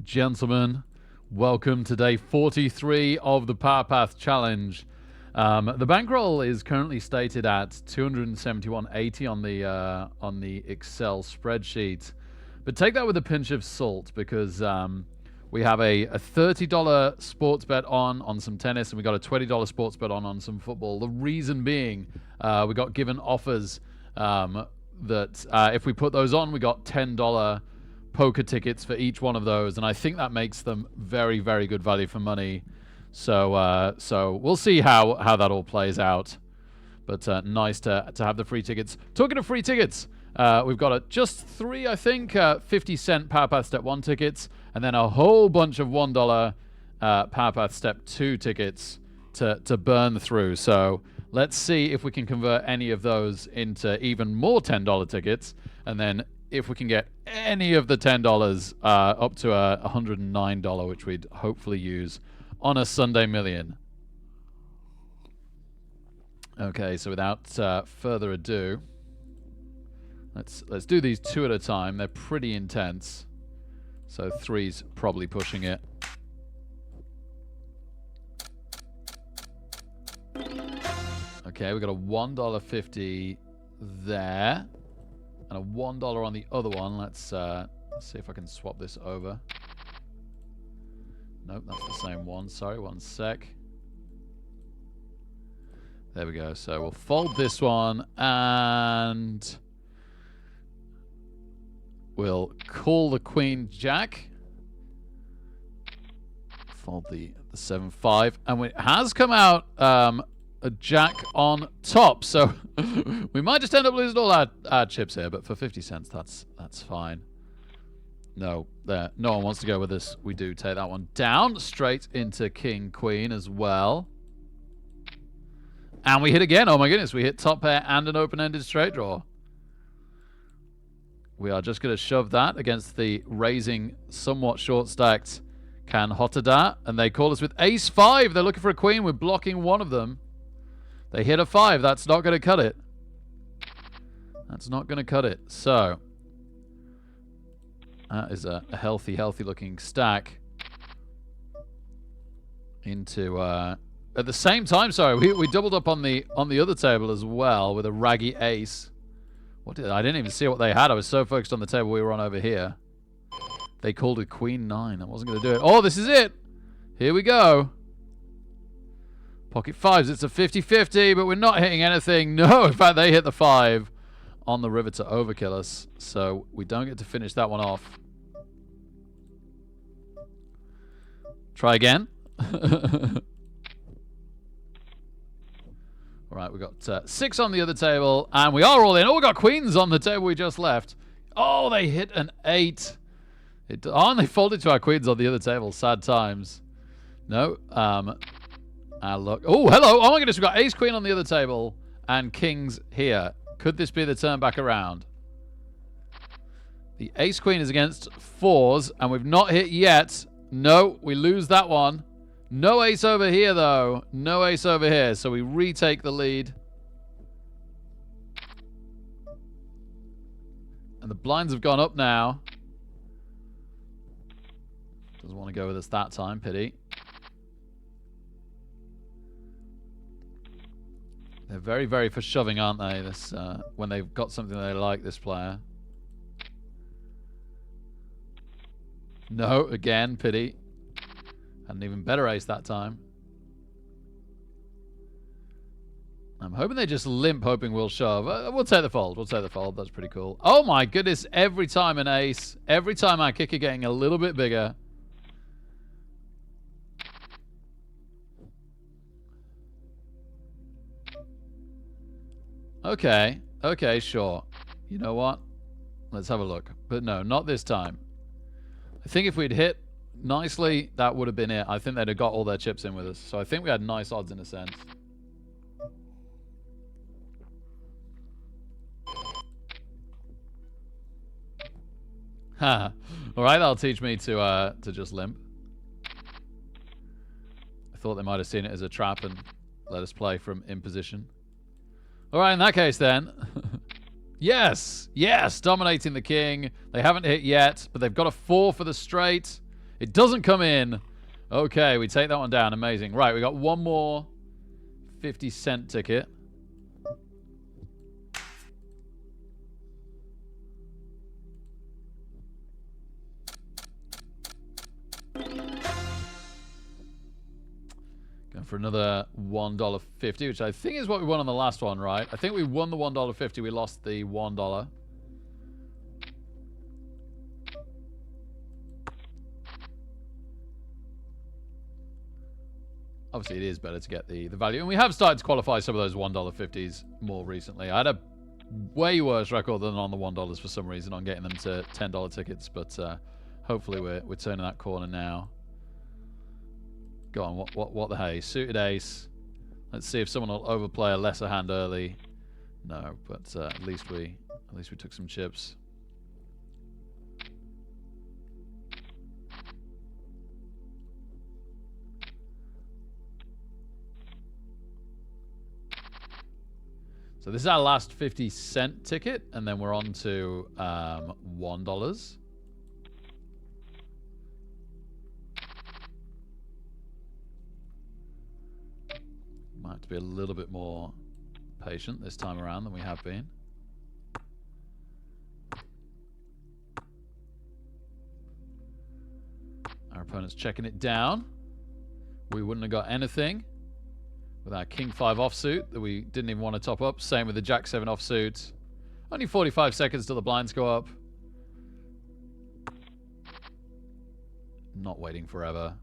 gentlemen, welcome to day 43 of the Power Path Challenge. The bankroll is currently stated at 271.80 on the Excel spreadsheet, but take that with a pinch of salt because we have a $30 sports bet on some tennis, and we got a $20 sports bet on some football. The reason being, we got given offers that if we put those on, we got $10 poker tickets for each one of those, and I think that makes them very, very good value for money. So we'll see how that all plays out. But nice to have the free tickets. Talking of free tickets, we've got just 3, I think, 50-cent Power Path Step 1 tickets, and then a whole bunch of $1 Power Path Step 2 tickets to burn through. So let's see if we can convert any of those into even more $10 tickets, and then if we can get any of the $10 up to a $109, which we'd hopefully use on a Sunday Million. Okay, so without further ado, let's do these 2 at a time. They're pretty intense, so 3's probably pushing it. Okay, we got a $1.50 there, and a $1 on the other one. Let's see if I can swap this over. Nope, that's the same one. Sorry, one sec. There we go. So we'll fold this one, and we'll call the Queen Jack. Fold the 7-5, and it has come out a Jack on top. So we might just end up losing all our chips here, but for 50 cents, that's fine. No, there. No one wants to go with us. We do take that one down straight into King Queen as well. And we hit again. Oh my goodness, we hit top pair and an open-ended straight draw. We are just going to shove that against the raising, somewhat short-stacked Can Hotada, and they call us with ace-5. They're looking for a queen. We're blocking one of them. They hit a 5. That's not going to cut it. That's not going to cut it. So that is a healthy looking stack. Into at the same time, sorry, we doubled up on the other table as well with a raggy ace. I didn't even see what they had. I was so focused on the table we were on over here. They called it Queen 9. I wasn't going to do it. Oh, this is it. Here we go. Pocket 5s. It's a 50-50, but we're not hitting anything. No, in fact, they hit the 5 on the river to overkill us. So we don't get to finish that one off. Try again. All right, we got 6 on the other table, and we are all in. Oh, we got queens on the table we just left. Oh, they hit an 8. And they folded to our queens on the other table. Sad times. No. Look. Oh, hello. Oh my goodness, we've got ace queen on the other table and kings here. Could this be the turn back around? The ace queen is against 4s, and we've not hit yet. No, we lose that one. No ace over here, though. No ace over here, so we retake the lead. And the blinds have gone up now. Doesn't want to go with us that time, pity. They're very, very for shoving, aren't they? This when they've got something they like, this player. No, again, pity. Had an even better ace that time. I'm hoping they just limp, hoping we'll shove. We'll take the fold. We'll take the fold. That's pretty cool. Oh my goodness, every time an ace. Every time our kicker getting a little bit bigger. Okay. Okay, sure. You know what? Let's have a look. But no, not this time. I think if we'd hit nicely, that would have been it. I think they'd have got all their chips in with us. So I think we had nice odds in a sense. Ha. All right, that'll teach me to just limp. I thought they might have seen it as a trap and let us play from in position. All right, in that case then. Yes, yes, dominating the king. They haven't hit yet, but they've got a 4 for the straight. It doesn't come in. Okay, we take that one down. Amazing. Right, we got one more 50-cent ticket. Going for another $1.50, which I think is what we won on the last one, right? I think we won the $1.50. We lost the $1. Obviously, it is better to get the value. And we have started to qualify some of those $1.50s more recently. I had a way worse record than on the $1 for some reason on getting them to $10 tickets. But hopefully we're turning that corner now. Go on, what the hey? Suited ace. Let's see if someone will overplay a lesser hand early. No, but at least we took some chips. So this is our last 50-cent ticket, and then we're on to $1. Might have to be a little bit more patient this time around than we have been. Our opponent's checking it down. We wouldn't have got anything with our King 5 offsuit that we didn't even want to top up. Same with the Jack 7 offsuit. Only 45 seconds till the blinds go up. Not waiting forever.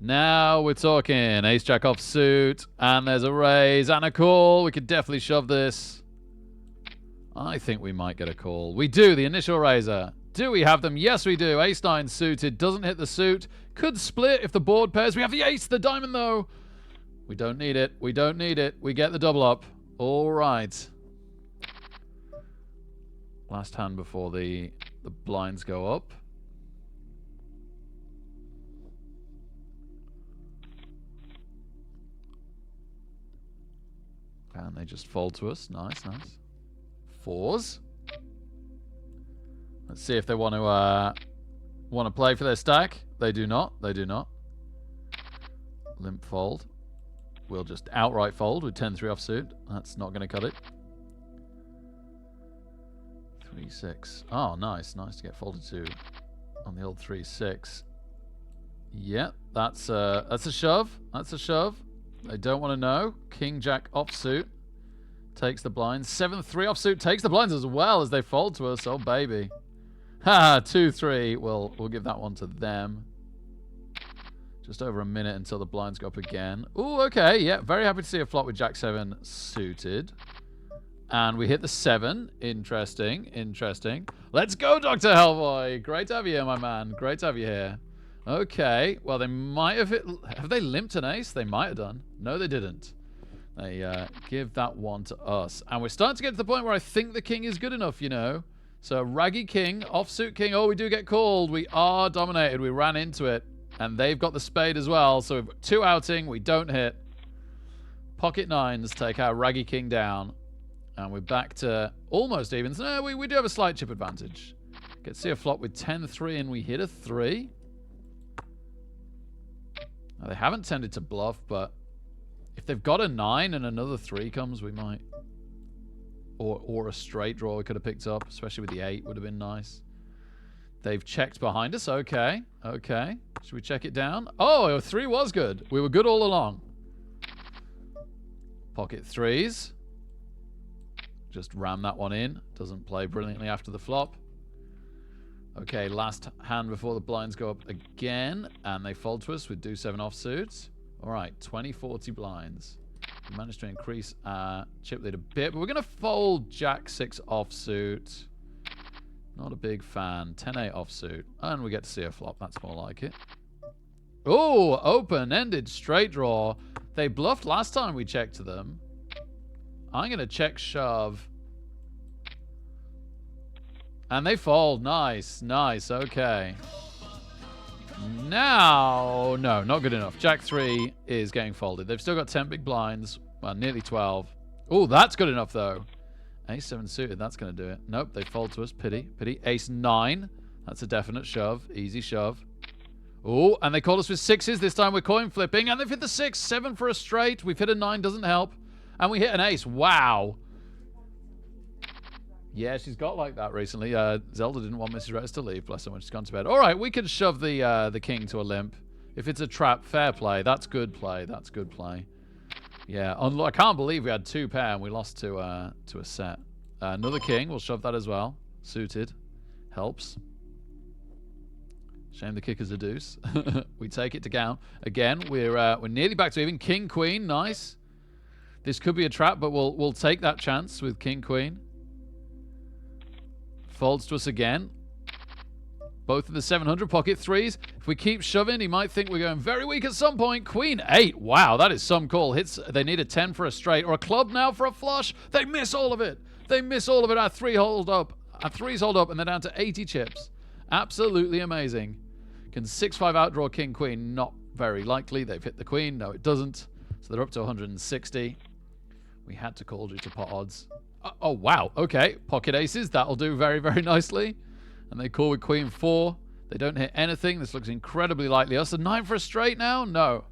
Now we're talking. Ace Jack offsuit. And there's a raise and a call. We could definitely shove this. I think we might get a call. We do, the initial raiser. Do we have them? Yes, we do. Ace 9 suited. Doesn't hit the suit. Could split if the board pairs. We have the ace, the diamond, though. We don't need it. We don't need it. We get the double up. All right. Last hand before the blinds go up. And they just fold to us. Nice, nice. Fours. Let's see if they want to play for their stack. They do not. They do not. Limp fold. We'll just outright fold with 10-3 offsuit. That's not going to cut it. 3-6. Oh, nice. Nice to get folded to on the old 3-6. Yeah, that's a shove. That's a shove. They don't want to know. King Jack offsuit. Takes the blinds. 7-3 offsuit takes the blinds as well as they fold to us. Oh, baby. Ha! 2-3. We'll give that one to them. Just over a minute until the blinds go up again. Ooh, okay. Yeah, very happy to see a flop with Jack 7 suited. And we hit the 7. Interesting. Interesting. Let's go, Dr. Hellboy. Great to have you here, my man. Great to have you here. Okay. Well, they might have hit... Have they limped an ace? They might have done. No, they didn't. They give that one to us. And we're starting to get to the point where I think the king is good enough, you know. So, raggy king, offsuit king. Oh, we do get called. We are dominated. We ran into it. And they've got the spade as well. So, we've got 2 outing. We don't hit. Pocket 9s take our raggy king down. And we're back to almost even. So, no, we do have a slight chip advantage. Get to see a flop with 10-3 and we hit a 3. Now, they haven't tended to bluff, but... If they've got a 9 and another 3 comes, we might. Or a straight draw we could have picked up, especially with the 8 would have been nice. They've checked behind us. Okay. Okay. Should we check it down? Oh, a 3 was good. We were good all along. Pocket 3s. Just ram that one in. Doesn't play brilliantly after the flop. Okay, last hand before the blinds go up again. And they fold to us with do 7 offsuits. All right, 20-40 blinds. We managed to increase our chip lead a bit, but we're going to fold Jack 6 offsuit. Not a big fan. 10-8 offsuit. And we get to see a flop. That's more like it. Oh, open-ended straight draw. They bluffed last time we checked to them. I'm going to check shove. And they fold. Nice, nice. Okay. Now, no, not good enough. Jack 3 is getting folded. They've still got 10 big blinds. Well, nearly 12. Oh, that's good enough, though. Ace 7 suited, that's going to do it. Nope, they fold to us. Pity, pity. Ace 9. That's a definite shove. Easy shove. Oh, and they call us with 6s. This time we're coin flipping. And they've hit the 6. 7 for a straight. We've hit a 9. Doesn't help. And we hit an ace. Wow. Yeah, she's got like that recently. Zelda didn't want Mrs. Reyes to leave. Bless her when she's gone to bed. All right, we can shove the king to a limp. If it's a trap, fair play. That's good play. That's good play. Yeah, I can't believe we had 2 pair and we lost to a set. Another king. We'll shove that as well. Suited. Helps. Shame the kicker's a deuce. We take it to count. Again, we're nearly back to even. King, queen. Nice. This could be a trap, but we'll take that chance with king, queen. Folds to us again. Both of the 700 pocket 3s. If we keep shoving, he might think we're going very weak at some point. Queen 8. Wow, that is some call. Hits. They need a 10 for a straight or a club now for a flush. They miss all of it. They miss all of it. Our 3 hold up. Our 3s hold up, and they're down to 80 chips. Absolutely amazing. Can 6-5 outdraw king queen? Not very likely. They've hit the queen. No, it doesn't. So they're up to 160. We had to call due to pot odds. Oh, wow. Okay. Pocket aces. That'll do very, very nicely. And they call with queen 4. They don't hit anything. This looks incredibly likely. Us a 9 for a straight now? No.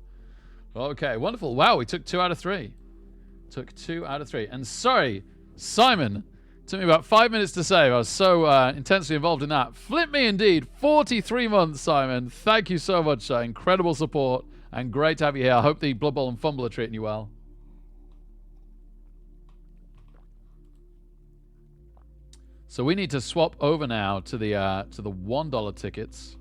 Okay, wonderful. Wow, we took 2 out of 3. Took 2 out of 3. And sorry, Simon. Took me about 5 minutes to save. I was so intensely involved in that. Flip me indeed. 43 months, Simon. Thank you so much, sir. Incredible support. And great to have you here. I hope the Blood Bowl and Fumble are treating you well. So we need to swap over now to the $1 tickets.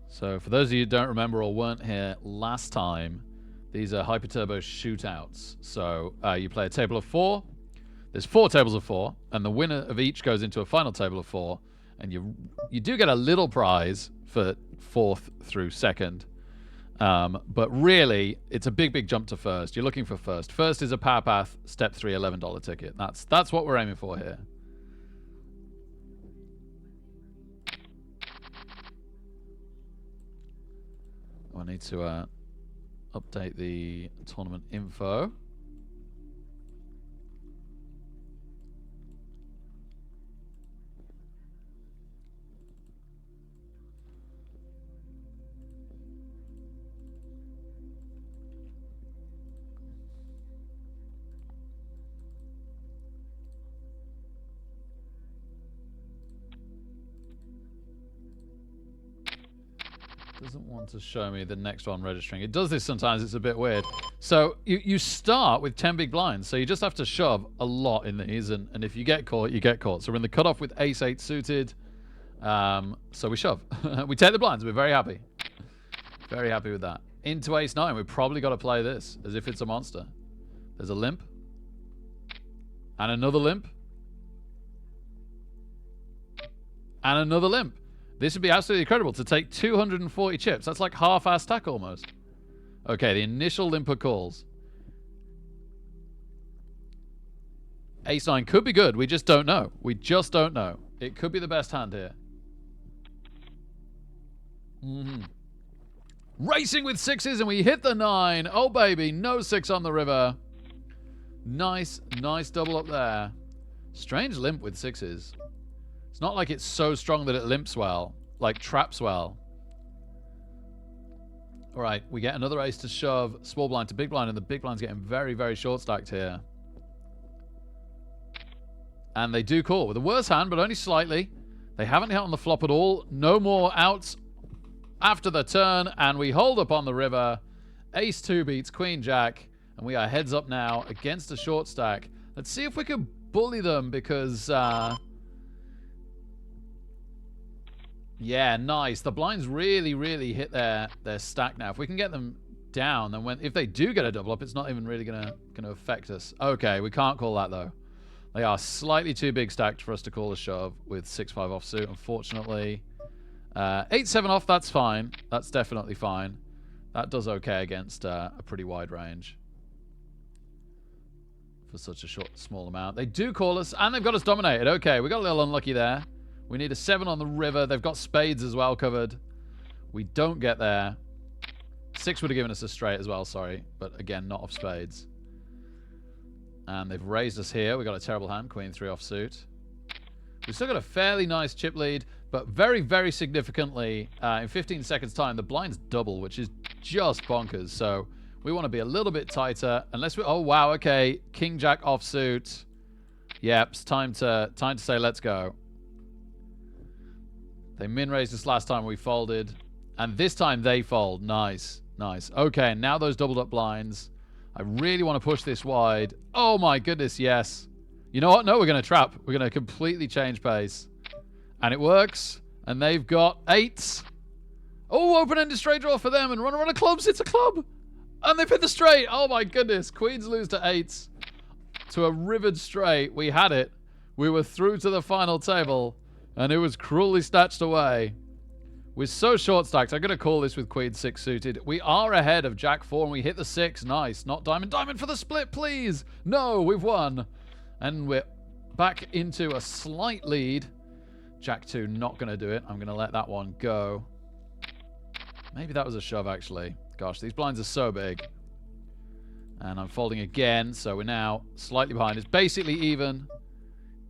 So for those of you who don't remember or weren't here last time, these are Hyper Turbo shootouts. So you play a table of 4. There's 4 tables of 4, and the winner of each goes into a final table of 4, and you do get a little prize for 4th through 2nd. But really, it's a big, big jump to 1st. You're looking for 1st. 1st is a Power Path Step 3 $11 ticket. That's what we're aiming for here. I need to update the tournament info. Doesn't want to show me the next one registering. It does this sometimes. It's a bit weird. So you start with 10 big blinds. So you just have to shove a lot in these. And if you get caught, you get caught. So we're in the cutoff with ace 8 suited. So we shove. We take the blinds. We're very happy. Very happy with that. Into ace 9. We've probably got to play this as if it's a monster. There's a limp. And another limp. And another limp. This would be absolutely incredible to take 240 chips. That's like half our stack almost. Okay, the initial limper calls. Ace 9 could be good. We just don't know. We just don't know. It could be the best hand here. Racing with 6s and we hit the 9. Oh, baby. No 6 on the river. Nice, nice double up there. Strange limp with 6s. It's not like it's so strong that it limps well, like traps well. All right, we get another ace to shove small blind to big blind, and the big blind's getting very, very short stacked here. And they do call with a worse hand, but only slightly. They haven't hit on the flop at all. No more outs after the turn, and we hold up on the river. Ace 2 beats Queen Jack, and we are heads up now against a short stack. Let's see if we can bully them because... yeah, nice. The blinds really, really hit their stack now. If we can get them down, then if they do get a double up, it's not even really gonna affect us. Okay, we can't call that though. They are slightly too big stacked for us to call a shove with 6-5 offsuit, unfortunately. 8-7 off, that's fine. That's definitely fine. That does okay against a pretty wide range. for such a small amount. They do call us, and they've got us dominated. Okay, we got a little unlucky there. We need a 7 on the river. They've got spades as well covered. We don't get there. 6 would have given us a straight as well, sorry. But again, not off spades. And they've raised us here. We got a terrible hand, queen 3 offsuit. We've still got a fairly nice chip lead, but very, very significantly, in 15 seconds time, the blinds double, which is just bonkers. So we want to be a little bit tighter. Unless we... Oh, wow, okay. King Jack offsuit. Yep, it's time to say let's go. They min-raised us last time we folded. And this time they fold. Nice, nice. Okay, now those doubled up blinds. I really want to push this wide. Oh my goodness, yes. You know what? No, we're going to trap. We're going to completely change pace. And it works. And they've got 8s. Oh, open-ended straight draw for them. And runner of clubs. It's a club. And they've hit the straight. Oh my goodness. Queens lose to 8s. To a rivered straight. We had it. We were through to the final table. And it was cruelly snatched away. We're so short stacked. I'm going to call this with queen 6 suited. We are ahead of jack 4 and we hit the 6. Nice. Not diamond. Diamond for the split, please. No, we've won. And we're back into a slight lead. Jack 2 not going to do it. I'm going to let that one go. Maybe that was a shove, actually. Gosh, these blinds are so big. And I'm folding again. So we're now slightly behind. It's basically even.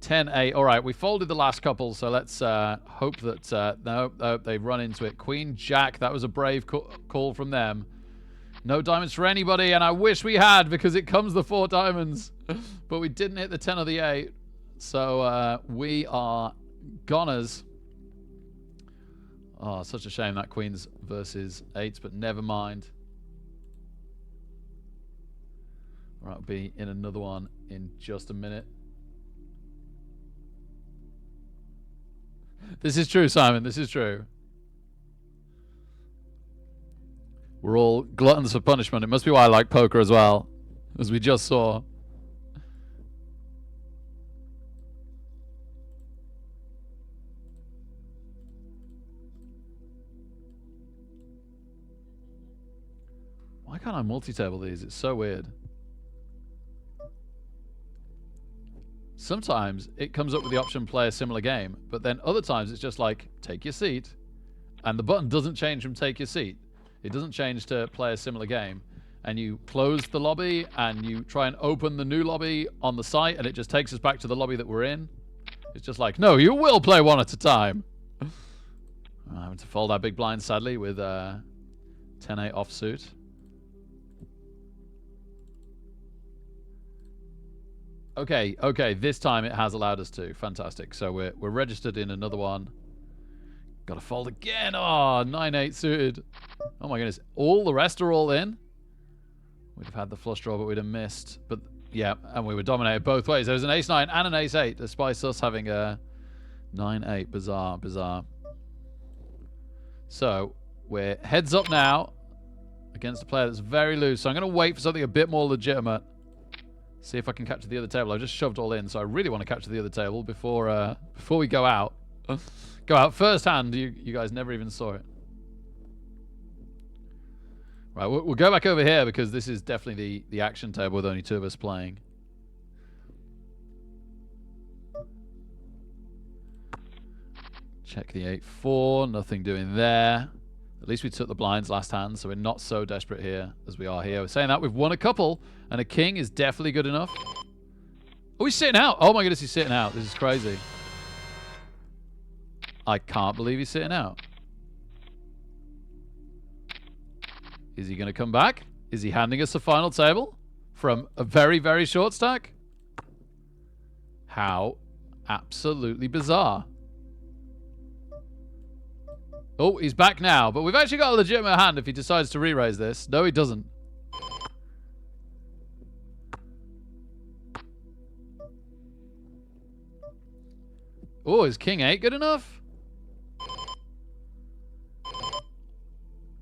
10-8. All right, we folded the last couple, so let's hope that... no, they run into it. Queen Jack, that was a brave call from them. No diamonds for anybody, and I wish we had, because it comes the 4 diamonds. But we didn't hit the 10 or the 8. So we are goners. Oh, such a shame that queens versus 8s, but never mind. All right, I'll be in another one in just a minute. This is true, Simon. This is true. We're all gluttons for punishment. It must be why I like poker as well, as we just saw. Why can't I multi-table these? It's so weird. Sometimes it comes up with the option play a similar game, but then other times it's just like, take your seat, and the button doesn't change from take your seat. It doesn't change to play a similar game. And you close the lobby, and you try and open the new lobby on the site, and it just takes us back to the lobby that we're in. It's just like, no, you will play one at a time. I'm having to fold our big blind, sadly, with 10-8 offsuit. Okay, okay, this time it has allowed us to. Fantastic. So we're registered in another one. Got to fold again. Oh, 9-8 suited. Oh my goodness. All the rest are all in. We'd have had the flush draw, but we'd have missed. But yeah, and we were dominated both ways. There was an ace-9 and an ace-8, despite us having a 9-8. Bizarre, bizarre. So we're heads up now against a player that's very loose. So I'm going to wait for something a bit more legitimate. See if I can capture the other table. I just shoved all in, so I really want to capture the other table before we go out. Go out first hand. You guys never even saw it. Right, we'll go back over here because this is definitely the action table with only 2 of us playing. Check the 8-4. Nothing doing there. At least we took the blinds last hand, so we're not so desperate here as we are here. We're saying that we've won a couple, and a king is definitely good enough. Oh, he's sitting out. Oh my goodness, he's sitting out. This is crazy. I can't believe he's sitting out. Is he going to come back? Is he handing us a final table from a very, very short stack? How absolutely bizarre. Oh, he's back now. But we've actually got a legitimate hand if he decides to re-raise this. No, he doesn't. Oh, is King 8 good enough?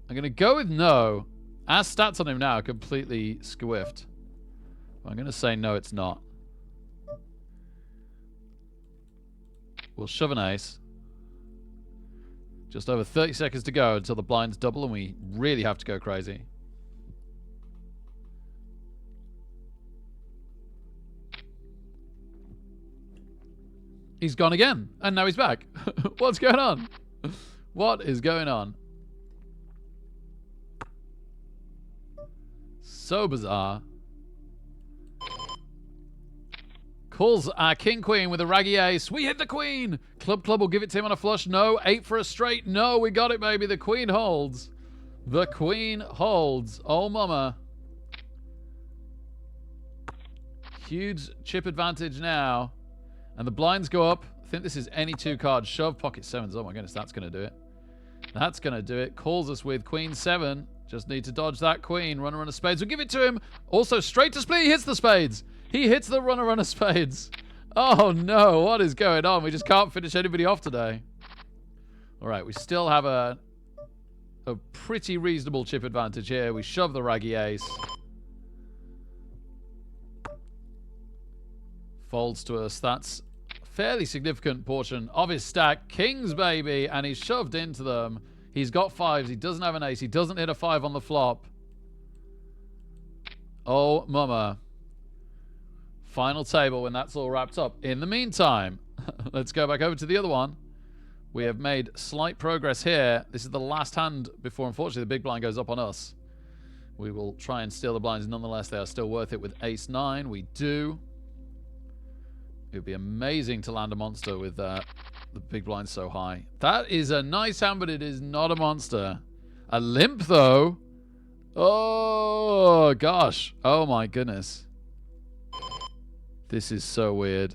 I'm going to go with no. Our stats on him now are completely squiffed. I'm going to say no, it's not. We'll shove an ace. Just over 30 seconds to go until the blinds double and we really have to go crazy. He's gone again. And now he's back. What's going on? What is going on? So bizarre. Calls our king queen with a raggy ace. We hit the queen. Club will give it to him on a flush. No. 8 for a straight. No, we got it, baby. The queen holds. The queen holds. Oh, mama. Huge chip advantage now. And the blinds go up. I think this is any 2 cards. Shove pocket 7s. Oh my goodness, that's going to do it. That's going to do it. Calls us with queen 7. Just need to dodge that queen. Runner of spades. We'll give it to him. Also, straight to split. He hits the spades. He hits the runner of spades. Oh no, what is going on? We just can't finish anybody off today. All right, we still have a pretty reasonable chip advantage here. We shove the raggy ace. Folds to us. That's a fairly significant portion of his stack. Kings, baby, and he's shoved into them. He's got 5s. He doesn't have an ace. He doesn't hit a 5 on the flop. Oh, mama. Final table when that's all wrapped up. In the meantime, let's go back over to the other one. We have made slight progress here. This is the last hand before, unfortunately, the big blind goes up on us. We will try and steal the blinds. Nonetheless, they are still worth it with ace 9. We do. It would be amazing to land a monster with the big blind so high. That is a nice hand, but it is not a monster. A limp, though. Oh, gosh. Oh, my goodness. This is so weird.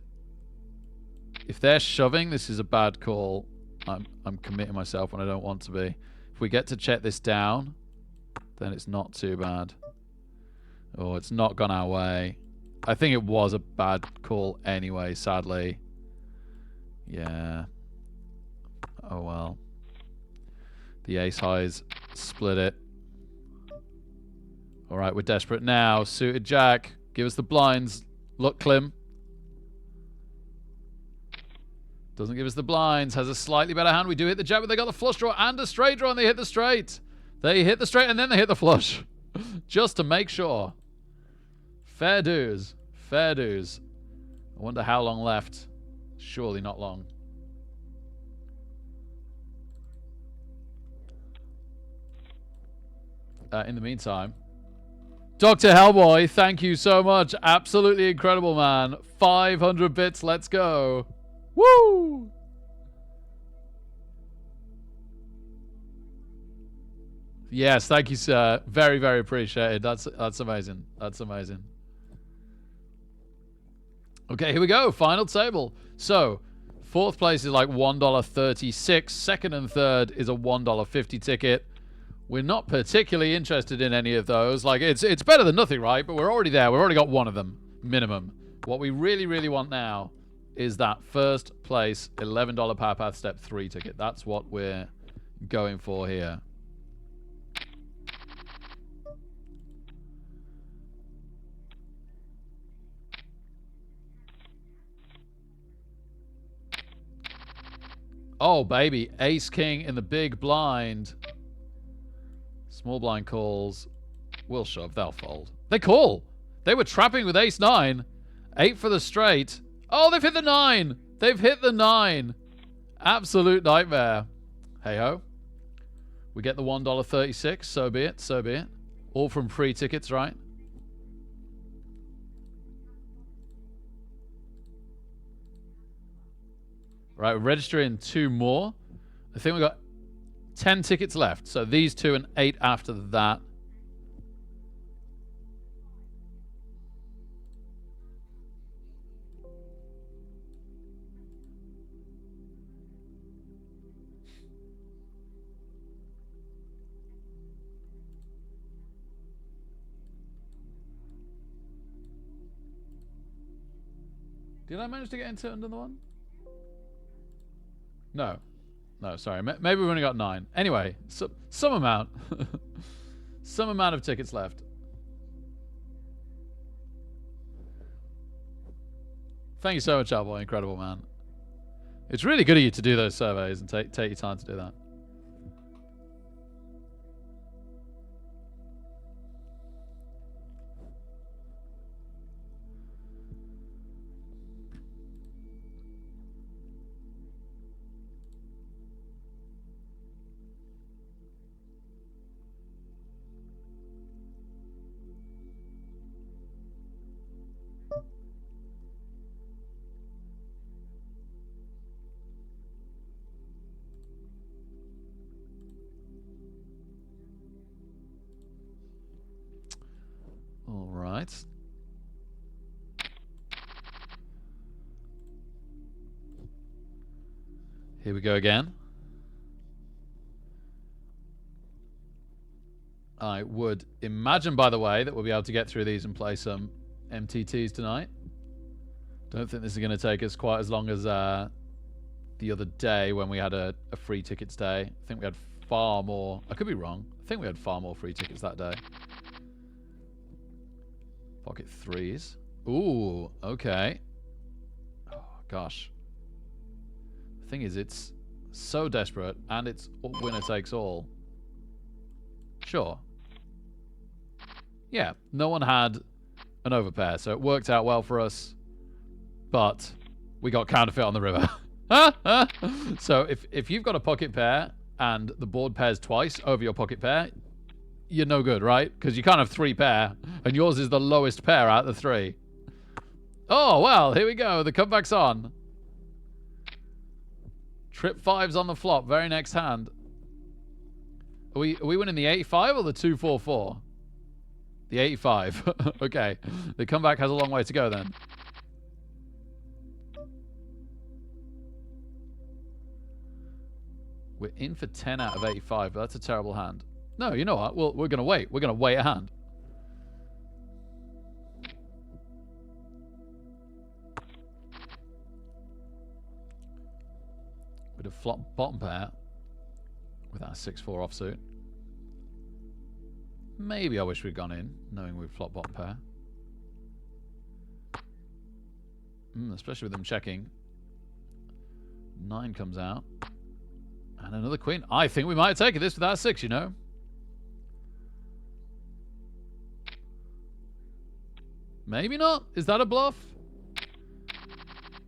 If they're shoving, this is a bad call. I'm committing myself when I don't want to be. If we get to check this down, then it's not too bad. Oh, it's not gone our way. I think it was a bad call anyway, sadly. Yeah. Oh, well. The ace highs split it. All right, we're desperate now. Suited jack. Give us the blinds. Look, Klim. Doesn't give us the blinds. Has a slightly better hand. We do hit the jack, but they got the flush draw and a straight draw, and they hit the straight. They hit the straight, and then they hit the flush. Just to make sure. Fair dues. Fair dues. I wonder how long left. Surely not long. In the meantime, Dr. Hellboy, thank you so much. Absolutely incredible, man. 500 bits. Let's go. Woo! Yes, thank you, sir. Very, very appreciated. That's amazing. That's amazing. Okay, here we go. Final table. So, 4th place is like $1.36. 2nd and 3rd is a $1.50 ticket. We're not particularly interested in any of those. Like, it's better than nothing, right? But we're already there. We've already got one of them, minimum. What we really, really want now is that 1st place $11 Power Path Step 3 ticket. That's what we're going for here. Oh, baby. Ace King in the big blind. Small blind calls. We'll shove. They'll fold. They call. They were trapping with ace 9. 8 for the straight. Oh, they've hit the 9. They've hit the 9. Absolute nightmare. Hey-ho. We get the $1.36. So be it. So be it. All from free tickets, right? Right, we're registering 2 more. I think we've got 10 tickets left. So these 2 and 8 after that. Did I manage to get into another one? No. No, sorry. Maybe we've only got 9. Anyway, some amount. Some amount of tickets left. Thank you so much, Outboy. Incredible, man. It's really good of you to do those surveys and take your time to do that. Here we go again. I would imagine, by the way, that we'll be able to get through these and play some MTTs tonight. Don't think this is going to take us quite as long as the other day when we had a free tickets day. I think we had far more. I could be wrong. I think we had far more free tickets that day. Pocket threes. Ooh, okay. Oh, gosh. The thing is, it's so desperate, and it's winner takes all. Sure. Yeah, no one had an overpair, so it worked out well for us. But we got counterfeit on the river. So if you've got a pocket pair and the board pairs twice over your pocket pair, you're no good, right? Because you can't have 3 pair, and yours is the lowest pair out of the 3. Oh, well, here we go. The comeback's on. Trip 5's on the flop. Very next hand. Are we winning the 85 or the 244? The 85. Okay. The comeback has a long way to go then. We're in for 10 out of 85, but that's a terrible hand. No, you know what? Well, we're going to wait. We're going to wait a hand. We'd have flopped bottom pair with our 6-4 offsuit. Maybe I wish we'd gone in, knowing we'd flop bottom pair. Especially with them checking. 9 comes out. And another queen. I think we might have taken this with our 6, you know. Maybe not. Is that a bluff?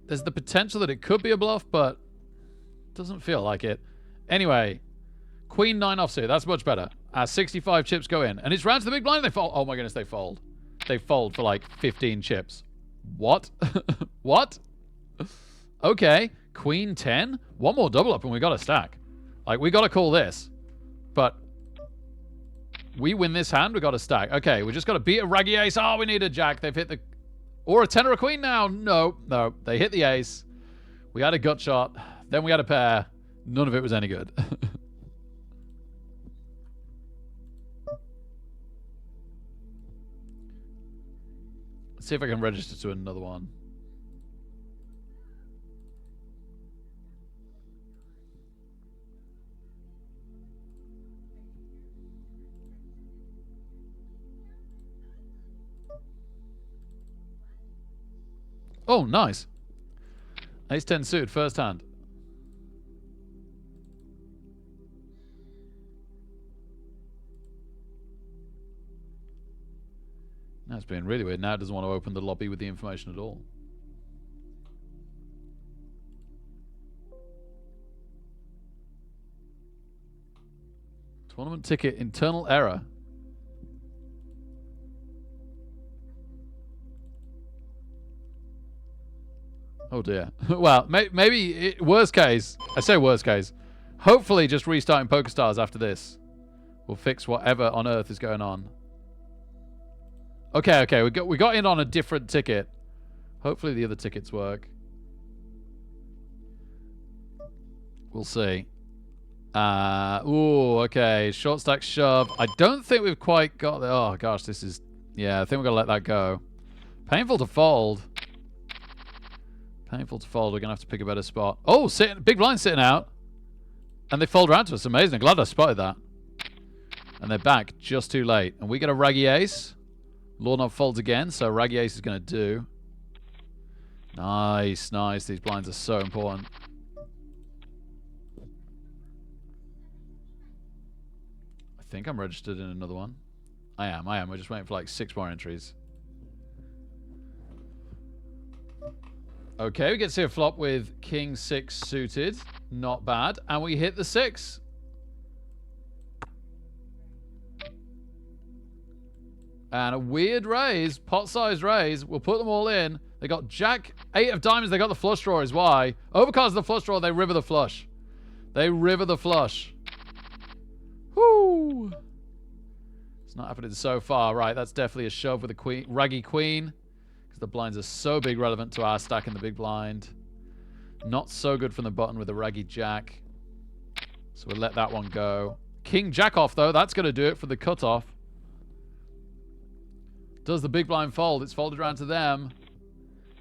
There's the potential that it could be a bluff, but doesn't feel like it. Anyway, queen 9 offsuit. That's much better. Our 65 chips go in. And it's round to the big blind. They fold. Oh my goodness, they fold. They fold for like 15 chips. What? What? Okay. Queen 10? One more double up and we got a stack. Like, we got to call this. But we win this hand, we got a stack. Okay, we just got to beat a raggy ace. Oh, we need a jack. They've hit the... Or a 10 or a queen now. No, no. They hit the ace. We had a gut shot. Then we had a pair. None of it was any good. Let's see if I can register to another one. Oh, nice. Ace 10 suited, first hand. Now it's being really weird. Now it doesn't want to open the lobby with the information at all. Tournament ticket, internal error. Oh dear. Well, maybe worst case. I say worst case. Hopefully, just restarting PokerStars after this will fix whatever on earth is going on. Okay, okay. We got in on a different ticket. Hopefully, the other tickets work. We'll see. Ooh, okay. Short stack shove. I don't think we've quite got the... Oh gosh, this is... Yeah, I think we're gonna let that go. Painful to fold. Painful to fold. We're going to have to pick a better spot. Oh, big blind sitting out. And they fold around to us. Amazing. Glad I spotted that. And they're back just too late. And we get a raggy ace. Lord Knob folds again, so raggy ace is going to do. Nice, nice. These blinds are so important. I think I'm registered in another one. I am. We're just waiting for like 6 more entries. Okay, we get to see a flop with King 6 suited. Not bad. And we hit the 6. And a weird raise, pot-sized raise. We'll put them all in. They got Jack 8 of diamonds. They got the flush draw is why. Overcards the flush draw. They river the flush. They river the flush. Whoo! It's not happening so far. Right, that's definitely a shove with a queen, raggy queen. The blinds are so big relevant to our stack in the big blind. Not so good from the button with the raggy jack. So we'll let that one go. King jack off, though. That's going to do it for the cutoff. Does the big blind fold? It's folded around to them.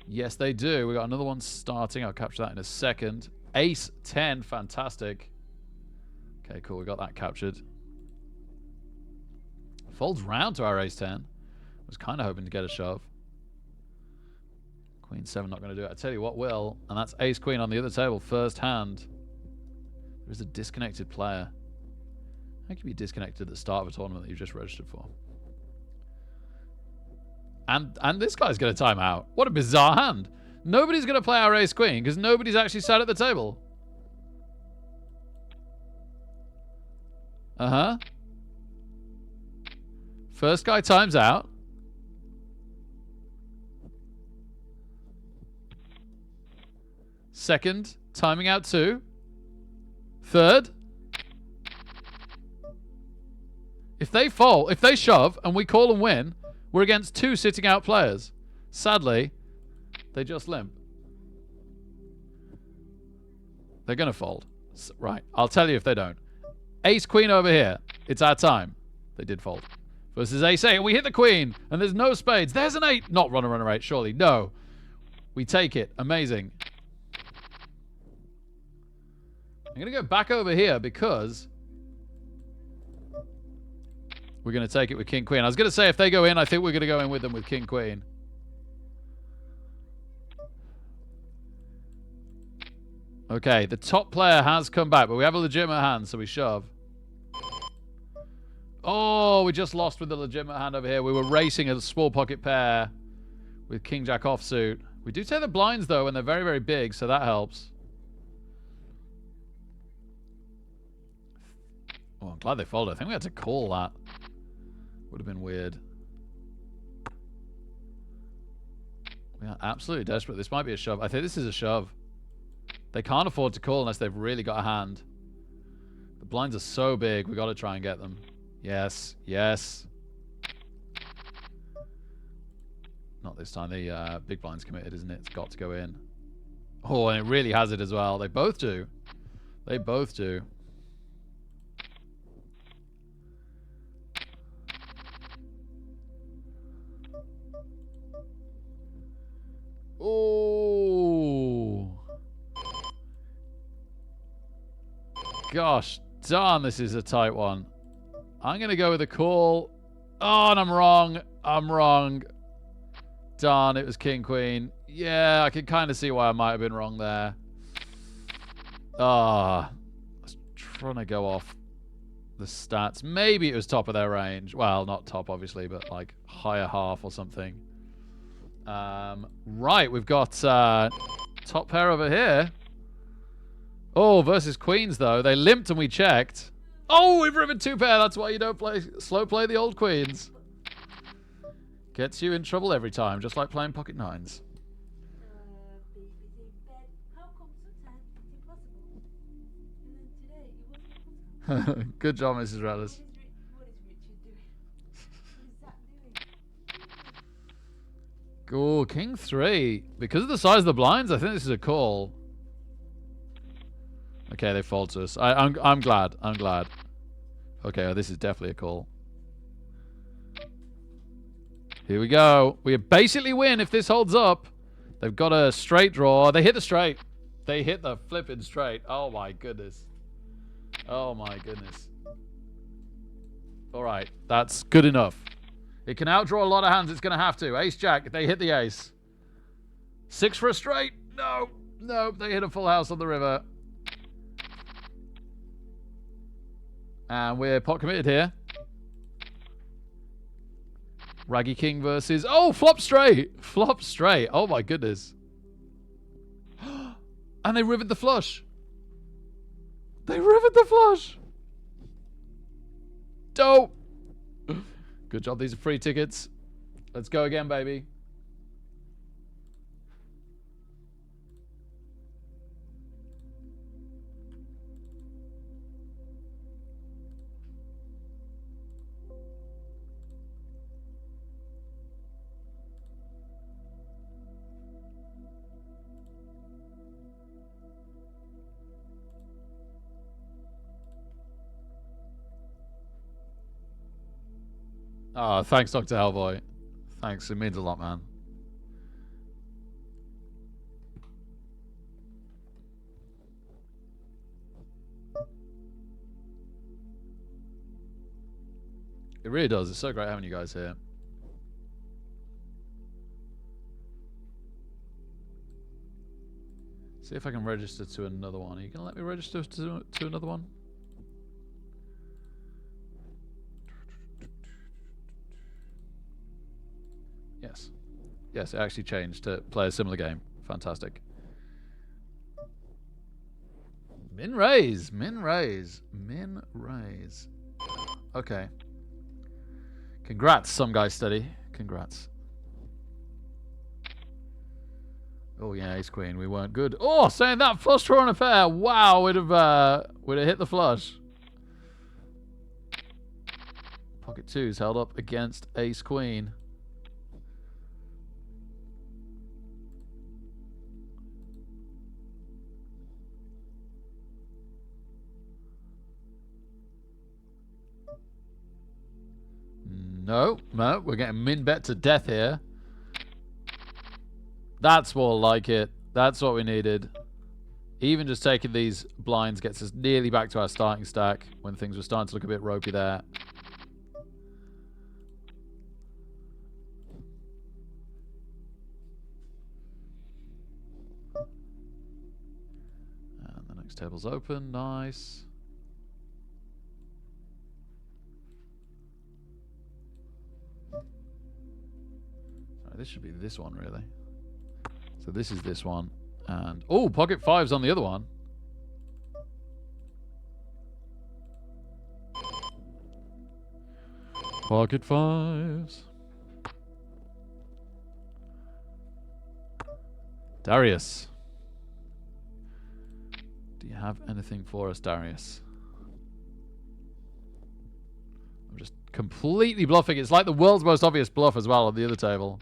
Yes, they do. We got another one starting. I'll capture that in a second. Ace 10. Fantastic. Okay, cool. We got that captured. Folds round to our ace 10. Was kind of hoping to get a shove. Queen 7 not going to do it. I tell you what will. And that's ace queen on the other table. First hand. There's a disconnected player. How can you be disconnected at the start of a tournament that you've just registered for? And this guy's going to time out. What a bizarre hand. Nobody's going to play our ace queen because nobody's actually sat at the table. Uh-huh. First guy times out. Second, timing out too. Third. If they fall, if they shove and we call and win, we're against 2 sitting out players. Sadly, they just limp. They're going to fold. Right, I'll tell you if they don't. Ace queen over here. It's our time. They did fold. Versus ace 8. We hit the queen and there's no spades. There's an 8. Not runner 8, surely. No. We take it. Amazing. I'm going to go back over here because we're going to take it with king queen. I was going to say if they go in, I think we're going to go in with them with king queen. Okay, the top player has come back, but we have a legitimate hand, so we shove. Oh, we just lost with the legitimate hand over here. We were racing a small pocket pair with king jack offsuit. We do take the blinds, though, and they're very, very big, so that helps. Oh, I'm glad they folded. I think we had to call that. Would have been weird. We are absolutely desperate. This might be a shove. I think this is a shove. They can't afford to call unless they've really got a hand. The blinds are so big. We got to try and get them. Yes. Yes. Not this time. The big blind's committed, isn't it? It's got to go in. Oh, and it really has it as well. They both do. They both do. Oh. Gosh darn, this is a tight one. I'm going to go with a call. Oh, and I'm wrong. I'm wrong. Darn, it was king, queen. Yeah, I can kind of see why I might have been wrong there. Ah, I was trying to go off the stats. Maybe it was top of their range. Well, not top, obviously, but like higher half or something. Right, we've got top pair over here. Oh, versus queens, though. They limped and we checked. Oh, we've riveted 2 pair. That's why you don't slow play the old queens. Gets you in trouble every time, just like playing pocket nines. Good job, Mrs. Rellis. Oh, king 3. Because of the size of the blinds, I think this is a call. Okay, they fold to us. I'm glad. I'm glad. Okay, oh, this is definitely a call. Here we go. We basically win if this holds up. They've got a straight draw. They hit the straight. They hit the flipping straight. Oh, my goodness. Oh, my goodness. All right, that's good enough. It can outdraw a lot of hands. It's going to have to. Ace-jack. They hit the ace. 6 for a straight. No. No, they hit a full house on the river. And we're pot committed here. Raggy king versus... Oh, flop straight. Flop straight. Oh, my goodness. And they riveted the flush. They riveted the flush. Dope. Good job. These are free tickets. Let's go again, baby. Oh, thanks, Dr. Hellboy. Thanks, it means a lot, man. It really does. It's so great having you guys here. See if I can register to another one. Are you going to let me register to another one? Yes. Yes, it actually changed to play a similar game. Fantastic. Min raise. Min raise. Min raise. Okay. Congrats, some guy steady. Congrats. Oh yeah, ace queen. We weren't good. Oh, saying that flush draw on a pair. Wow, would have hit the flush. Pocket twos held up against ace queen. No, no, we're getting min bet to death here. That's more like it. That's what we needed. Even just taking these blinds gets us nearly back to our starting stack when things were starting to look a bit ropey there. And the next table's open. Nice. This should be this one, really. So this is this one. And, oh, pocket fives on the other one. Pocket fives. Darius. Do you have anything for us, Darius? I'm just completely bluffing. It's like the world's most obvious bluff as well on the other table.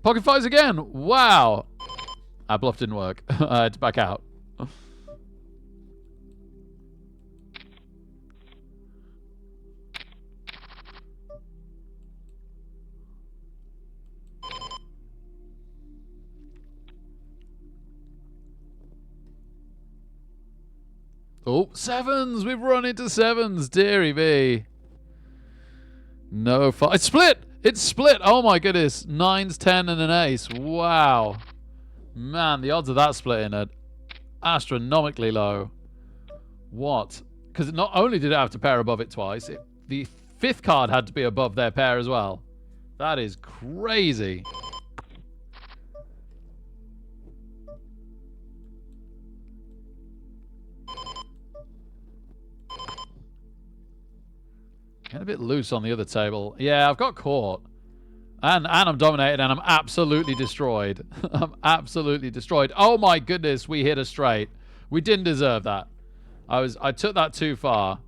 Pocket fives again. Wow. Our bluff didn't work. I had to back out. Oh, sevens. We've run into sevens. Deary me. No, five. It's split. It's split. Oh my goodness. Nines, 10, and an ace. Wow. Man, the odds of that splitting are astronomically low. What? Because not only did it have to pair above it twice, the fifth card had to be above their pair as well. That is crazy. Getting a bit loose on the other table. Yeah, I've got caught. And I'm dominated and I'm absolutely destroyed. I'm absolutely destroyed. Oh my goodness, we hit a straight. We didn't deserve that. I took that too far.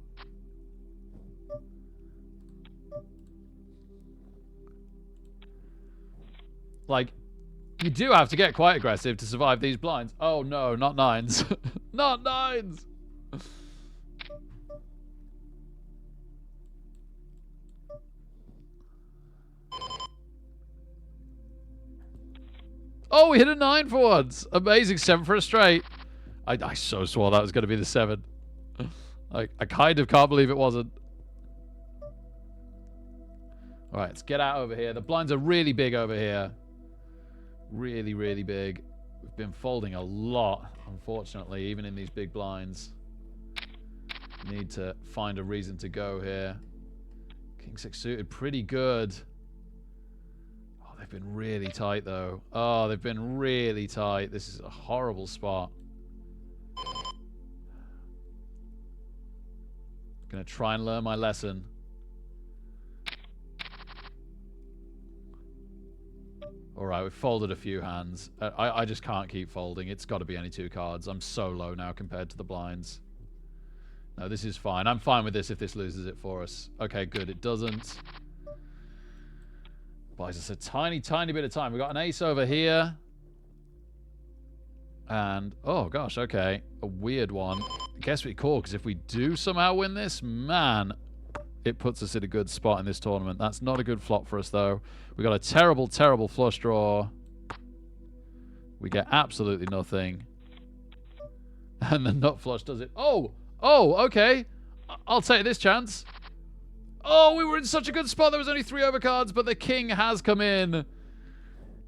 Like, you do have to get quite aggressive to survive these blinds. Oh no, not nines. Not nines! Oh, we hit a 9 for once. Amazing. 7 for a straight. I so swore that was going to be the 7. I kind of can't believe it wasn't. All right, let's get out over here. The blinds are really big over here. Really, really big. We've been folding a lot, unfortunately, even in these big blinds. Need to find a reason to go here. King 6 suited, pretty good. They've been really tight, though. Oh, they've been really tight. This is a horrible spot. Gonna try and learn my lesson. Alright, we've folded a few hands. I just can't keep folding. It's got to be any 2 cards. I'm so low now compared to the blinds. No, this is fine. I'm fine with this if this loses it for us. Okay, good. It doesn't. Buys us a tiny, tiny bit of time. We've got an ace over here. And, oh gosh, okay. A weird one. I guess we call, because if we do somehow win this, man, it puts us in a good spot in this tournament. That's not a good flop for us, though. We got a terrible, terrible flush draw. We get absolutely nothing. And the nut flush does it. Oh! Oh, okay. I'll take this chance. Oh, we were in such a good spot. There was only 3 overcards, but the king has come in. It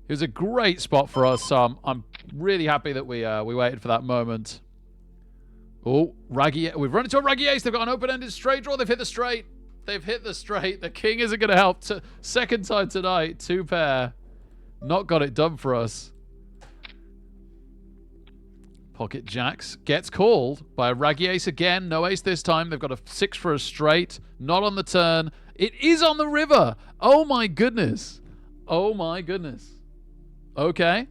was a great spot for us, so I'm really happy that we waited for that moment. Oh, Raggy. We've run into a Raggy Ace. They've got an open-ended straight draw. They've hit the straight. They've hit the straight. The king isn't going to help. Second time tonight. 2 pair. Not got it done for us. Pocket jacks. Gets called by a Raggy Ace again. No ace this time. They've got a 6 for a straight. Not on the turn. It is on the river. Oh, my goodness. Oh, my goodness. Okay.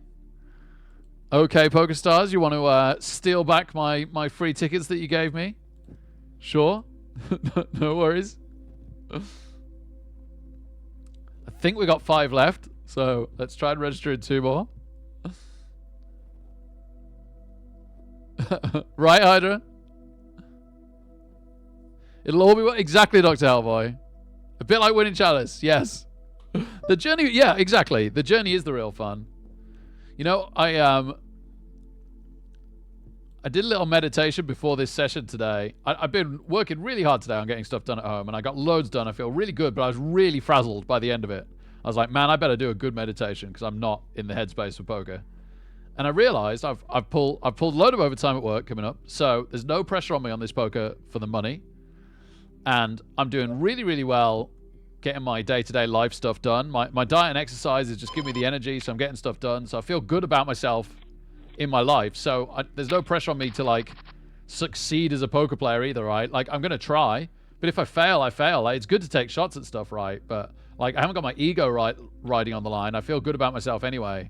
Okay, PokerStars. You want to steal back my free tickets that you gave me? Sure. No worries. I think we got 5 left. So let's try and register in 2 more. Right, Hydra? It'll all be exactly, Dr. Hellboy. A bit like winning Chalice, yes. The journey, yeah, exactly. The journey is the real fun. You know, I did a little meditation before this session today. I've been working really hard today on getting stuff done at home, and I got loads done. I feel really good, but I was really frazzled by the end of it. I was like, man, I better do a good meditation because I'm not in the headspace for poker. And I realized I've pulled a load of overtime at work coming up, so there's no pressure on me on this poker for the money. And I'm doing really, really well getting my day-to-day life stuff done. My diet and exercise is just giving me the energy, so I'm getting stuff done. So I feel good about myself in my life. So there's no pressure on me to, like, succeed as a poker player either, right? Like, I'm going to try, but if I fail, I fail. Like, it's good to take shots at stuff, right? But, like, I haven't got my ego riding on the line. I feel good about myself anyway.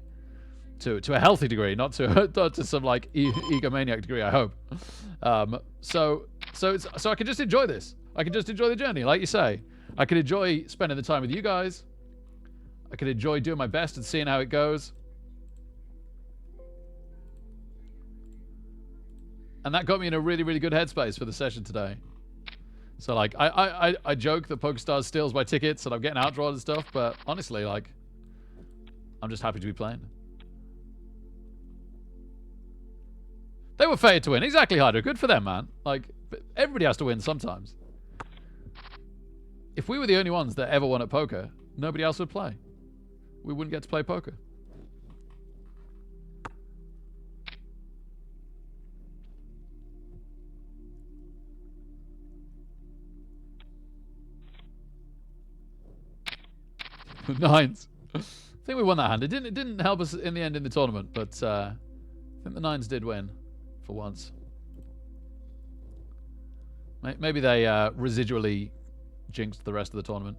To a healthy degree, not to some, like, egomaniac degree, I hope. So I can just enjoy this. I can just enjoy the journey, like you say. I can enjoy spending the time with you guys. I can enjoy doing my best and seeing how it goes. And that got me in a really, really good headspace for the session today. So, like, I joke that PokerStars steals my tickets and I'm getting outdrawn and stuff, but honestly, like, I'm just happy to be playing. They were fated to win. Exactly, Hydra. Good for them, man. Like, everybody has to win sometimes. If we were the only ones that ever won at poker, nobody else would play. We wouldn't get to play poker. Nines. I think we won that hand. It didn't help us in the end in the tournament, but I think the 9s did win for once. Maybe they residually jinxed the rest of the tournament.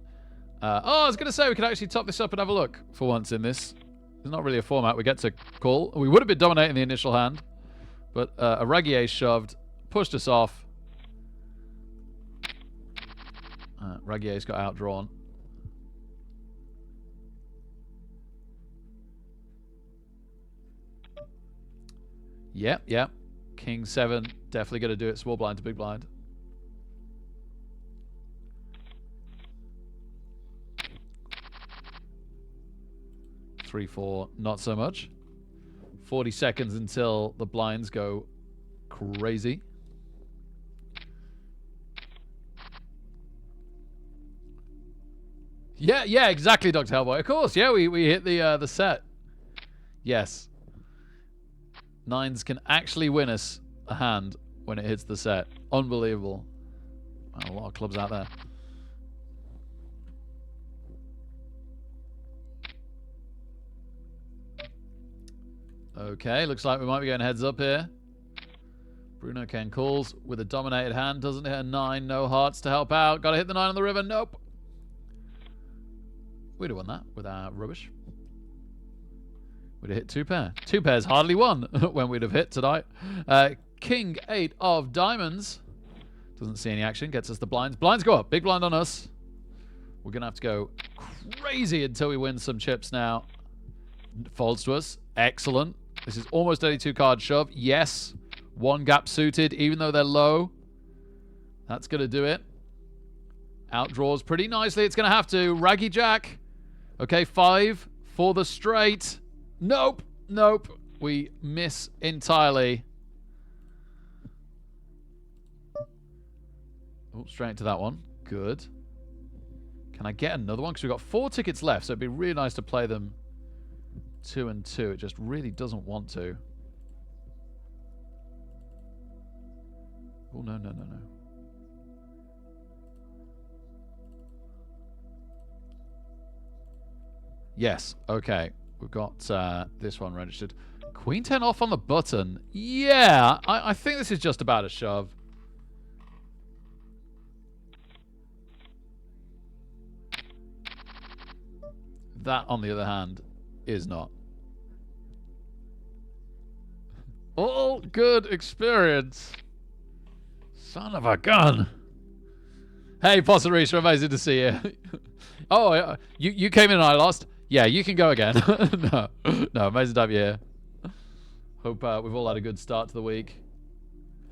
Oh, I was going to say we could actually top this up and have a look for once in this. There's not really a format we get to call. We would have been dominating the initial hand, but a Raggy Ace shoved, pushed us off. Raggy Ace got outdrawn. Yep. King 7, definitely going to do it. Small blind to big blind. Three, 4, not so much. 40 seconds until the blinds go crazy. Yeah, exactly, Dr. Hellboy. Of course, yeah, we hit the set. Yes. 9s can actually win us a hand when it hits the set. Unbelievable. Wow, a lot of clubs out there. Okay, looks like we might be going heads up here. Bruno Ken calls with a dominated hand. Doesn't hit a 9. No hearts to help out. Got to hit the 9 on the river. Nope. We'd have won that with our rubbish. We'd have hit 2 pair. 2 pairs hardly won when we'd have hit tonight. King 8 of diamonds. Doesn't see any action. Gets us the blinds. Blinds go up. Big blind on us. We're going to have to go crazy until we win some chips now. Folds to us. Excellent. This is almost 82 card shove. Yes. One gap suited, even though they're low. That's going to do it. Outdraws pretty nicely. It's going to have to. Raggy Jack. Okay, 5 for the straight. Nope. Nope. We miss entirely. Oh, straight into that one. Good. Can I get another one? Because we've got 4 tickets left, so it'd be really nice to play them 2 and 2. It just really doesn't want to. Oh, no, no, no, no. Yes, okay. We've got this one registered. Queen 10 off on the button. Yeah, I think this is just about a shove. That, on the other hand, is not. All good experience. Son of a gun. Hey, Posserish, amazing to see you. Oh, you came in and I lost? Yeah, you can go again. No, amazing to have you here. Hope we've all had a good start to the week.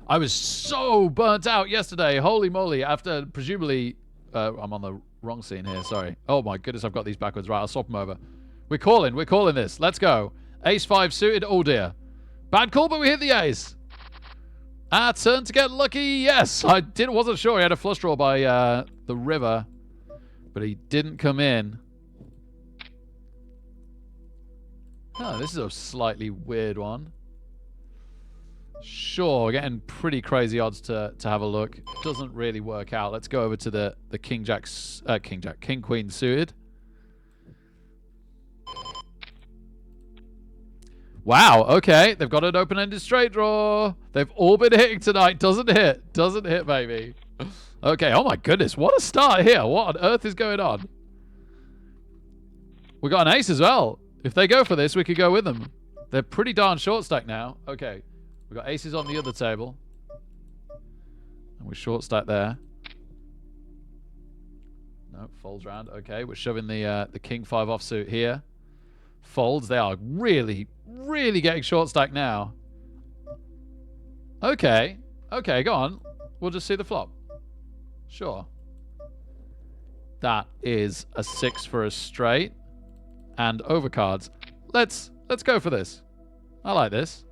I was so burnt out yesterday. Holy moly. After, presumably... I'm on the wrong scene here, sorry. Oh my goodness, I've got these backwards. Right, I'll swap them over. We're calling this. Let's go. Ace 5 suited. Oh dear. Bad call, but we hit the ace. Our turn to get lucky. Yes, I wasn't sure. He had a flush draw by the river, but he didn't come in. Oh, this is a slightly weird one. Sure, we're getting pretty crazy odds to have a look. Doesn't really work out. Let's go over to the King Queen suited. Wow, okay. They've got an open-ended straight draw. They've all been hitting tonight. Doesn't hit. Doesn't hit, baby. Okay, oh my goodness. What a start here. What on earth is going on? We got an ace as well. If they go for this, we could go with them. They're pretty darn short stack now. Okay. We've got aces on the other table. And we're short stack there. No, folds round. Okay, we're shoving the King 5 offsuit here. Folds. They are really, really getting short stack now. Okay. Okay, go on. We'll just see the flop. Sure. That is a 6 for a straight. And overcards. Let's go for this. I like this.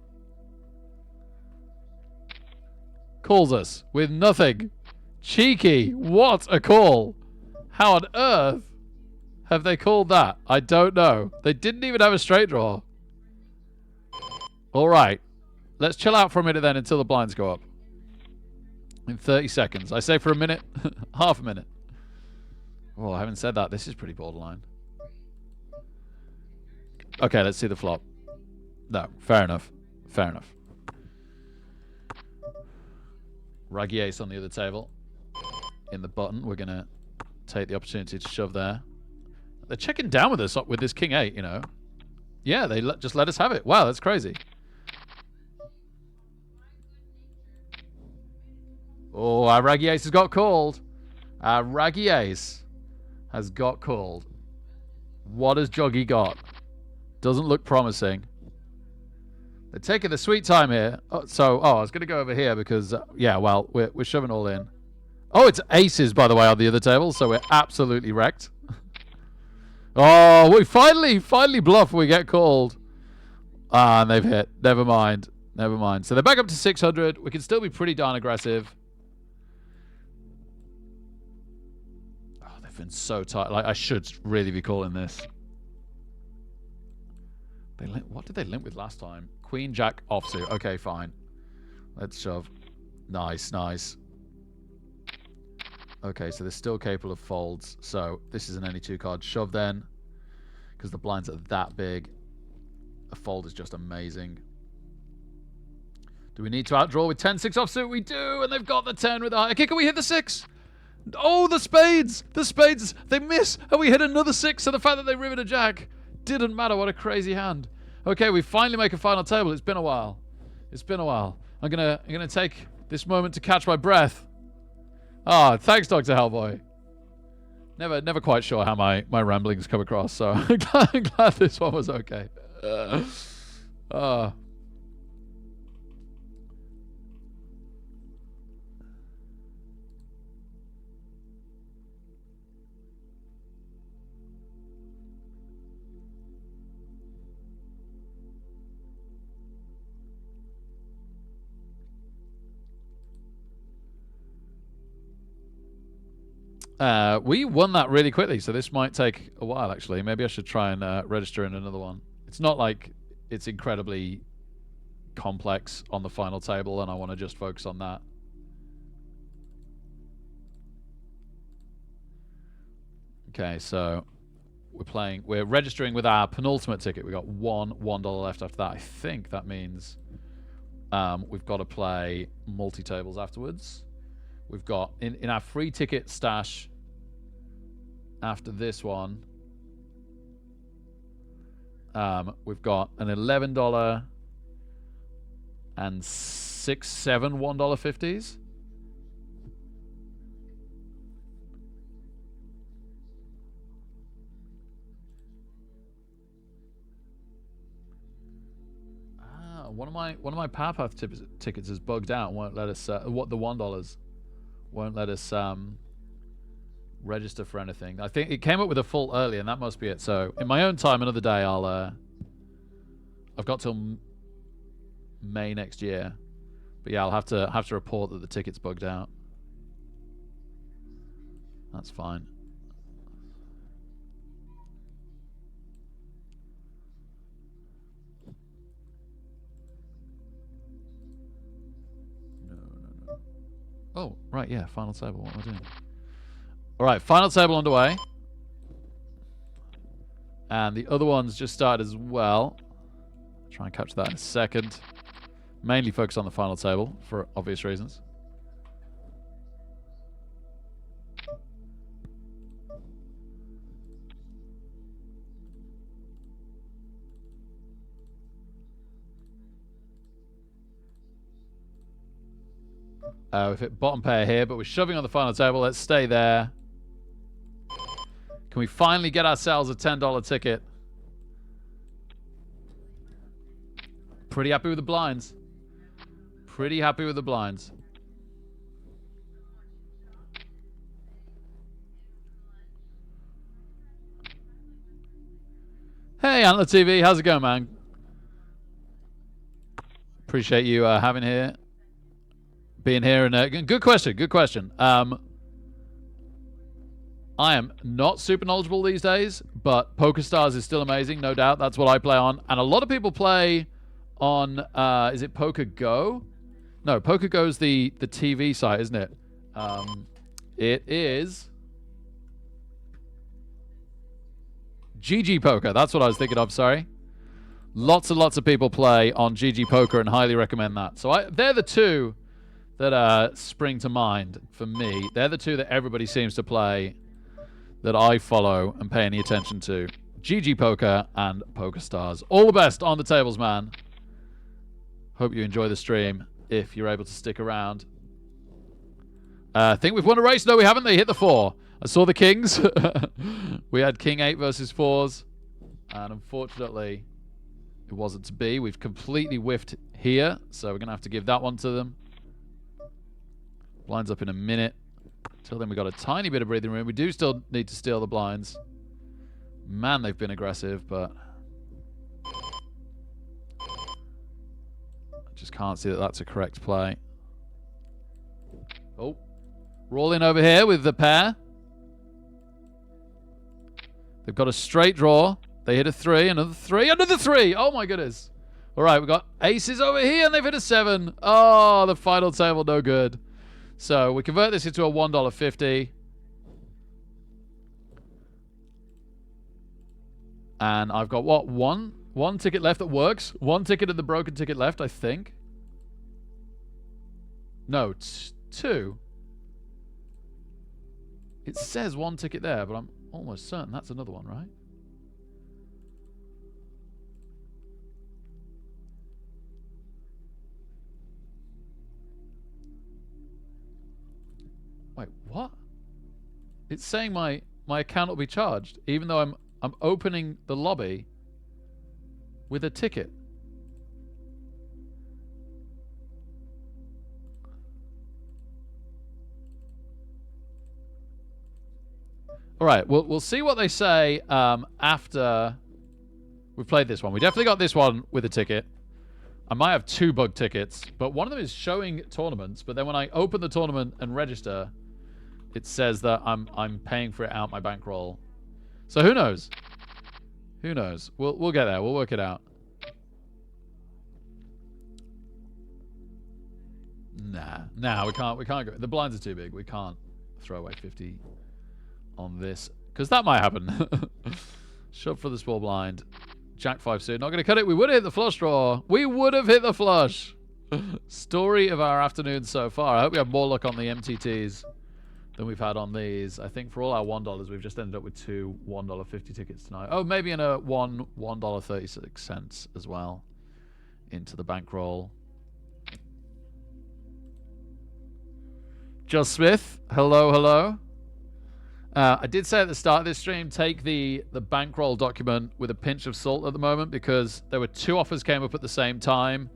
Calls us with nothing. Cheeky. What a call. How on earth have they called that? I don't know. They didn't even have a straight draw. All right. Let's chill out for a minute then until the blinds go up. In 30 seconds. I say for a minute. Half a minute. Oh, I haven't said that. This is pretty borderline. Okay, let's see the flop. No, fair enough. Fair enough. Raggy ace on the other table. In the button, we're going to take the opportunity to shove there. They're checking down with us with this King 8, you know. Yeah, they just let us have it. Wow, that's crazy. Oh, our Raggy ace has got called. Our Raggy ace has got called. What has Joggy got? Doesn't look promising. They're taking the sweet time here. I was going to go over here because, yeah, well, we're shoving all in. Oh, it's aces, by the way, on the other table, so we're absolutely wrecked. Oh, we finally bluff. We get called. Ah, and they've hit. Never mind. Never mind. So they're back up to 600. We can still be pretty darn aggressive. Oh, they've been so tight. Like, I should really be calling this. What did they limp with last time? Queen, Jack, offsuit. Okay, fine. Let's shove. Nice, nice. Okay, so they're still capable of folds. So this is an any 2 card shove then. Because the blinds are that big. A fold is just amazing. Do we need to outdraw with 10-6 offsuit? We do, and they've got the 10 with the high. Okay, can we hit the 6? Oh, the spades! The spades! They miss, and we hit another 6. So the fact that they rivered a Jack didn't matter. What a crazy hand. Okay, we finally make a final table. It's been a while. It's been a while. I'm gonna take this moment to catch my breath. Ah, thanks, Dr. Hellboy. Never quite sure how my ramblings come across, so I'm glad this one was okay. Uh, we won that really quickly, so this might take a while, actually. Maybe I should try and register in another one. It's not like it's incredibly complex on the final table, and I want to just focus on that. Okay, so we're registering with our penultimate ticket. We got $1 left after that. I think that means we've got to play multi-tables afterwards. We've got, in our free ticket stash after this one, we've got an $11 and 7 $1.50s. One of my Powerpath tickets is bugged out and won't let us what the $1 won't let us register for anything. I think it came up with a fault earlier, and that must be it. So in my own time, another day, I've got till May next year, but yeah, I'll have to report that the ticket's bugged out. That's fine. Oh, right, yeah, final table. What am I doing? All right, final table underway. And the other ones just started as well. Try and capture that in a second. Mainly focus on the final table for obvious reasons. We've hit bottom pair here, but we're shoving on the final table. Let's stay there. Can we finally get ourselves a $10 ticket? Pretty happy with the blinds. Pretty happy with the blinds. Hey, Antler TV. How's it going, man? Appreciate you being here. And good question. Good question. I am not super knowledgeable these days, but PokerStars is still amazing, no doubt. That's what I play on. And a lot of people play on, is it Poker Go? No, Poker Go's the TV site, isn't it? It is GG Poker. That's what I was thinking of, sorry. Lots and lots of people play on GG Poker and highly recommend that. So they're the two that spring to mind for me. They're the two that everybody seems to play that I follow and pay any attention to. GG Poker and PokerStars. All the best on the tables, man. Hope you enjoy the stream if you're able to stick around. I think we've won a race. No, we haven't. They hit the 4. I saw the kings. We had King 8 versus 4s. And unfortunately, it wasn't to be. We've completely whiffed here. So we're going to have to give that one to them. Blinds up in a minute. Till then, we got a tiny bit of breathing room. We do still need to steal the blinds. Man, they've been aggressive, but I just can't see that that's a correct play. Oh, rolling over here with the pair. They've got a straight draw. They hit a 3, another 3, another 3. Oh my goodness! All right, we got aces over here, and they've hit a 7. Oh, the final table, no good. So we convert this into a $1.50. And I've got, what, one ticket left that works? One ticket and the broken ticket left, I think. No, 2. It says 1 ticket there, but I'm almost certain that's another one, right? Wait, what? It's saying my account will be charged, even though I'm opening the lobby with a ticket. All right, we'll see what they say after we've played this one. We definitely got this one with a ticket. I might have 2 bug tickets, but one of them is showing tournaments. But then when I open the tournament and register, it says that I'm paying for it out my bankroll. So who knows? Who knows? We'll get there. We'll work it out. Nah, we can't go. The blinds are too big. We can't throw away 50 on this because that might happen. Shove for the small blind. Jack 5 suit. Not going to cut it. We would have hit the flush draw. We would have hit the flush. Story of our afternoon so far. I hope we have more luck on the MTTs than we've had on these. I think for all our $1, we've just ended up with 2 $1.50 tickets tonight. Oh, maybe in a $1.36 as well into the bankroll. Josh Smith, hello. I did say at the start of this stream, take the bankroll document with a pinch of salt at the moment because there were 2 offers came up at the same time.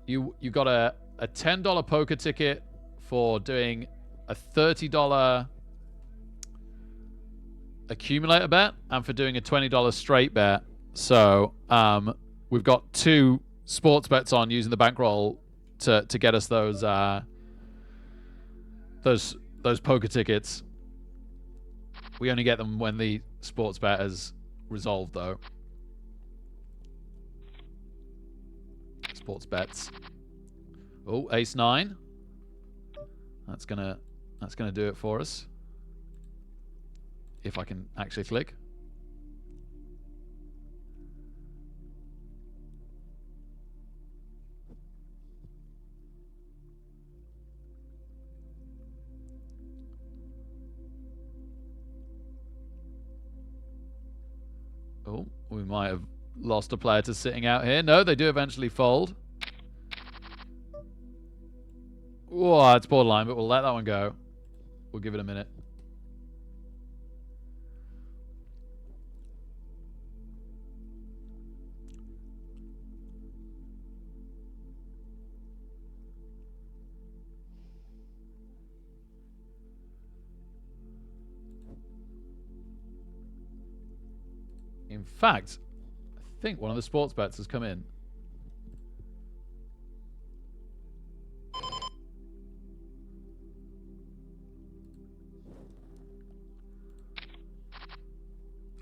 You got a $10 poker ticket for doing a $30 accumulator bet and for doing a $20 straight bet. So we've got 2 sports bets on using the bankroll to get us those poker tickets. We only get them when the sports bet is resolved, though. Sports bets. Oh, ace 9. That's gonna do it for us. If I can actually click. Oh, we might have lost a player to sitting out here. No, they do eventually fold. Whoa, it's borderline, but we'll let that one go. We'll give it a minute. In fact, I think one of the sports bets has come in.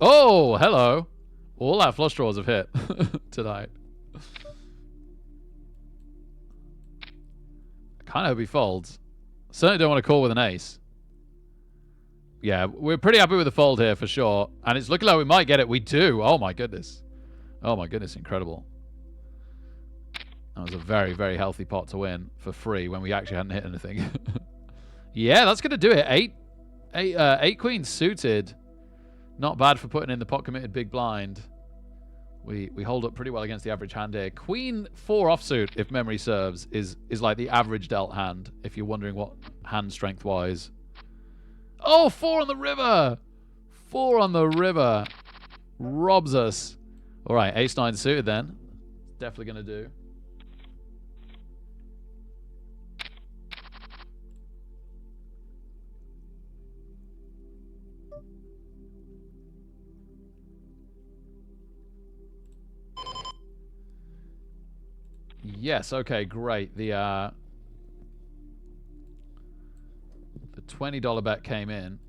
Oh, hello. All our flush draws have hit tonight. I kind of hope he folds. Certainly don't want to call with an ace. Yeah, we're pretty happy with the fold here for sure. And it's looking like we might get it. We do. Oh, my goodness. Oh, my goodness. Incredible. That was a very, very healthy pot to win for free when we actually hadn't hit anything. Yeah, that's going to do it. Eight queens suited. Not bad for putting in the pot committed big blind. We hold up pretty well against the average hand here. Queen 4 offsuit, if memory serves, is like the average dealt hand, if you're wondering what hand strength-wise. Oh, 4 on the river! 4 on the river. Robs us. All right, ace-9 suited then. Definitely going to do. Yes, okay, great. The $20 bet came in.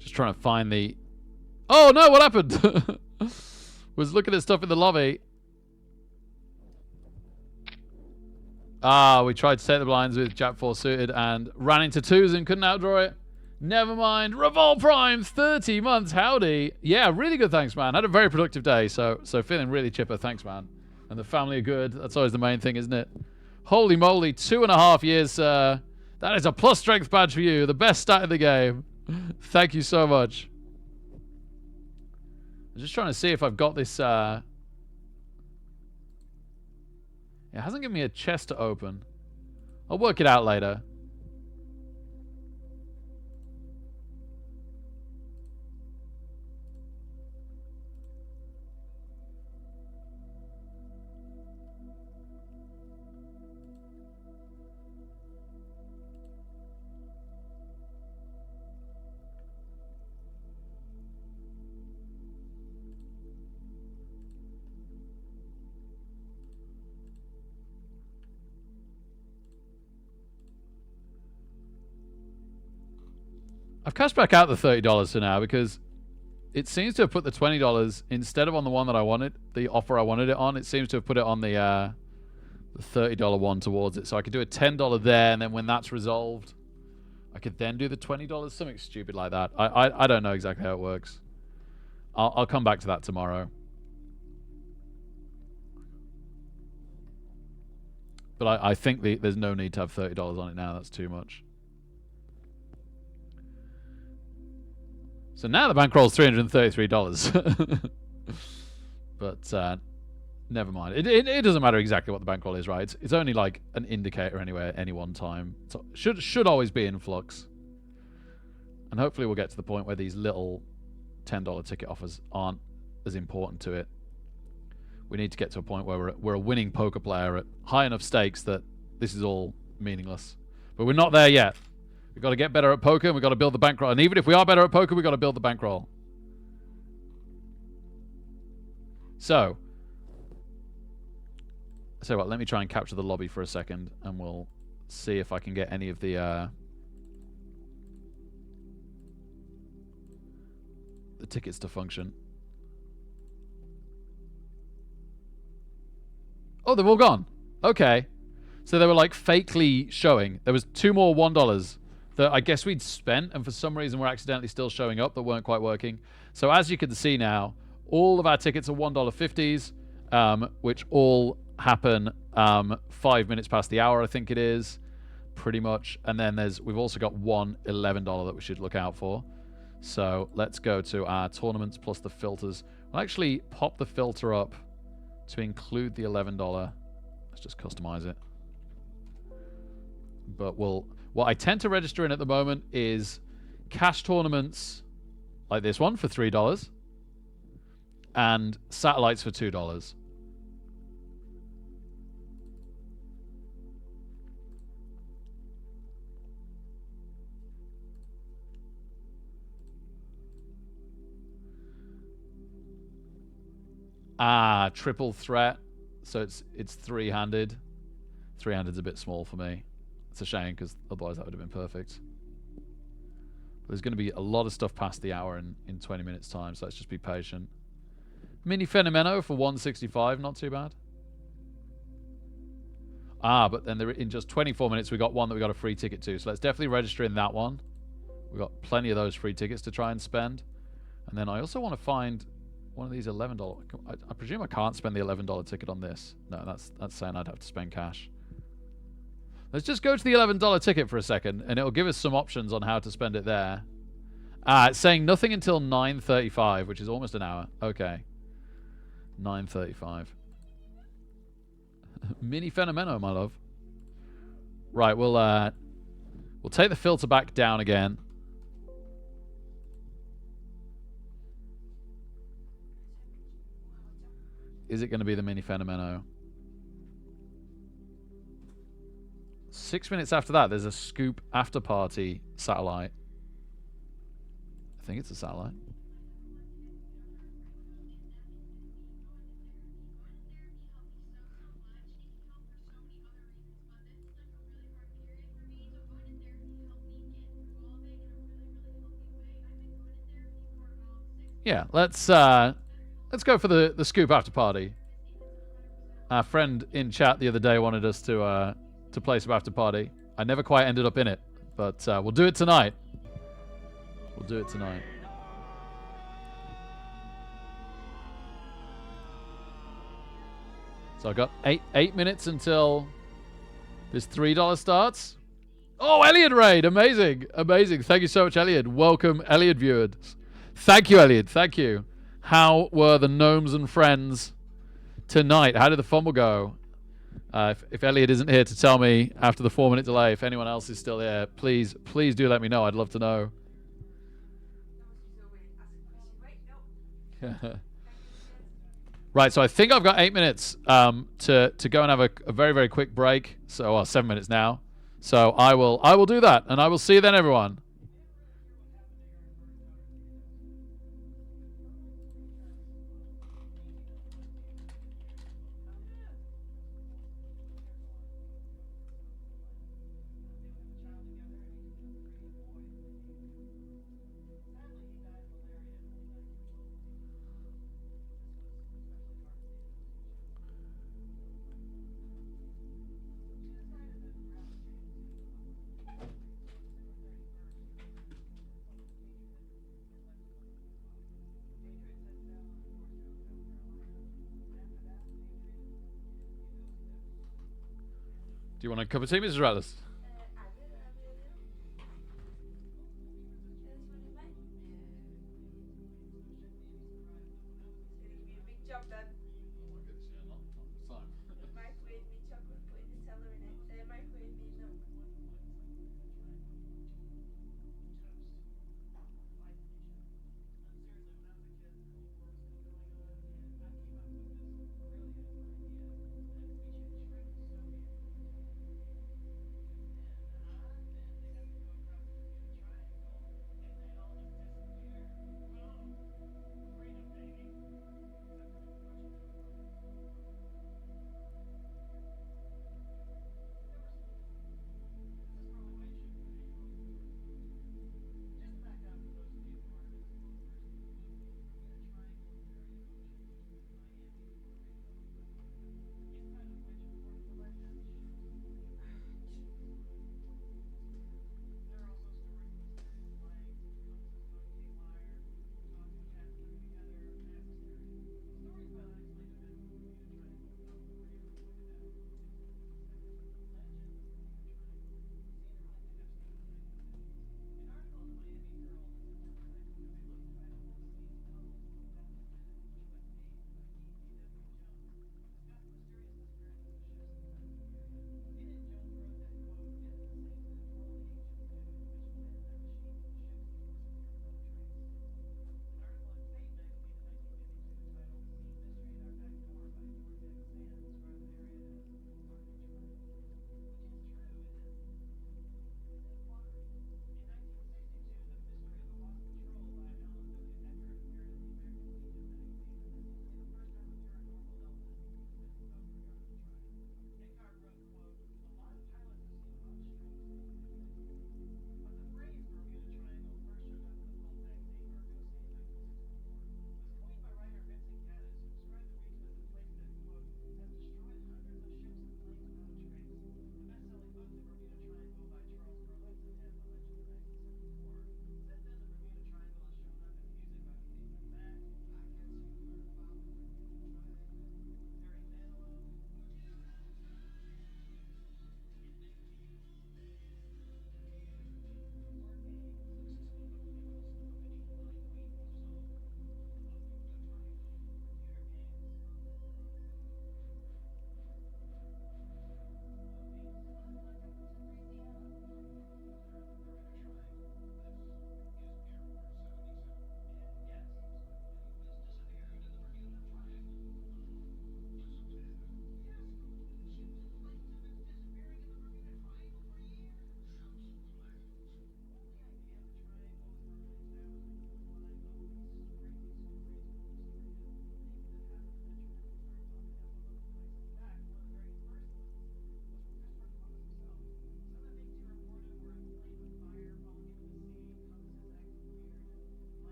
Just trying to find the... Oh, no, what happened? Was looking at stuff in the lobby. Ah, we tried to take the blinds with Jack 4 suited and ran into 2s and couldn't outdraw it. Never mind. Revol Prime, 30 months. Howdy. Yeah, really good. Thanks, man. Had a very productive day, so feeling really chipper. Thanks, man. And the family are good. That's always the main thing, isn't it? Holy moly, 2.5 years, sir. That is a plus strength badge for you. The best stat in the game. Thank you so much. I'm just trying to see if I've got this. It hasn't given me a chest to open. I'll work it out later. I've cashed back out the $30 for now because it seems to have put the $20 instead of on the one that I wanted, the offer I wanted it on. It seems to have put it on the $30 one towards it. So I could do a $10 there, and then when that's resolved, I could then do the $20, something stupid like that. I don't know exactly how it works. I'll come back to that tomorrow. But I think there's no need to have $30 on it now. That's too much. So now the bankroll's $333. But never mind. It doesn't matter exactly what the bankroll is, right? It's only like an indicator anyway at any one time. So should always be in flux. And hopefully we'll get to the point where these little $10 ticket offers aren't as important to it. We need to get to a point where we're a winning poker player at high enough stakes that this is all meaningless. But we're not there yet. We've got to get better at poker, and we've got to build the bankroll. And even if we are better at poker, we've got to build the bankroll. So what, let me try and capture the lobby for a second, and we'll see if I can get any of the tickets to function. Oh, they've all gone. Okay. So they were like fakely showing. There was 2 more $1 that I guess we'd spent, and for some reason were accidentally still showing up that weren't quite working. So as you can see now, all of our tickets are $1.50s, which all happen 5 minutes past the hour, I think it is, pretty much. And then we've also got one $11 that we should look out for. So let's go to our tournaments plus the filters. We'll actually pop the filter up to include the $11. Let's just customize it. But what I tend to register in at the moment is cash tournaments like this one for $3 and satellites for $2. Triple threat. So it's three-handed. Three-handed's a bit small for me. It's a shame because otherwise that would have been perfect. But there's going to be a lot of stuff past the hour in 20 minutes time, so let's just be patient. Mini Fenomeno for $1.65, not too bad. But then in just 24 minutes we got one that we got a free ticket to, so let's definitely register in that one. We've got plenty of those free tickets to try and spend. And then I also want to find one of these $11. I presume I can't spend the $11 ticket on this. No, that's saying I'd have to spend cash. Let's just go to the $11 ticket for a second, and it'll give us some options on how to spend it there. It's saying nothing until 9:35, which is almost an hour. Okay. 9:35. Mini Fenomeno, my love. Right, we'll take the filter back down again. Is it going to be the Mini Fenomeno? 6 minutes after that, there's a Scoop After Party satellite. I think it's a satellite. Yeah, let's go for the Scoop After Party. Our friend in chat the other day wanted us to play some After Party. I never quite ended up in it, but we'll do it tonight. We'll do it tonight. So I got eight minutes until this $3 starts. Oh, Elliot raid. Amazing. Amazing. Thank you so much, Elliot. Welcome, Elliot viewers. Thank you, Elliot. Thank you. How were the gnomes and friends tonight? How did the fumble go? If Elliot isn't here to tell me after the 4-minute delay, if anyone else is still here, please do let me know. I'd love to know. Right, so I think I've got 8 minutes to go and have a very, very quick break. So 7 minutes now. So I will do that, and I will see you then, everyone. Do you want a cup of tea, Mrs. Rattlers?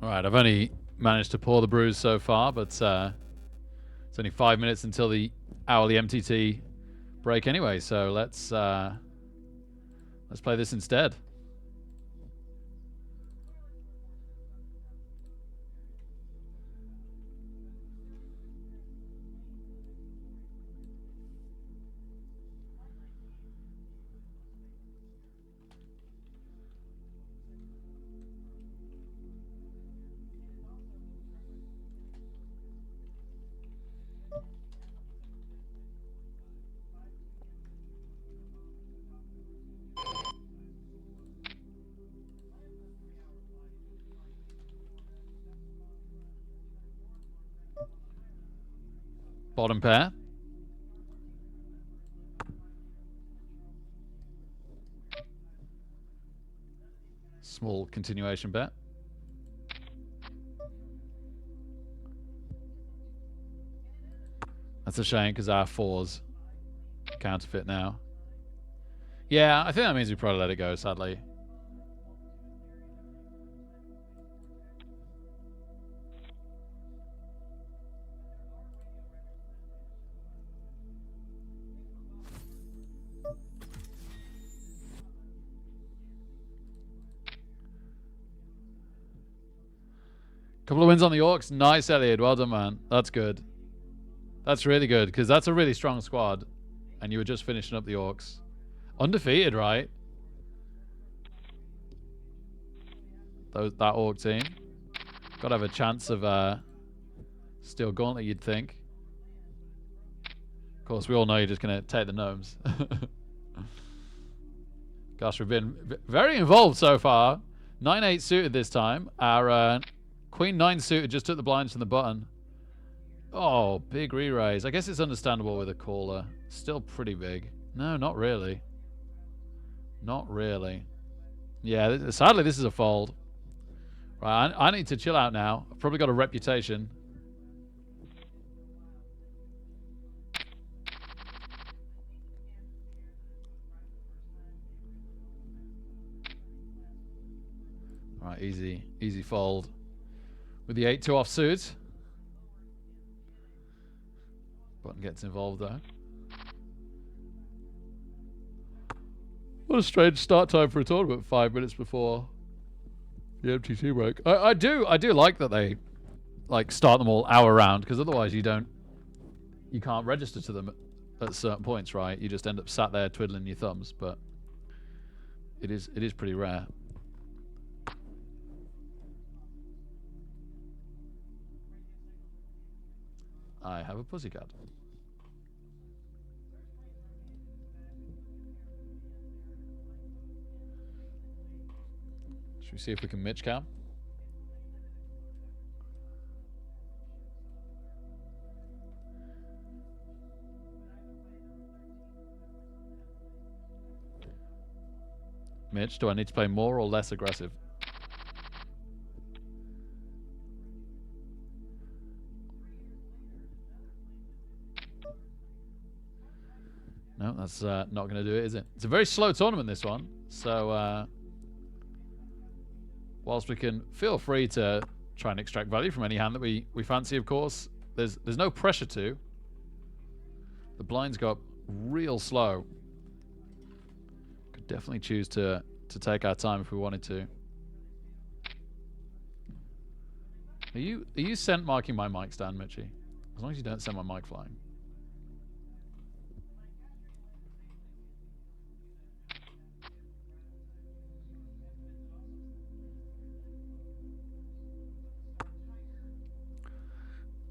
Alright, I've only managed to pour the brews so far, but it's only 5 minutes until the hourly MTT break anyway, so let's play this instead. Bottom pair. Small continuation bet. That's a shame because our fours counterfeit now. Yeah, I think that means we probably let it go, sadly. Couple of wins on the Orcs. Nice, Elliot. Well done, man. That's good. That's really good, because that's a really strong squad. And you were just finishing up the Orcs. Undefeated, right? That Orc team. Got to have a chance of Steel Gauntlet, you'd think. Of course, we all know you're just going to take the gnomes. Gosh, we've been very involved so far. 9-8 suited this time. Our... Queen 9 suited just took the blinds from the button. Oh, big re-raise. I guess it's understandable with a caller. Still pretty big. No, not really. Not really. Yeah, sadly this is a fold. Right, I need to chill out now. I've probably got a reputation. Alright, easy fold. With the 8-2 offsuit. Button gets involved though. What a strange start time for a tournament, 5 minutes before the MTT break. I do like that they start them all hour round, because otherwise you can't register to them at certain points, right? You just end up sat there twiddling your thumbs, but it is pretty rare. I have a pussycat. Should we see if we can Mitch cam? Mitch, do I need to play more or less aggressive? No, that's not going to do it, is it? It's a very slow tournament, this one. So, whilst we can feel free to try and extract value from any hand that we fancy, of course, there's no pressure to. The blinds go up real slow. Could definitely choose to take our time if we wanted to. Are you scent marking my mic stand, Mitchie? As long as you don't send my mic flying.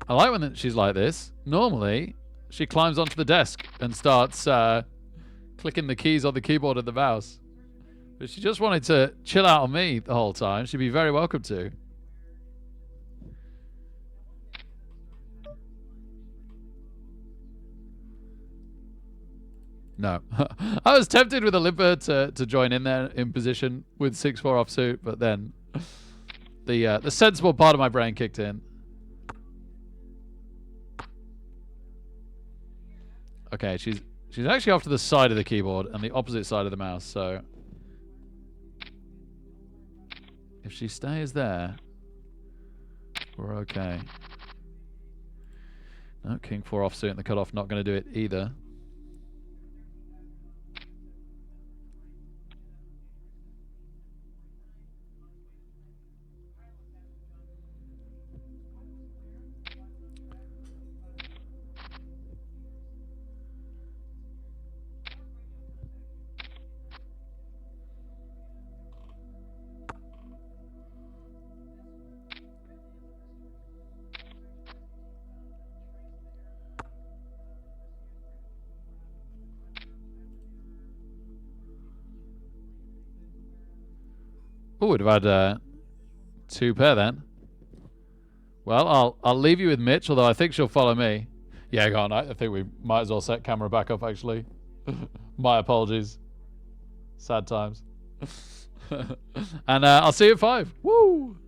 I like when she's like this. Normally, she climbs onto the desk and starts clicking the keys on the keyboard and the mouse. But she just wanted to chill out on me the whole time. She'd be very welcome to. No. I was tempted with a limper to join in there in position with 6-4 offsuit, but then the sensible part of my brain kicked in. Okay, she's actually off to the side of the keyboard and the opposite side of the mouse, so if she stays there, We're okay. No, king 4 offsuit in the cutoff. Not going to do it either. Oh, we'd have had 2 pair then. Well, I'll leave you with Mitch, although I think she'll follow me. Yeah, go on. I think we might as well set camera back up, actually. My apologies. Sad times. And I'll see you at 5. Woo!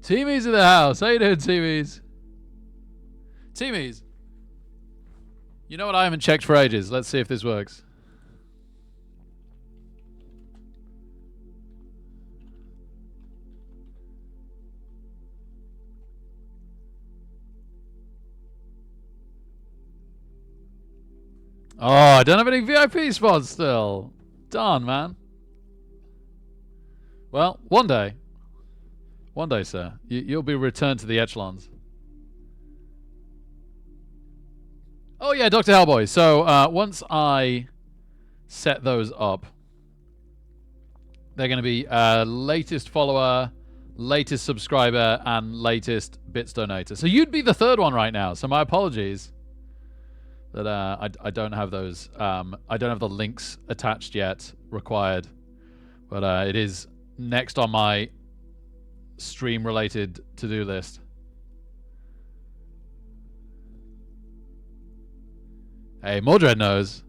Teamies in the house. How you doing, Teamies? Teamies. You know what? I haven't checked for ages. Let's see if this works. Oh, I don't have any VIP spots still. Darn, man. Well, one day. One day, sir. You'll be returned to the echelons. Oh, yeah, Dr. Hellboy. So, once I set those up, they're going to be latest follower, latest subscriber, and latest bits donator. So you'd be the third one right now. So my apologies that I don't have those. I don't have the links attached yet required. But it is next on my stream-related to-do list. Hey, Mordred knows.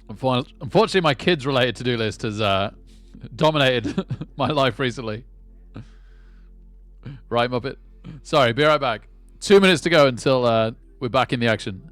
Unfortunately, my kids-related to-do list has dominated my life recently. Right, Muppet? Sorry, be right back. 2 minutes to go until we're back in the action.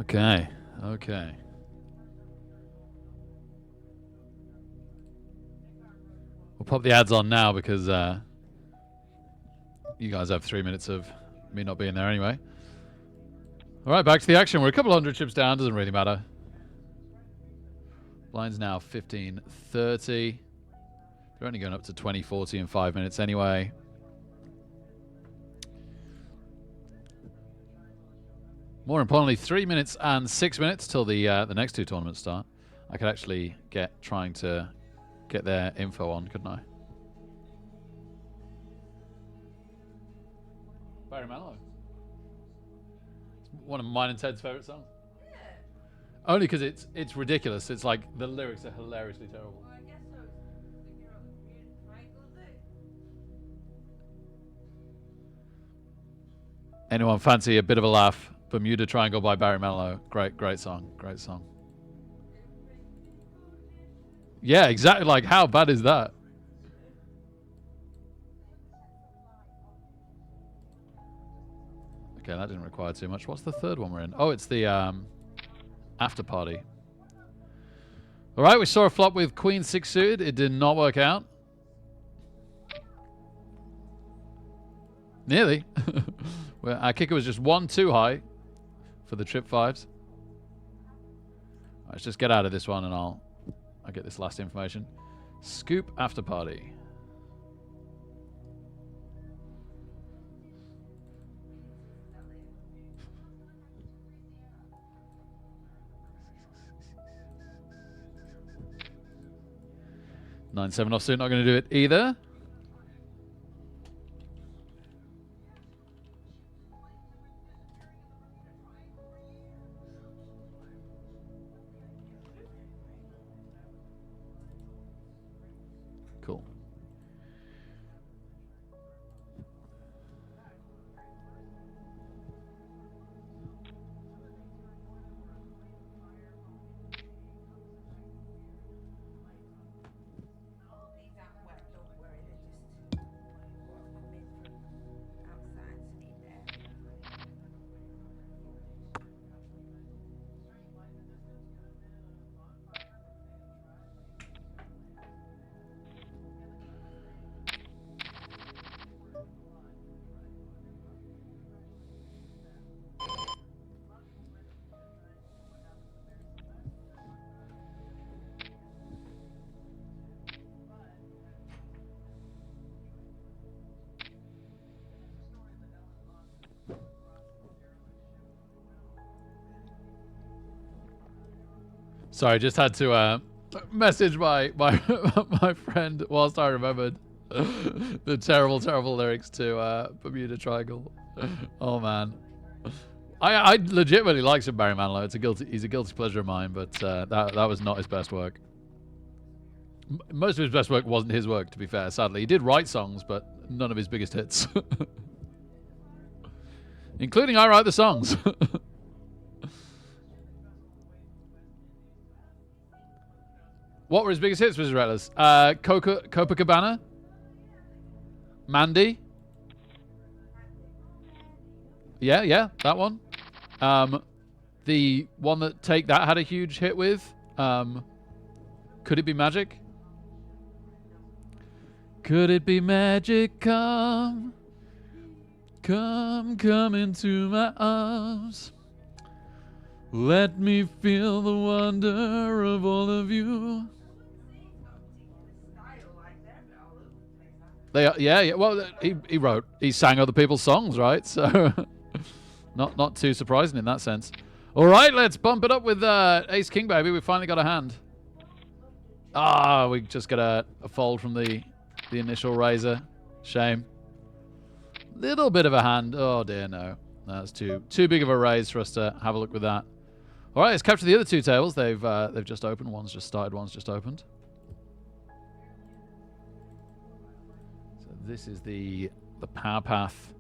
Okay. Okay. We'll pop the ads on now because you guys have 3 minutes of me not being there anyway. All right, back to the action. We're a couple hundred chips down. Doesn't really matter. Blind's now 15.30. They're only going up to 20.40 in 5 minutes anyway. More importantly, 3 minutes and 6 minutes till the next two tournaments start. I could actually trying to get their info on, couldn't I? Barry Manilow. It's one of mine and Ted's favorite songs. Yeah. Only because it's ridiculous. It's like the lyrics are hilariously terrible. Well, I guess so. Anyone fancy a bit of a laugh? Bermuda Triangle by Barry Manilow. Great song. Great song. Yeah, exactly. Like, how bad is that? Okay, that didn't require too much. What's the third one we're in? Oh, it's the after party. All right, we saw a flop with Queen 6 suited. It did not work out. Nearly. Well, our kicker was just one too high for the trip fives. Right, let's just get out of this one and I'll get this last information. Scoop after party. Nine-7 offsuit, not going to do it either. Cool. Sorry, just had to message my my friend whilst I remembered the terrible lyrics to Bermuda Triangle. Oh man, I legitimately like some Barry Manilow. He's a guilty pleasure of mine, but that was not his best work. Most of his best work wasn't his work, to be fair. Sadly, he did write songs, but none of his biggest hits, including I Write the Songs. What were his biggest hits, Mrs. Rattlers? Copacabana? Mandy? Yeah, that one. The one that Take That had a huge hit with. Could It Be Magic? Could it be magic? Come into my arms. Let me feel the wonder of all of you. Yeah. Well, he sang other people's songs, right? So, not too surprising in that sense. All right, let's bump it up with Ace King, baby. We finally got a hand. We just got a fold from the initial razor. Shame. Little bit of a hand. Oh dear, no. That's too big of a raise for us to have a look with that. All right, let's capture the other two tables. They've just opened. One's just started. One's just opened. This is the Power Path,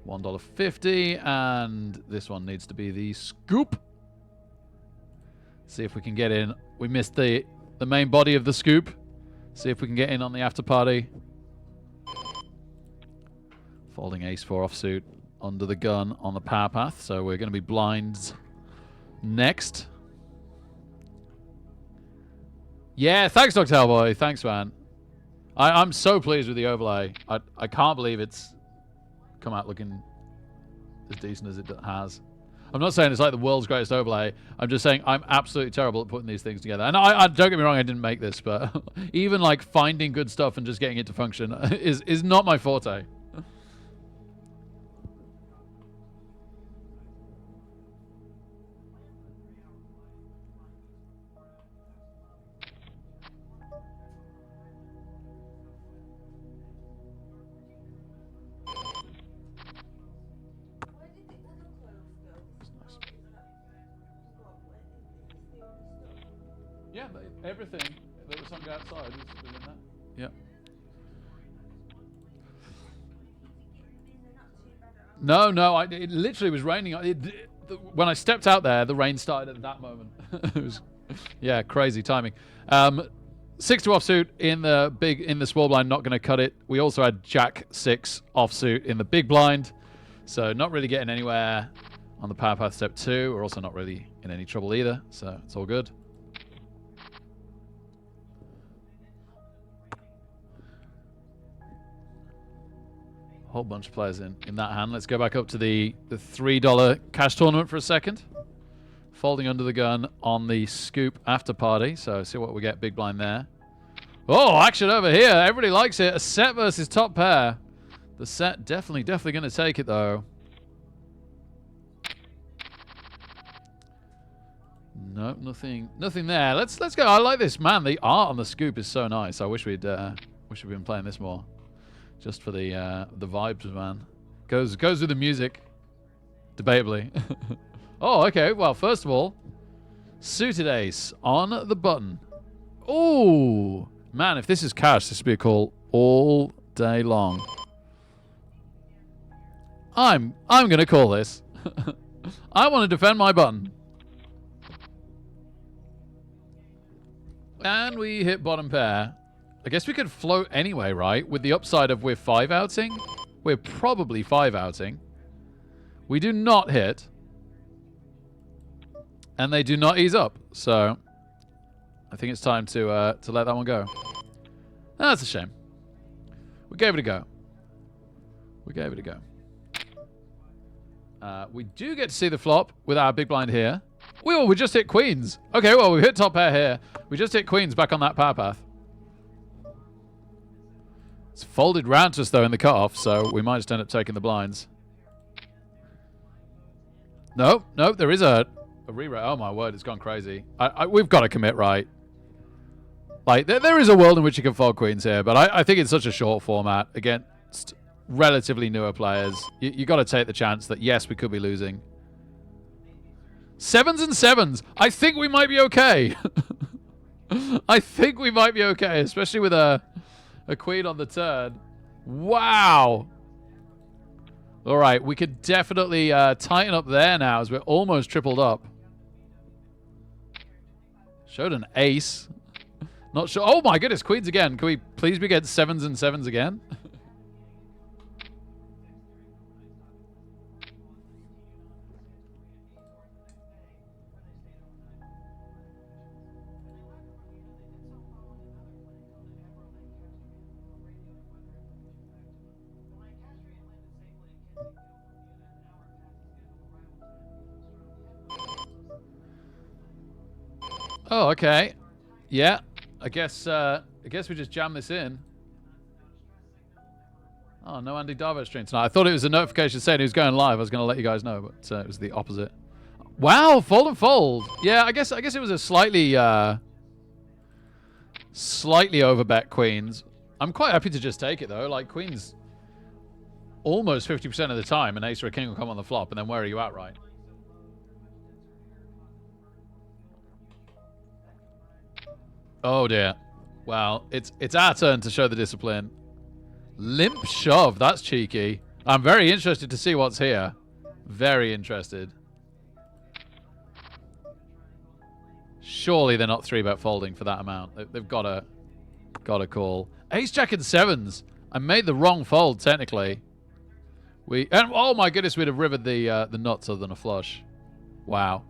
$1.50, and this one needs to be the Scoop. See if we can get in. We missed the main body of the Scoop. See if we can get in on the after party. Folding Ace 4 offsuit under the gun on the Power Path, so we're going to be blinds next. Yeah, thanks, Dr. Hellboy. Thanks, man. I'm so pleased with the overlay. I can't believe it's come out looking as decent as it has. I'm not saying it's like the world's greatest overlay. I'm just saying I'm absolutely terrible at putting these things together. And I don't get me wrong, I didn't make this, but even like finding good stuff and just getting it to function is not my forte. Yeah, everything that was hung outside was in that. Yeah. No, it literally was raining. When I stepped out there, the rain started at that moment. It was, yeah, crazy timing. 6 to offsuit in the small blind, not going to cut it. We also had Jack 6 offsuit in the big blind, so not really getting anywhere on the power path step 2. We're also not really in any trouble either, so it's all good. Whole bunch of players in that hand. Let's go back up to the $3 cash tournament for a second. Folding under the gun on the scoop after party. So see what we get big blind there. Oh, action over here. Everybody likes it. A set versus top pair. The set definitely going to take it though. Nope, nothing there. Let's go. I like this, man. The art on the scoop is so nice. I wish we'd been playing this more. Just for the vibes, man. Goes with the music. Debatably. Oh, okay. Well, first of all, suited ace on the button. Oh, man, if this is cash, this would be a call all day long. I'm going to call this. I want to defend my button. And we hit bottom pair. I guess we could float anyway, right? With the upside of we're 5-outing. We're probably 5-outing. We do not hit. And they do not ease up. So, I think it's time to let that one go. That's a shame. We gave it a go. We do get to see the flop with our big blind here. We just hit queens. Okay, well, we hit top pair here. We just hit queens back on that power path. It's folded round to us, though, in the cutoff, so we might just end up taking the blinds. No, there is a re-raise. Oh, my word, it's gone crazy. We've got to commit, right? Like, there is a world in which you can fold queens here, but I think it's such a short format against relatively newer players. You got to take the chance that, yes, we could be losing. 7s and 7s. I think we might be okay. I think we might be okay, especially with a queen on the turn. Wow. All right, we could definitely tighten up there now as we're almost tripled up. Showed an ace. Not sure. Oh my goodness, queens again. Can we please be getting 7s and 7s again? Oh, okay. Yeah. I guess we just jam this in. Oh, no Andy Darvo stream tonight. I thought it was a notification saying he was going live. I was going to let you guys know, but it was the opposite. Wow, fold and fold. Yeah, I guess it was a slightly overbet queens. I'm quite happy to just take it though. Like queens, almost 50% of the time, an ace or a king will come on the flop, and then where are you at, right? Oh dear. Well, it's our turn to show the discipline. Limp shove. That's cheeky. I'm very interested to see what's here. Very interested. Surely they're not 3-bet folding for that amount. They've got to call. Ace jack and 7s. I made the wrong fold technically. Oh my goodness, we'd have rivered the nuts other than a flush. Wow.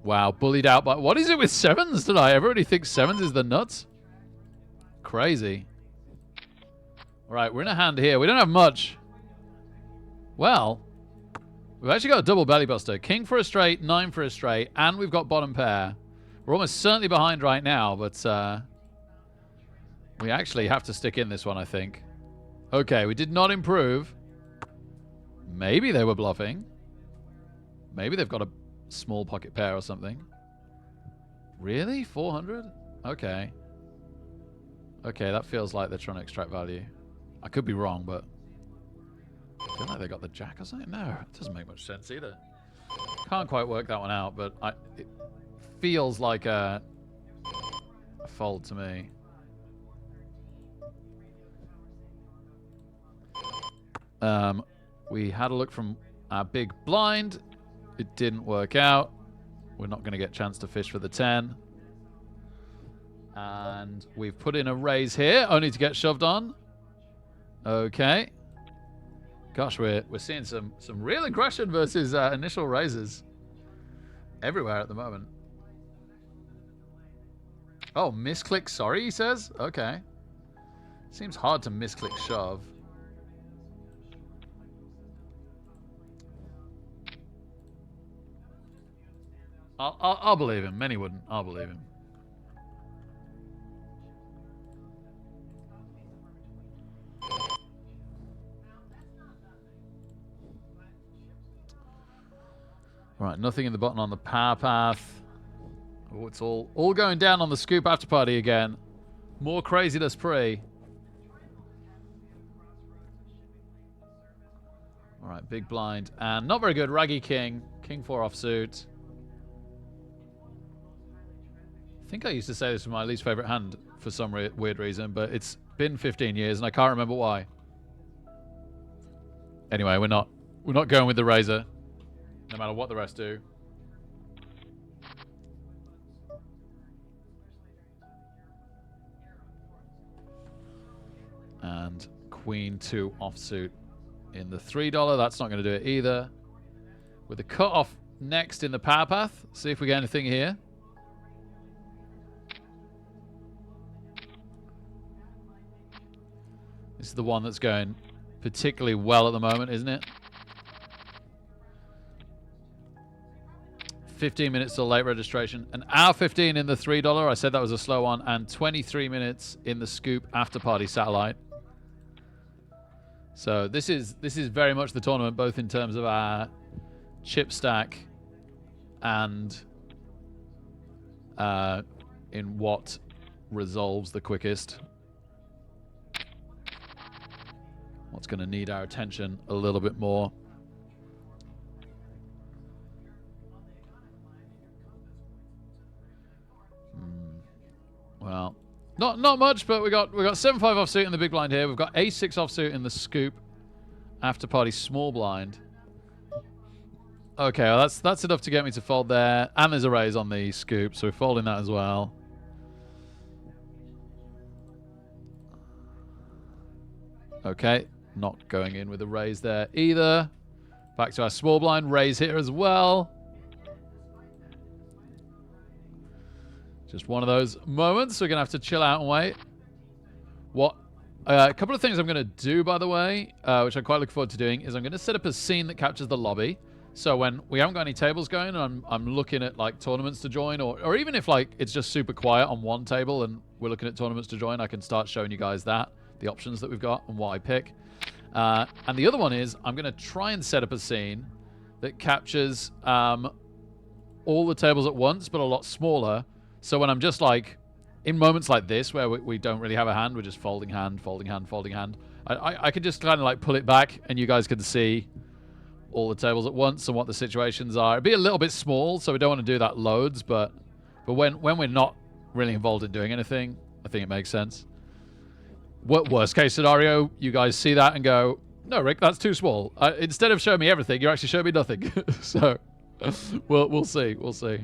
Wow, bullied out by... What is it with sevens tonight? Everybody thinks sevens is the nuts. Crazy. All right, we're in a hand here. We don't have much. Well, we've actually got a double belly buster. King for a straight, 9 for a straight, and we've got bottom pair. We're almost certainly behind right now, but we actually have to stick in this one, I think. Okay, we did not improve. Maybe they were bluffing. Maybe they've got a small pocket pair or something. Really? 400? Okay. Okay, that feels like they're trying to extract value. I could be wrong, but I feel like they got the jack or something. No, it doesn't make much sense either. Can't quite work that one out, but it feels like a fold to me. We had a look from our big blind. It didn't work out. We're not going to get a chance to fish for the 10. And we've put in a raise here, only to get shoved on. Okay. Gosh, we're seeing some real aggression versus initial raises everywhere at the moment. Oh, misclick sorry, he says? Okay. Seems hard to misclick shove. I'll believe him. Many wouldn't. I'll believe him. Right, nothing in the button on the power path. Oh, it's all going down on the scoop after party again. More craziness pre. All right, big blind. And not very good. Raggy king. King 4 offsuit. I think I used to say this was my least favorite hand for some weird reason, but it's been 15 years and I can't remember why. Anyway, we're not going with the razor, no matter what the rest do. And Queen 2 offsuit in the $3. That's not going to do it either. With the cutoff next in the power path, see if we get anything here. This is the one that's going particularly well at the moment, isn't it? 15 minutes till late registration. An hour 15 in the $3. I said that was a slow one. And 23 minutes in the scoop after party satellite. So this is very much the tournament, both in terms of our chip stack and in what resolves the quickest. What's going to need our attention a little bit more. Well, not much, but we got 7-5 offsuit in the big blind here. We've got ace-6 offsuit in the scoop after party small blind. Okay, well that's enough to get me to fold there. And there's a raise on the scoop, so we're folding that as well. Okay, not going in with a raise there either. Back to our small blind, raise here as well. Just one of those moments. We're going to have to chill out and wait. A couple of things I'm going to do, by the way, which I'm quite looking forward to doing, is I'm going to set up a scene that captures the lobby. So when we haven't got any tables going and I'm looking at like tournaments to join, or even if like it's just super quiet on one table and we're looking at tournaments to join, I can start showing you guys that, the options that we've got and what I pick. And the other one is I'm going to try and set up a scene that captures all the tables at once, but a lot smaller. So when I'm just like, in moments like this where we don't really have a hand, we're just folding hand, folding hand, folding hand, I can just kind of like pull it back and you guys can see all the tables at once and what the situations are. It'd be a little bit small, so we don't want to do that loads, but when we're not really involved in doing anything, I think it makes sense. Worst case scenario, you guys see that and go, no, Rick, that's too small. Instead of showing me everything, you're actually showing me nothing. So we'll see. We'll see.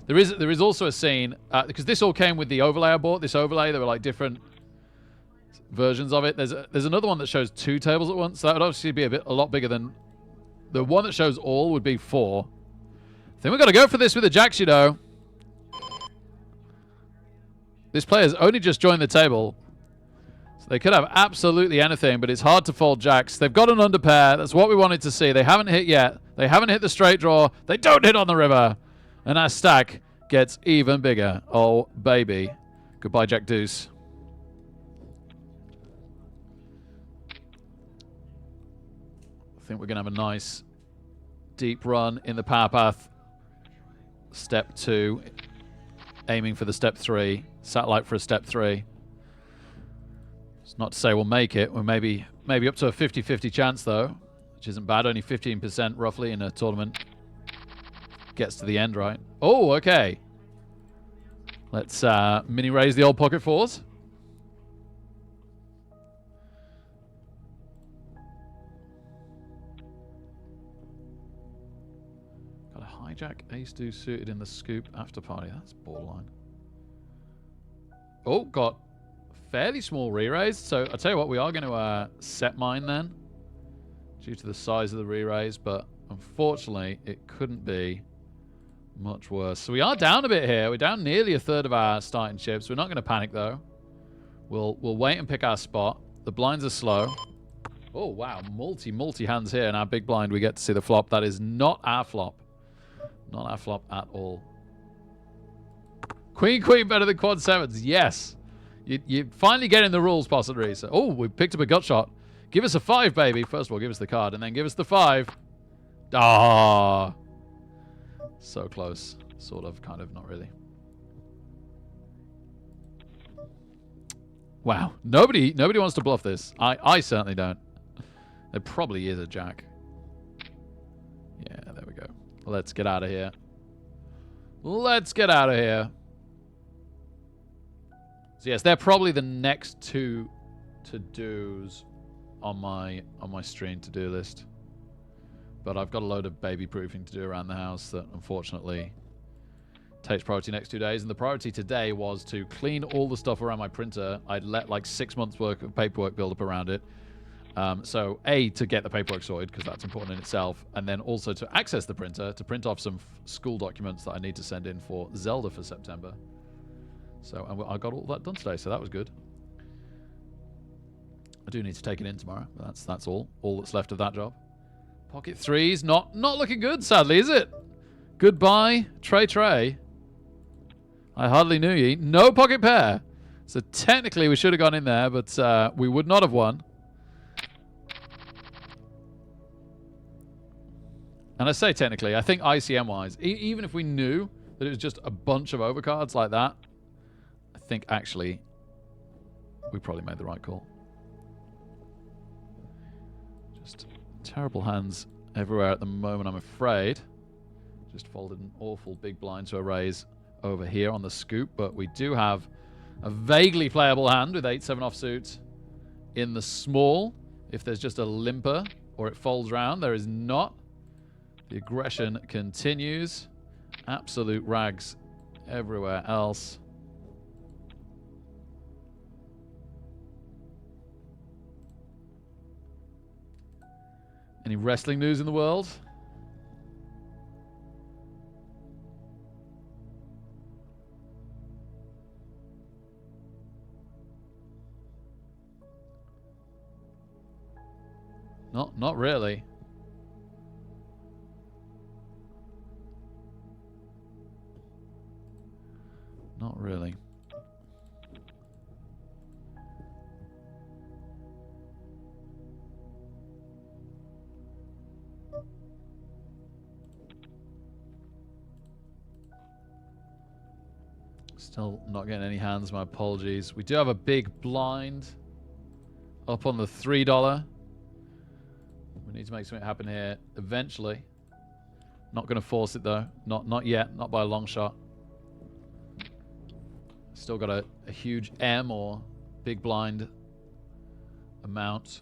There is also a scene, because this all came with the overlay I bought. This overlay, there were like different versions of it. There's another one that shows 2 tables at once. So that would obviously be a lot bigger than... The one that shows all would be 4. I think we've got to go for this with the jacks, you know. This player's only just joined the table. So they could have absolutely anything, but it's hard to fold jacks. They've got an underpair. That's what we wanted to see. They haven't hit yet. They haven't hit the straight draw. They don't hit on the river. And our stack gets even bigger. Oh, baby. Goodbye, Jack Deuce. I think we're going to have a nice deep run in the power path. Step 2. Aiming for the step 3. Satellite for a step 3. It's not to say we'll make it. We're maybe up to a 50-50 chance, though, which isn't bad. Only 15% roughly in a tournament. Gets to the end, right? Oh, okay. Let's mini raise the old pocket fours. Got a hijack ace deuce suited in the scoop after party. That's borderline. Oh, got fairly small re-raise. So I'll tell you what, we are going to set mine then, due to the size of the re-raise, but unfortunately it couldn't be much worse. So we are down a bit here. We're down nearly a third of our starting chips. We're not going to panic though. We'll wait and pick our spot. The blinds are slow. Oh wow, multi hands here in our big blind. We get to see the flop. That is not our flop. Not our flop at all. Queen better than quad sevens. Yes. You finally get in the rules, possibly. So, oh, we picked up a gut shot. Give us a 5, baby. First of all, give us the card, and then give us the 5. Ah, so close. Sort of, kind of, not really. Wow, nobody wants to bluff this. I certainly don't. There probably is a jack. Yeah, there we go. Let's get out of here. Let's get out of here. So yes, they're probably the next 2 to-dos on my stream to-do list. But I've got a load of baby proofing to do around the house that unfortunately takes priority next 2 days. And the priority today was to clean all the stuff around my printer. I'd let like 6 months worth of paperwork build up around it. So A, to get the paperwork sorted, because that's important in itself, and then also to access the printer to print off some school documents that I need to send in for Zelda for September. So I got all that done today, so that was good. I do need to take it in tomorrow, but that's all that's left of that job. Pocket threes, not looking good, sadly, is it? Goodbye, Trey. I hardly knew ye. No pocket pair. So technically we should have gone in there, but we would not have won. And I say technically, I think ICM-wise, even if we knew that it was just a bunch of overcards like that, I think actually we probably made the right call. Just terrible hands everywhere at the moment, I'm afraid. Just folded an awful big blind to a raise over here on the scoop, but we do have a vaguely playable hand with 8-7 offsuit in the small. If there's just a limper or it folds round, there is not. The aggression continues. Absolute rags everywhere else. Any wrestling news in the world? Not really. Not really. Still not getting any hands, my apologies. We do have a big blind up on the $3. We need to make something happen here eventually. Not going to force it though. Not yet. Not by a long shot. Still got a huge M or big blind amount.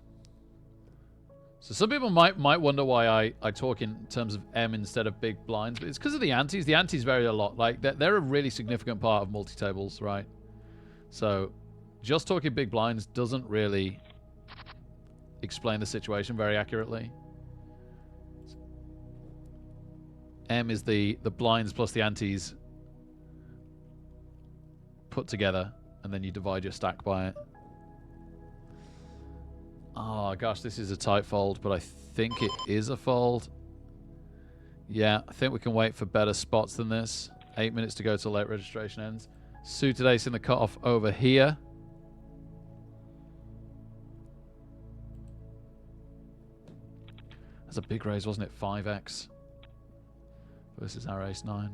So some people might wonder why I talk in terms of M instead of big blinds, but it's because of the antes. The antes vary a lot. Like they're a really significant part of multi-tables, right? So just talking big blinds doesn't really explain the situation very accurately. M is the blinds plus the antes put together, and then you divide your stack by it. Oh, gosh, this is a tight fold, but I think it is a fold. Yeah, I think we can wait for better spots than this. 8 minutes to go till late registration ends. Suited ace in the cutoff over here. That's a big raise, wasn't it? 5x versus our ace 9.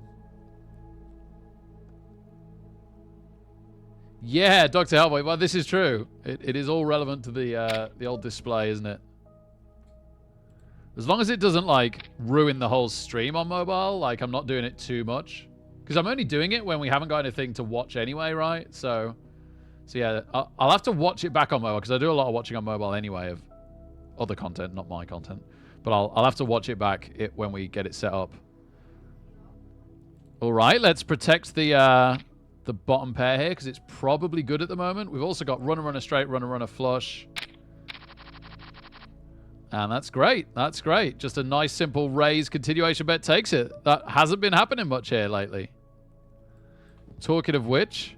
Yeah, Dr. Hellboy. Well, this is true. It is all relevant to the old display, isn't it? As long as it doesn't, like, ruin the whole stream on mobile, like, I'm not doing it too much. Because I'm only doing it when we haven't got anything to watch anyway, right? So yeah, I'll have to watch it back on mobile, because I do a lot of watching on mobile anyway of other content, not my content. But I'll have to watch it back when we get it set up. All right, let's protect the bottom pair here, because it's probably good at the moment. We've also got runner, runner straight, runner, runner flush. And that's great. That's great. Just a nice, simple raise continuation bet takes it. That hasn't been happening much here lately. Talking of which,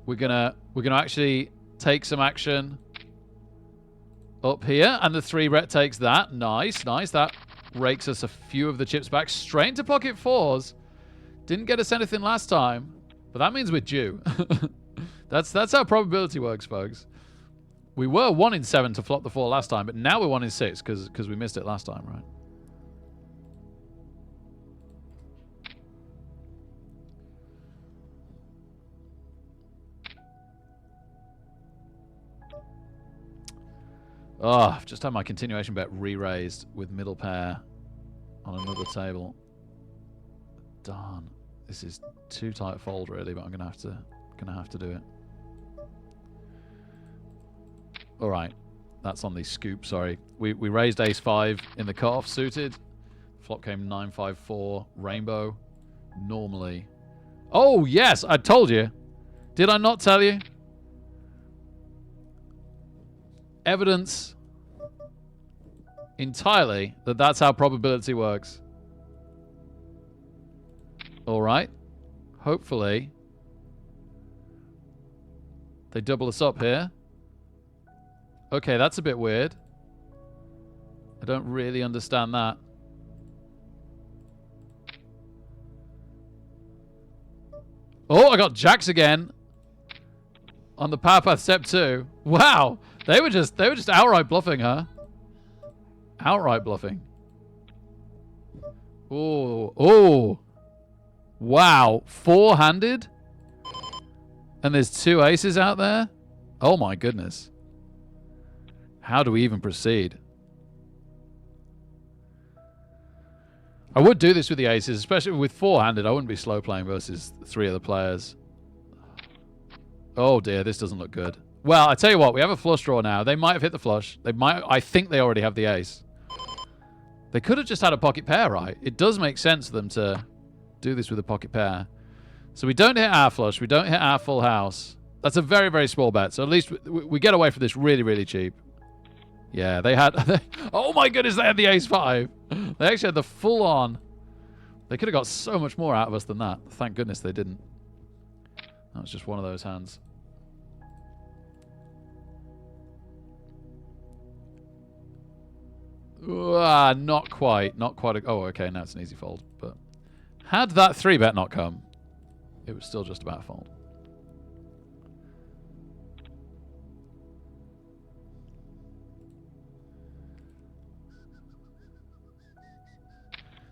we're gonna actually take some action up here, and the 3-bet takes that. Nice, nice. That rakes us a few of the chips back straight into pocket 4s. Didn't get us anything last time, but that means we're due. That's how probability works, folks. We were 1 in 7 to flop the 4 last time, but now we're 1 in 6 because we missed it last time, right? Oh, I've just had my continuation bet re-raised with middle pair on another table. Darn. This is too tight a fold, really, but I'm gonna have to do it. All right, that's on the scoop. Sorry, we raised ace 5 in the cutoff suited. Flop came 9-5-4 rainbow. Normally, oh yes, I told you. Did I not tell you? Evidence entirely that that's how probability works. All right. Hopefully, they double us up here. Okay, that's a bit weird. I don't really understand that. Oh, I got jacks again on the power path step 2. Wow, they were just outright bluffing, huh? Outright bluffing. Oh. Wow, 4-handed? And there's 2 aces out there? Oh my goodness. How do we even proceed? I would do this with the aces, especially with 4-handed. I wouldn't be slow playing versus 3 other players. Oh dear, this doesn't look good. Well, I tell you what, we have a flush draw now. They might have hit the flush. I think they already have the ace. They could have just had a pocket pair, right? It does make sense for them to do this with a pocket pair. So we don't hit our flush. We don't hit our full house. That's a very, very small bet. So at least we get away from this really, really cheap. Yeah, they had... oh my goodness, they had the ace 5. They actually had the full on. They could have got so much more out of us than that. Thank goodness they didn't. That was just one of those hands. Not quite. Not quite. Oh, okay, now it's an easy fold. But had that 3-bet not come, it was still just about a fold.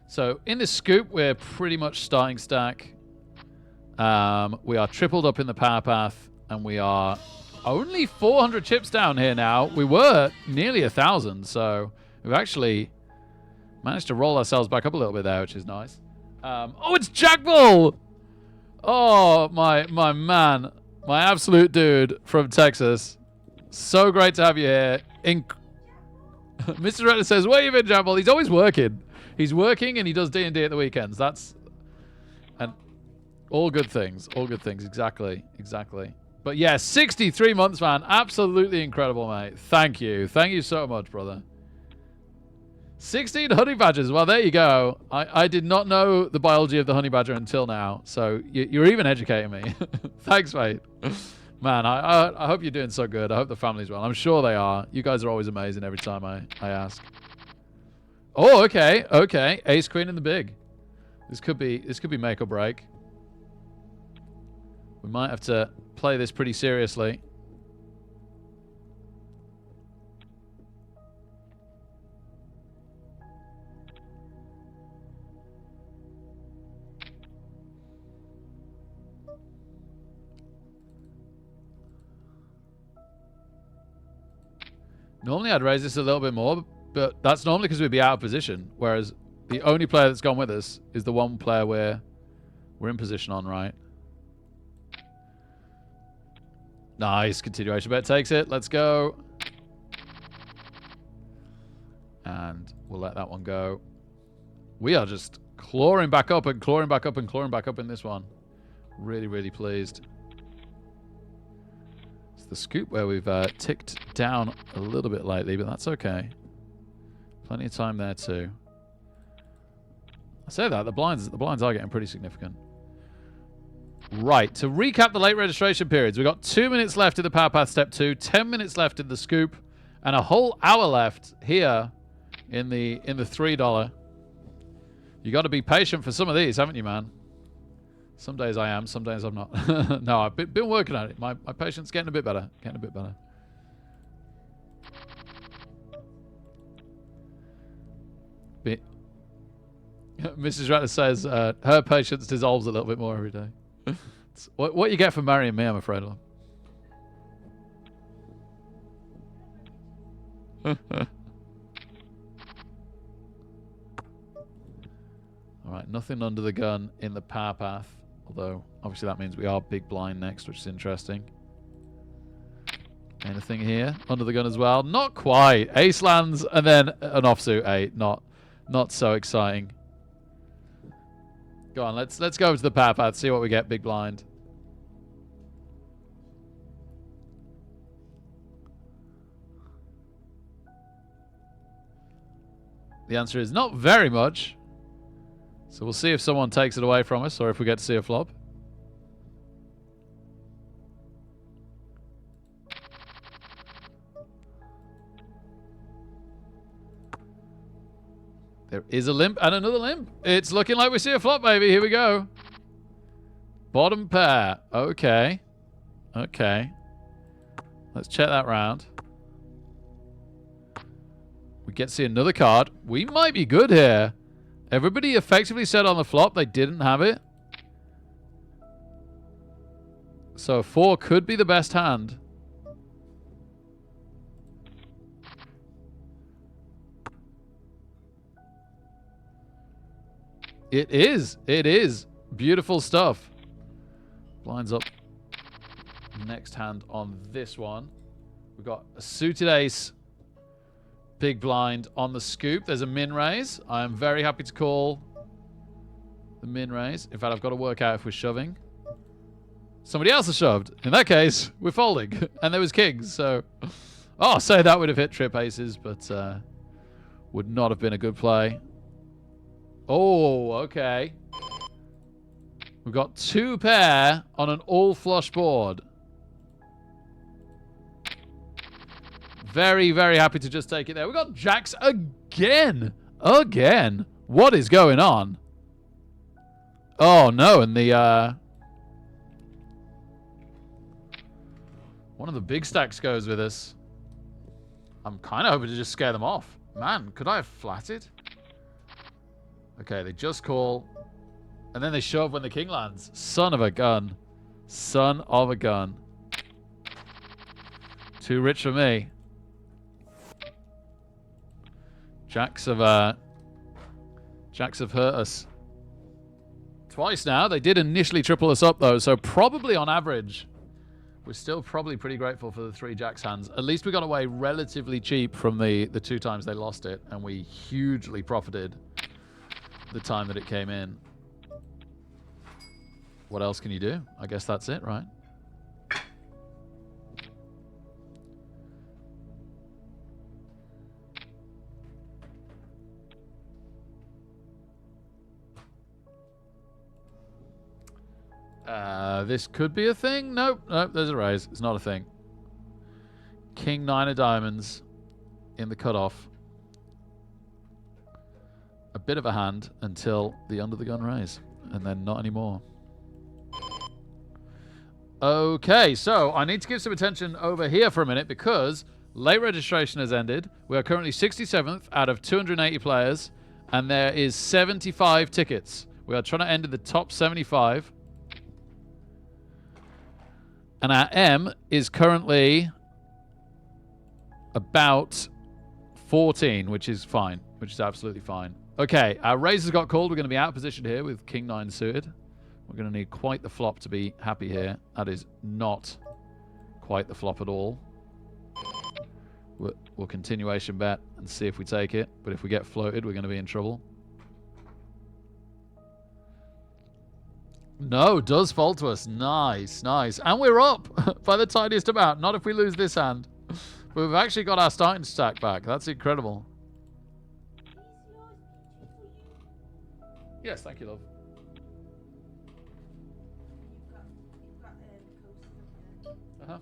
So in this scoop, we're pretty much starting stack. We are tripled up in the power path, and we are only 400 chips down here now. We were nearly 1,000, so we've actually managed to roll ourselves back up a little bit there, which is nice. Oh, it's Jack Bull! Oh, my man. My absolute dude from Texas. So great to have you here. Mr. Redder says, where you been, Jack Bull? He's always working. He's working and he does D&D at the weekends. That's... and all good things. All good things. Exactly. Exactly. But yeah, 63 months, man. Absolutely incredible, mate. Thank you. Thank you so much, brother. 16 honey badgers. Well, there you go. I did not know the biology of the honey badger until now. So you're even educating me. Thanks, mate. Man, I hope you're doing so good. I hope the family's well. I'm sure they are. You guys are always amazing every time I ask. Oh, okay. Okay. Ace queen in the big. This could be make or break. We might have to play this pretty seriously. Normally I'd raise this a little bit more, but that's normally because we'd be out of position. Whereas the only player that's gone with us is the one player we're in position on, right? Nice. Continuation bet takes it. Let's go. And we'll let that one go. We are just clawing back up and clawing back up and clawing back up in this one. Really, really pleased. It's the scoop where we've ticked down a little bit lately, but that's okay. Plenty of time there too. I say that, the blinds are getting pretty significant. Right, to recap the late registration periods, we've got 2 minutes left in the Power Path Step 2, 10 minutes left in the scoop, and a whole hour left here in the $3. You got to be patient for some of these, haven't you, man? Some days I am, some days I'm not. No, I've been working on it. My patience getting a bit better. Getting a bit better. Mrs. Ratter says her patience dissolves a little bit more every day. What you get for marrying me, I'm afraid of. Alright, nothing under the gun in the Power Path. Although, obviously that means we are big blind next, which is interesting. Anything here? Under the gun as well? Not quite. Ace lands and then an offsuit 8. Not so exciting. Go on, let's go over to the Power Path, see what we get big blind. The answer is not very much. So we'll see if someone takes it away from us or if we get to see a flop. There is a limp and another limp. It's looking like we see a flop, baby. Here we go. Bottom pair. Okay. Okay. Let's check that round. We get to see another card. We might be good here. Everybody effectively said on the flop they didn't have it. So 4 could be the best hand. It is. It is. Beautiful stuff. Blinds up. Next hand on this one. We've got a suited ace. Big blind on the scoop. There's a min raise. I am very happy to call the min raise. In fact, I've got to work out if we're shoving. Somebody else has shoved. In that case, we're folding. And there was kings, so... Oh, so that would have hit trip aces, but would not have been a good play. Oh, okay. We've got 2 pair on an all flush board. Very, very happy to just take it there. We've got jacks again. Again. What is going on? Oh, no. And the... one of the big stacks goes with us. I'm kind of hoping to just scare them off. Man, could I have flatted? Okay, they just call. And then they shove when the king lands. Son of a gun. Son of a gun. Too rich for me. Jacks have hurt us twice now. They did initially triple us up though, so probably on average we're still probably pretty grateful for the 3 jacks hands. At least we got away relatively cheap from the 2 times they lost it, and we hugely profited the time that it came in. What else can you do? I guess that's it, right? This could be a thing. Nope, nope, there's a raise. It's not a thing. King 9 of diamonds in the cutoff. A bit of a hand until the under the gun raise. And then not anymore. Okay, so I need to give some attention over here for a minute because late registration has ended. We are currently 67th out of 280 players. And there is 75 tickets. We are trying to end in the top 75. And our M is currently about 14, which is fine. Which is absolutely fine. Okay, our raises got called. We're going to be out of position here with King 9 suited. We're going to need quite the flop to be happy here. That is not quite the flop at all. We'll continuation bet and see if we take it. But if we get floated, we're going to be in trouble. No, does fall to us. Nice, nice. And we're up by the tiniest amount. Not if we lose this hand. But we've actually got our starting stack back. That's incredible. Yes, thank you, love. Uh-huh.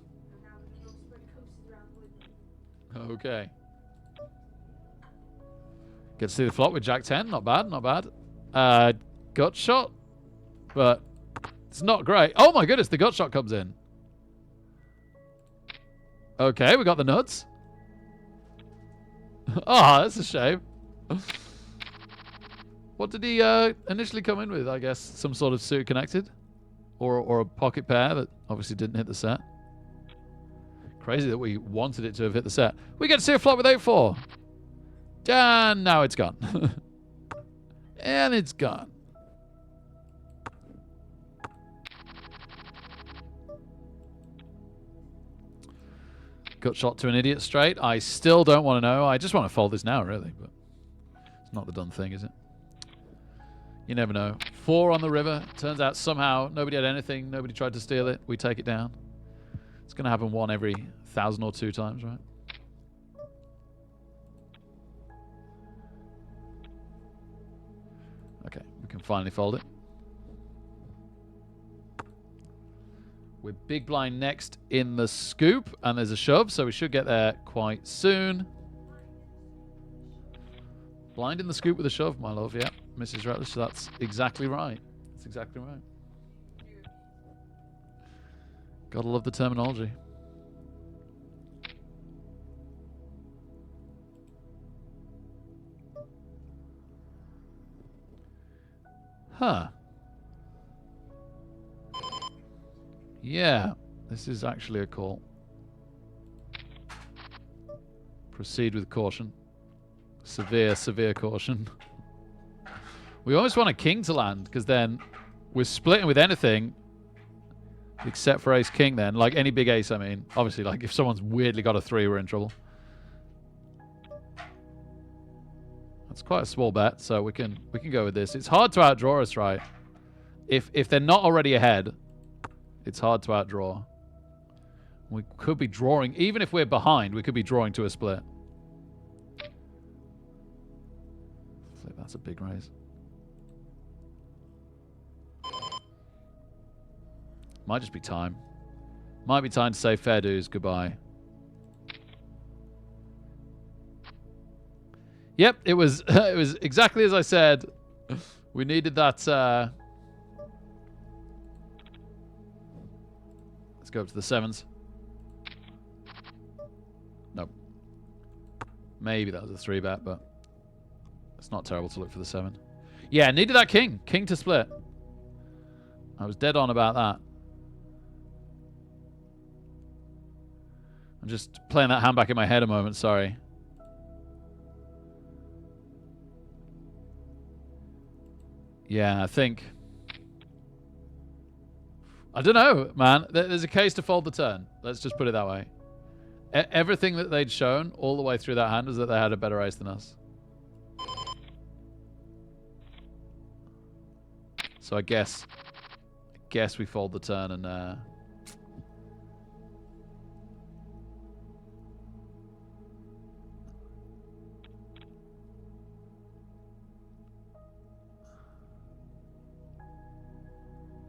Okay. Get to see the flop with Jack 10. Not bad, not bad. Gut shot. But it's not great. Oh my goodness, the gut shot comes in. Okay, we got the nuts. Oh, that's a shame. What did he initially come in with? I guess some sort of suit connected. Or a pocket pair that obviously didn't hit the set. Crazy that we wanted it to have hit the set. We get to see a flop with 8-4. And now it's gone. And it's gone. Gut shot to an idiot straight. I still don't want to know. I just want to fold this now, really. But it's not the done thing, is it? You never know. 4 on the river. Turns out somehow nobody had anything. Nobody tried to steal it. We take it down. It's going to happen one every 1,000 or 2 times, right? Okay, we can finally fold it. We're big blind next in the scoop, and there's a shove, so we should get there quite soon. Blind in the scoop with a shove, my love, yeah. Mrs. Ratlish, so that's exactly right. That's exactly right. Gotta love the terminology. Huh. Yeah, this is actually a call. Proceed with caution. Severe, severe caution. We almost want a king to land, because then we're splitting with anything except for ace king then. Like any big ace, I mean. Obviously, like if someone's weirdly got a 3, we're in trouble. That's quite a small bet, so we can go with this. It's hard to outdraw us, right? If they're not already ahead, it's hard to outdraw. We could be drawing, even if we're behind, we could be drawing to a split. That's a big raise. Might just be time. Might be time to say fair dues, goodbye. Yep, it was it was exactly as I said. We needed that. Let's go up to the 7s. Nope. Maybe that was a 3-bet, but it's not terrible to look for the 7. Yeah, needed that king. King to split. I was dead on about that. I'm just playing that hand back in my head a moment, sorry. Yeah, I think... I don't know, man. There's a case to fold the turn. Let's just put it that way. Everything that they'd shown all the way through that hand was that they had a better ace than us. So I guess we fold the turn and...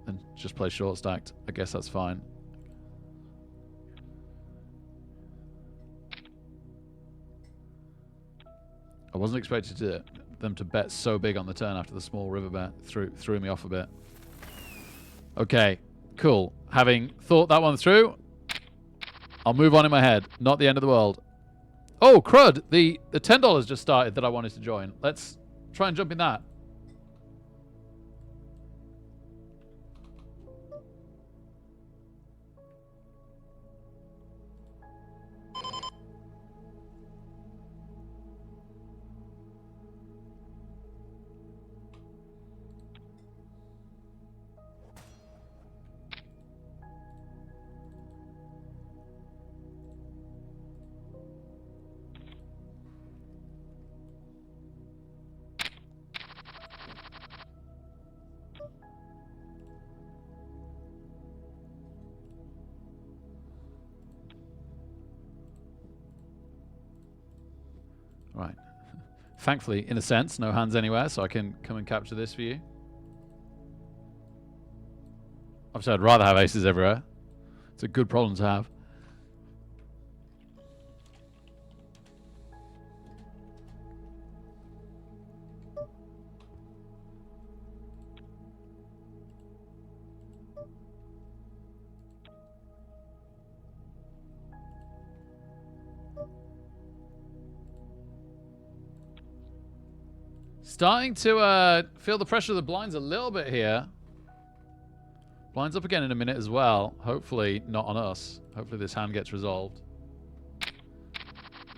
and just play short stacked. I guess that's fine. I wasn't expecting them to bet so big on the turn after the small river bet. Threw me off a bit. Okay, cool. Having thought that one through, I'll move on in my head. Not the end of the world. Oh, crud! The $10 just started that I wanted to join. Let's try and jump in that. Right. Thankfully, in a sense, no hands anywhere, so I can come and capture this for you. Obviously, I'd rather have aces everywhere. It's a good problem to have. Starting to feel the pressure of the blinds a little bit here. Blinds up again in a minute as well. Hopefully not on us. Hopefully this hand gets resolved.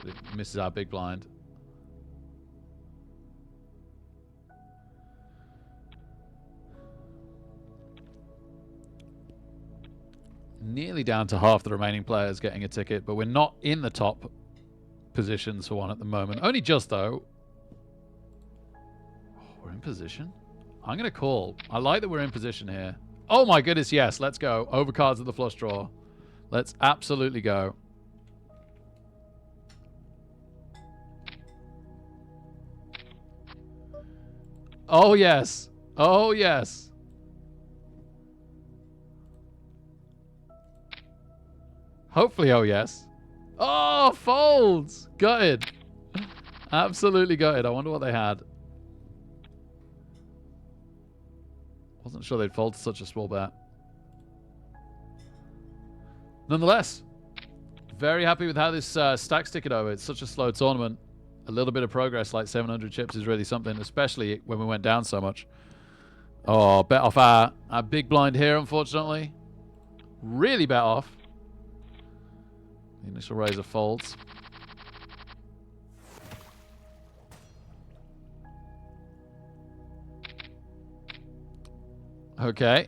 It misses our big blind. Nearly down to half the remaining players getting a ticket, but we're not in the top positions for one at the moment. Only just, though. We're in position. I'm going to call. I like that we're in position here. Oh my goodness, yes. Let's go. Overcards at the flush draw. Let's absolutely go. Oh yes. Oh yes. Hopefully, oh yes. Oh, folds. Gutted. Absolutely gutted. I wonder what they had. Wasn't sure they'd fold to such a small bet. Nonetheless, very happy with how this stacks ticket over. It's such a slow tournament. A little bit of progress, like 700 chips, is really something, especially when we went down so much. Oh, bet off our big blind here, unfortunately. Really bet off. The initial razor folds. Okay.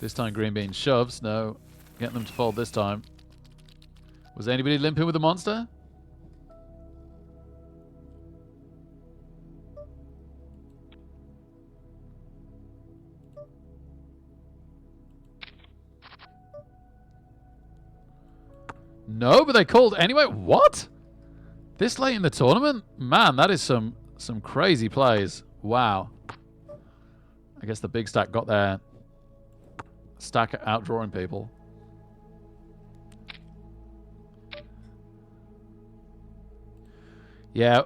This time green bean shoves. No. Getting them to fold this time. Was anybody limping with the monster? No, but they called anyway. What? This late in the tournament? Man, that is some crazy plays. Wow. I guess the big stack got their stack outdrawing people. Yeah.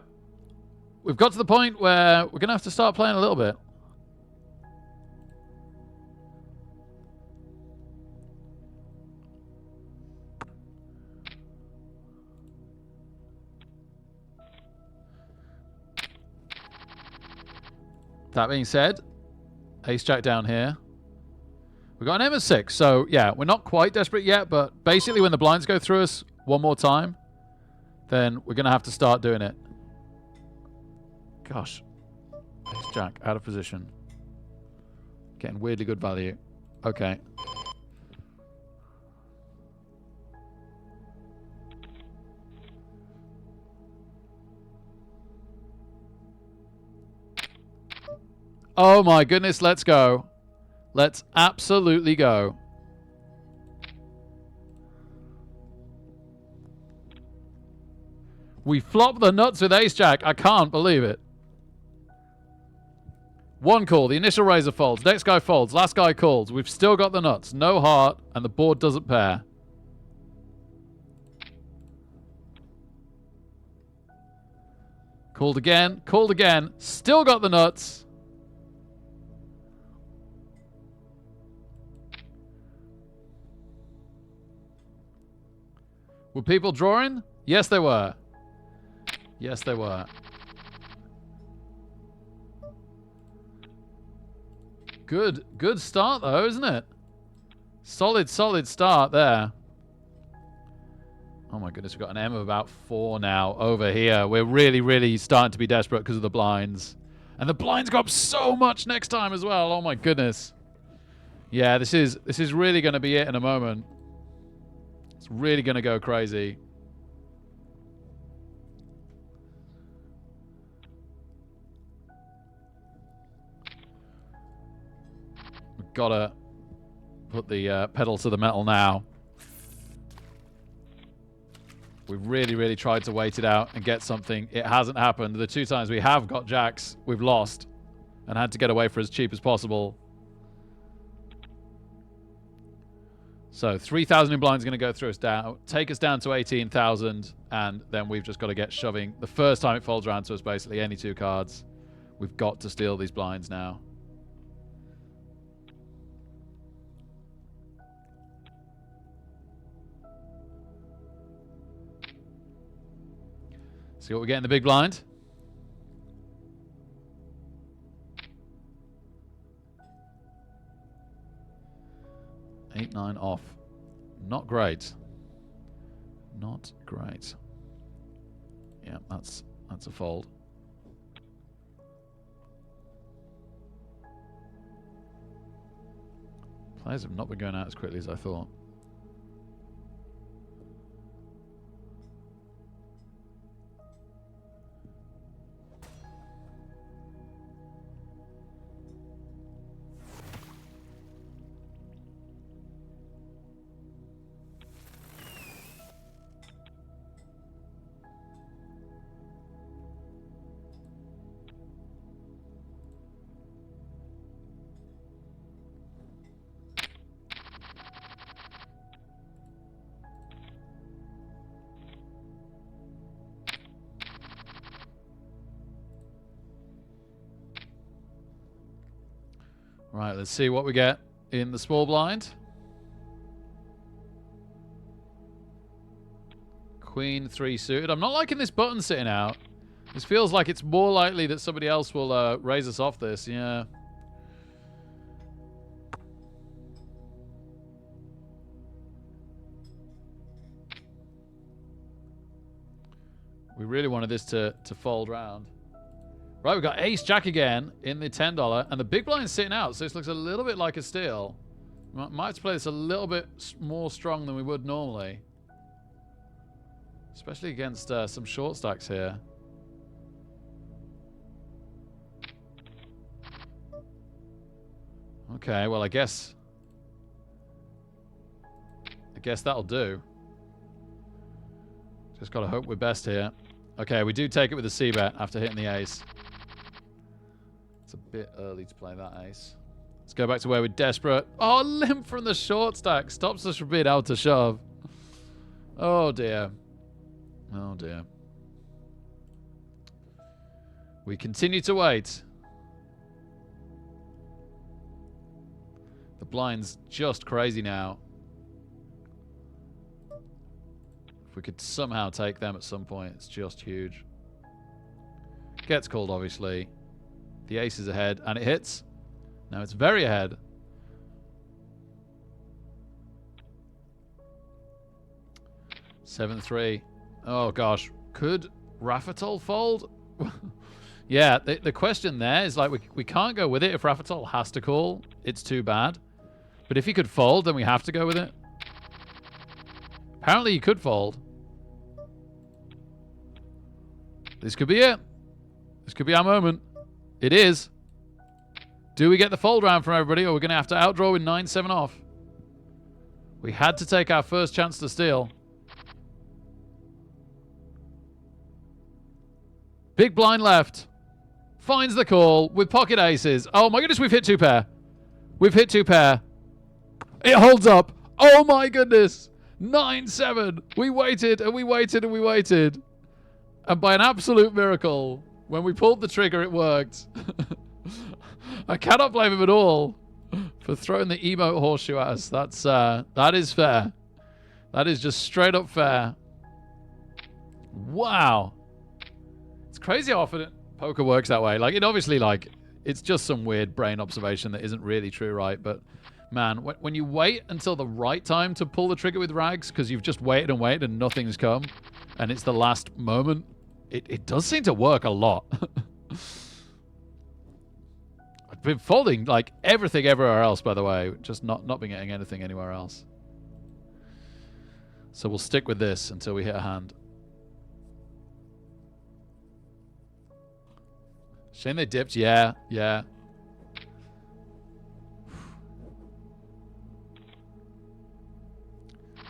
We've got to the point where we're going to have to start playing a little bit. That being said, ace jack down here. We've got an M6, so yeah, we're not quite desperate yet, but basically when the blinds go through us one more time, then we're going to have to start doing it. Gosh. Ace jack, out of position. Getting weirdly good value. Okay. Oh my goodness, let's go. Let's absolutely go. We flop the nuts with ace jack. I can't believe it. One call. The initial raiser folds. Next guy folds. Last guy calls. We've still got the nuts. No heart, and the board doesn't pair. Called again. Called again. Still got the nuts. Were people drawing? Yes, they were. Yes, they were. Good start, though, isn't it? Solid start there. Oh, my goodness. We've got an M of about 4 now over here. We're really starting to be desperate because of the blinds. And the blinds go up so much next time as well. Oh, my goodness. Yeah, this is really going to be it in a moment. It's really going to go crazy. We've got to put the pedal to the metal now. We've really tried to wait it out and get something. It hasn't happened. The 2 times we have got jacks, we've lost and had to get away for as cheap as possible. So 3,000 in blind is going to go through us down, take us down to 18,000, and then we've just got to get shoving. The first time it folds around to us, basically, any 2 cards. We've got to steal these blinds now. See what we get in the big blind. Eight, 9 off. Not great. Not great. Yeah, that's a fold. Players have not been going out as quickly as I thought. Right, let's see what we get in the small blind. Queen 3 suited. I'm not liking this button sitting out. This feels like it's more likely that somebody else will raise us off this. Yeah. We really wanted this to fold round. Right, we've got ace jack again in the $10, and the big blind's sitting out, so this looks a little bit like a steal. Might have to play this a little bit more strong than we would normally. Especially against some short stacks here. Okay, well, I guess that'll do. Just got to hope we're best here. Okay, we do take it with a C-bet after hitting the ace. It's a bit early to play that ace. Let's go back to where we're desperate. Oh, limp from the short stack. Stops us from being able to shove. Oh, dear. Oh, dear. We continue to wait. The blind's just crazy now. If we could somehow take them at some point, it's just huge. Gets called, obviously. The ace is ahead, and it hits. Now it's very ahead. $7-3. Oh, gosh. Could Raffertol fold? Yeah, the question there is, like, we can't go with it if Raffertol has to call. It's too bad. But if he could fold, then we have to go with it. Apparently he could fold. This could be it. This could be our moment. It is. Do we get the fold round from everybody, or we're going to have to outdraw with 9-7 off? We had to take our first chance to steal. Big blind left. finds the call with pocket aces. Oh my goodness, we've hit 2 pair. We've hit 2 pair. It holds up. Oh my goodness. 9-7. We waited and we waited and we waited. And by an absolute miracle, when we pulled the trigger, it worked. I cannot blame him at all for throwing the emote horseshoe at us. That is fair. That is just straight up fair. Wow. It's crazy how often poker works that way. Like, it obviously, like, it's just some weird brain observation that isn't really true, right? But, man, when you wait until the right time to pull the trigger with rags, because you've just waited and waited and nothing's come, and it's the last moment, it does seem to work a lot. I've been folding, like, everything everywhere else, by the way. Just not been getting anything anywhere else. So we'll stick with this until we hit a hand. Shame they dipped. Yeah, yeah.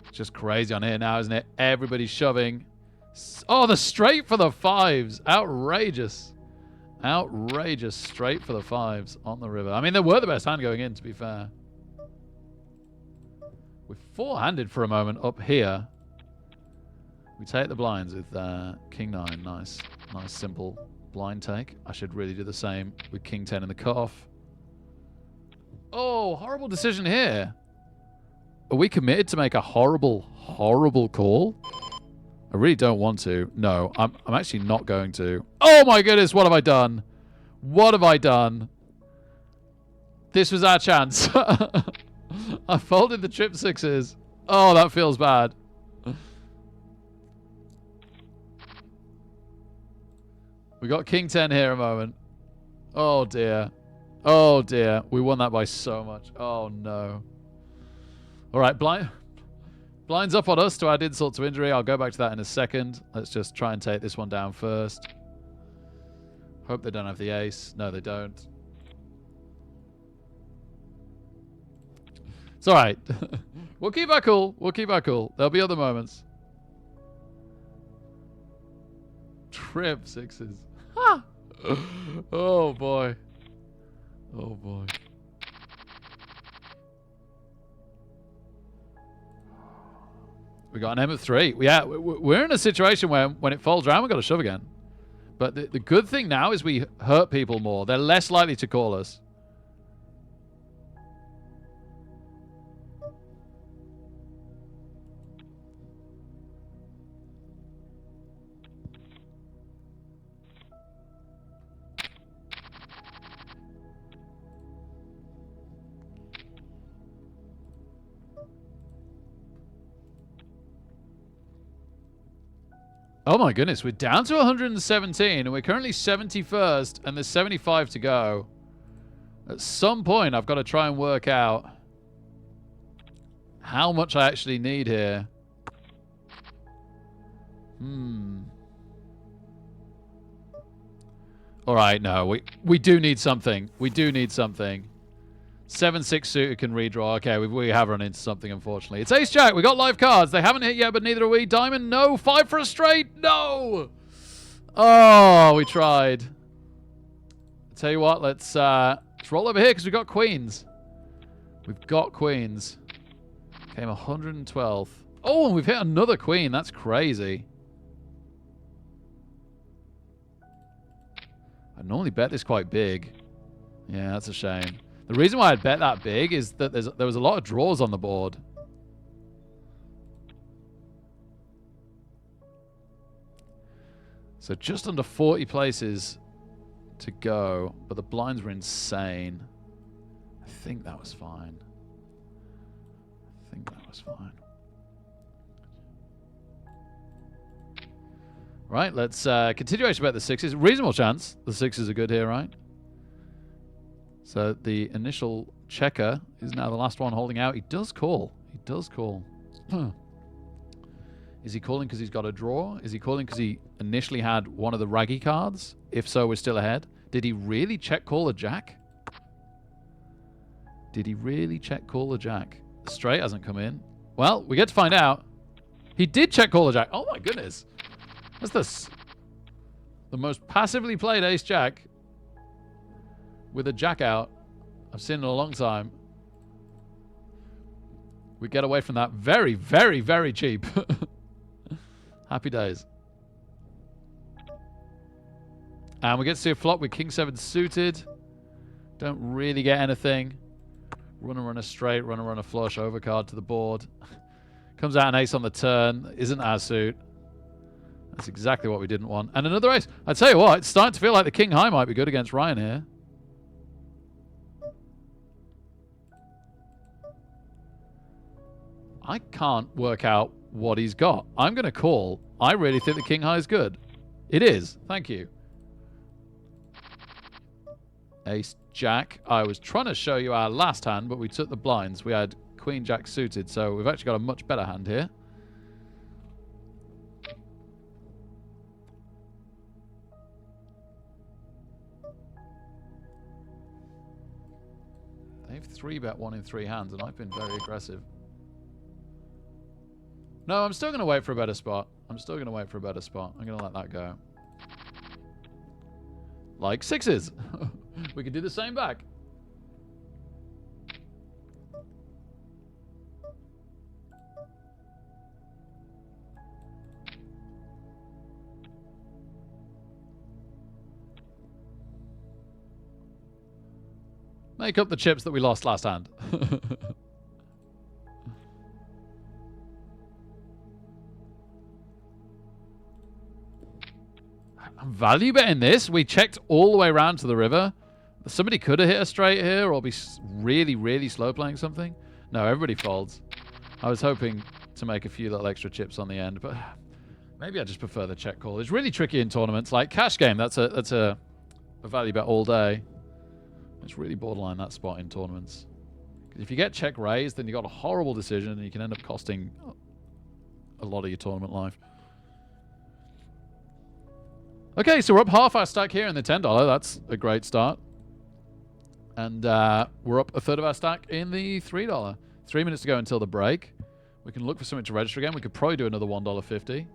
It's just crazy on here now, isn't it? Everybody's shoving. Oh, the straight for the 5s. Outrageous. Outrageous straight for the 5s on the river. I mean, they were the best hand going in, to be fair. We're 4-handed for a moment up here. We take the blinds with King 9. Nice. Nice, simple blind take. I should really do the same with King 10 in the cutoff. Oh, horrible decision here. Are we committed to make a horrible, horrible call? I really don't want to. No, I'm actually not going to. Oh my goodness, what have I done? What have I done? This was our chance. I folded the trip 6s. Oh, that feels bad. We got King 10 here a moment. Oh dear. Oh dear. We won that by so much. Oh no. Alright, blinds up on us to add insult to injury. I'll go back to that in a second. Let's just try and take this one down first. Hope they don't have the ace. No, they don't. It's alright. We'll keep our cool. We'll keep our cool. There'll be other moments. Trip 6s. Ha! Oh boy. Oh boy. We got an M of 3. Yeah, we're in a situation where when it folds around, we've got to shove again. But the good thing now is we hurt people more. They're less likely to call us. Oh my goodness, we're down to 117 and we're currently 71st and there's 75 to go. At some point, I've got to try and work out how much I actually need here. Alright, no, we do need something. We do need something. 7-6 suited can redraw. Okay, we have run into something, unfortunately. It's ace-jack. We got live cards. They haven't hit yet, but neither are we. Diamond, no. 5 for a straight. No. Oh, we tried. I'll tell you what, let's roll over here because we've got queens. We've got queens. Came 112th. Oh, and we've hit another queen. That's crazy. I normally bet this quite big. Yeah, that's a shame. The reason why I'd bet that big is that there was a lot of draws on the board. So just under 40 places to go, but the blinds were insane. I think that was fine. I think that was fine. Right, let's continuation about the 6s. Reasonable chance the 6s are good here, right? So the initial checker is now the last one holding out. He does call. He does call. Is he calling because he's got a draw? Is he calling because he initially had one of the raggy cards? If so, we're still ahead. Did he really check call a jack? Did he really check call a jack? The straight hasn't come in. Well, we get to find out. He did check call a jack. Oh my goodness. That's the most passively played ace jack with a jack out. I've seen it in a long time. We get away from that very, very, very cheap. Happy days. And we get to see a flop with King 7 suited. Don't really get anything. Run a straight, run a flush, overcard to the board. Comes out an ace on the turn. Isn't our suit. That's exactly what we didn't want. And another ace. I tell you what, it's starting to feel like the King High might be good against Ryan here. I can't work out what he's got. I'm going to call. I really think the King High is good. It is. Thank you. Ace Jack. I was trying to show you our last hand, but we took the blinds. We had Queen Jack suited, so we've actually got a much better hand here. They've 3-bet 1 in 3 hands, and I've been very aggressive. No, I'm still going to wait for a better spot. I'm going to let that go. Like 6s. We could do the same back. Make up the chips that we lost last hand. I'm value betting this. We checked all the way around to the river. Somebody could have hit a straight here or be really, really slow playing something. No, everybody folds. I was hoping to make a few little extra chips on the end, but maybe I just prefer the check call. It's really tricky in tournaments. Like cash game, that's a value bet all day. It's really borderline that spot in tournaments. Because if you get check raised, then you got a horrible decision and you can end up costing a lot of your tournament life. Okay, so we're up half our stack here in the $10. That's a great start. And we're up a third of our stack in the $3. 3 minutes to go until the break. We can look for something to register again. We could probably do another $1.50.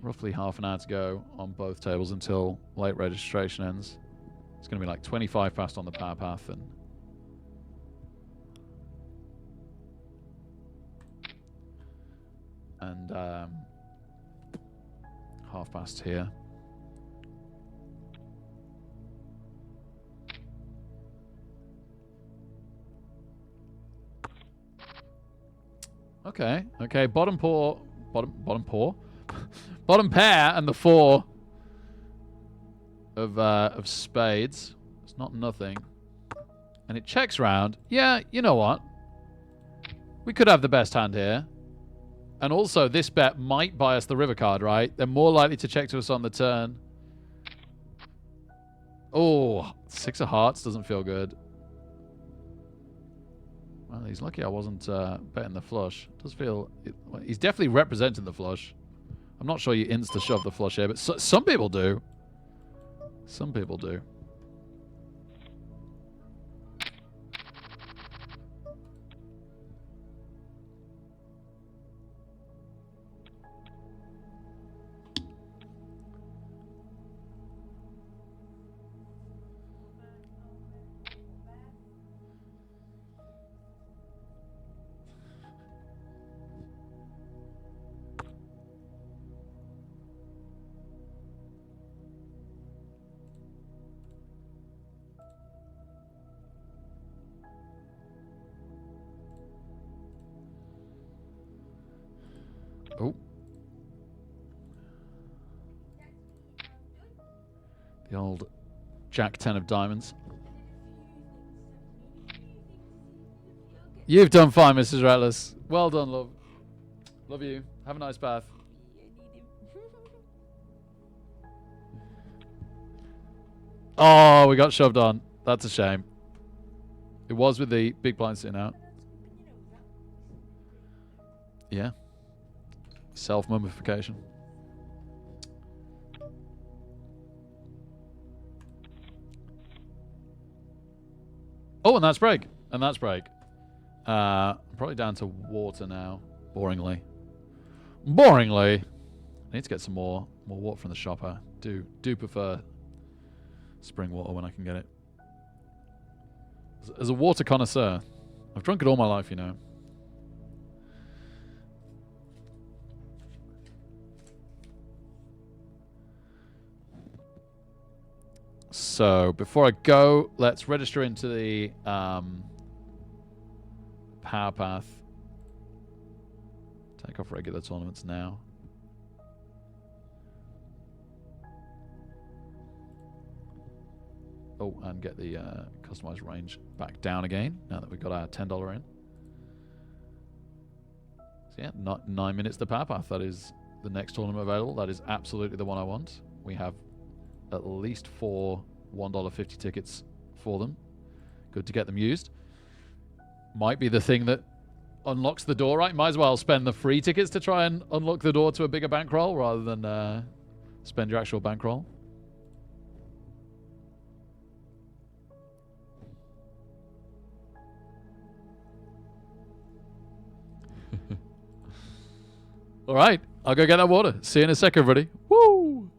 Roughly half an hour to go on both tables until late registration ends. It's going to be like 25 past on the power path and half past here. Okay, bottom pair bottom pair and the 4 of spades. It's not nothing. And it checks round. Yeah, you know what? We could have the best hand here. And also, this bet might buy us the river card, right? They're more likely to check to us on the turn. Oh, 6 of hearts doesn't feel good. Well, he's lucky I wasn't betting the flush. Does feel... he's definitely representing the flush. I'm not sure you insta-shove the flush here, but some people do. Some people do. Oh. The old Jack 10 of diamonds. You've done fine, Mrs. Rattless. Well done, love. Love you. Have a nice bath. Oh, we got shoved on. That's a shame. It was with the big blind sitting out. Yeah. Self-mummification. Oh, and that's break. And that's break. I'm probably down to water now. Boringly. Boringly. I need to get some more water from the shop. I do prefer spring water when I can get it. As a water connoisseur, I've drunk it all my life, you know. So before I go, let's register into the Power Path. Take off regular tournaments now. Oh, and get the customized range back down again now that we've got our $10 in. So yeah, not 9 minutes to Power Path. That is the next tournament available. That is absolutely the one I want. We have at least 4 $1.50 tickets for them. Good to get them used. Might be the thing that unlocks the door, right? Might as well spend the free tickets to try and unlock the door to a bigger bankroll rather than spend your actual bankroll. All right, I'll go get that water. See you in a sec, everybody. Woo!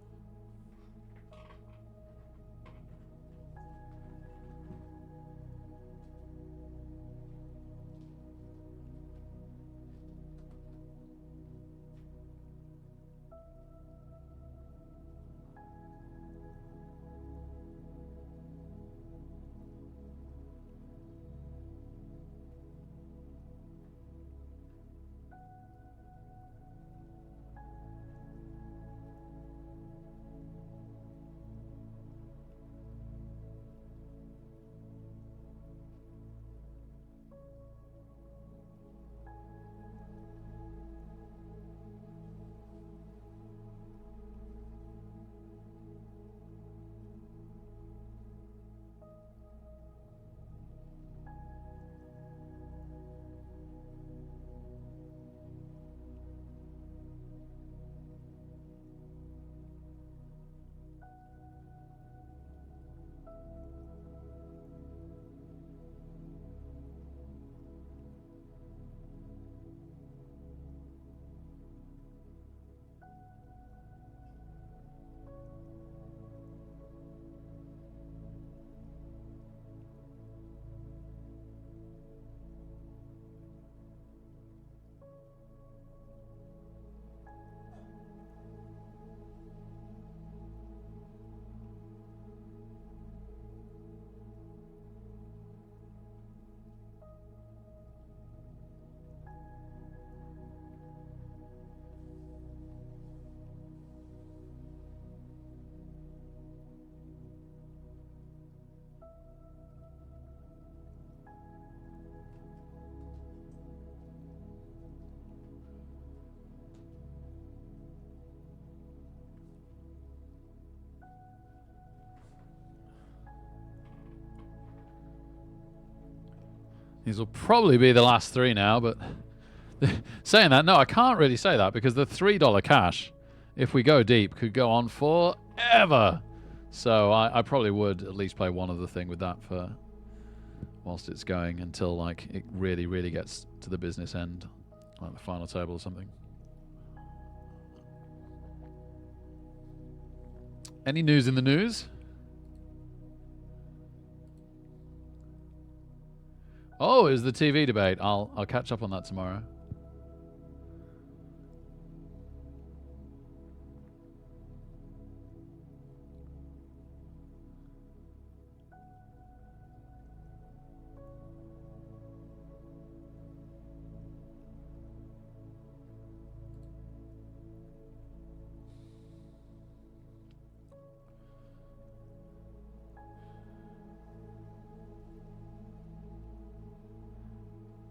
These will probably be the last 3 now, but saying that, no, I can't really say that because the $3 cash, if we go deep, could go on forever. So I probably would at least play one other thing with that for whilst it's going until like it really, really gets to the business end, like the final table or something. Any news in the news? Oh, it was the TV debate. I'll catch up on that tomorrow.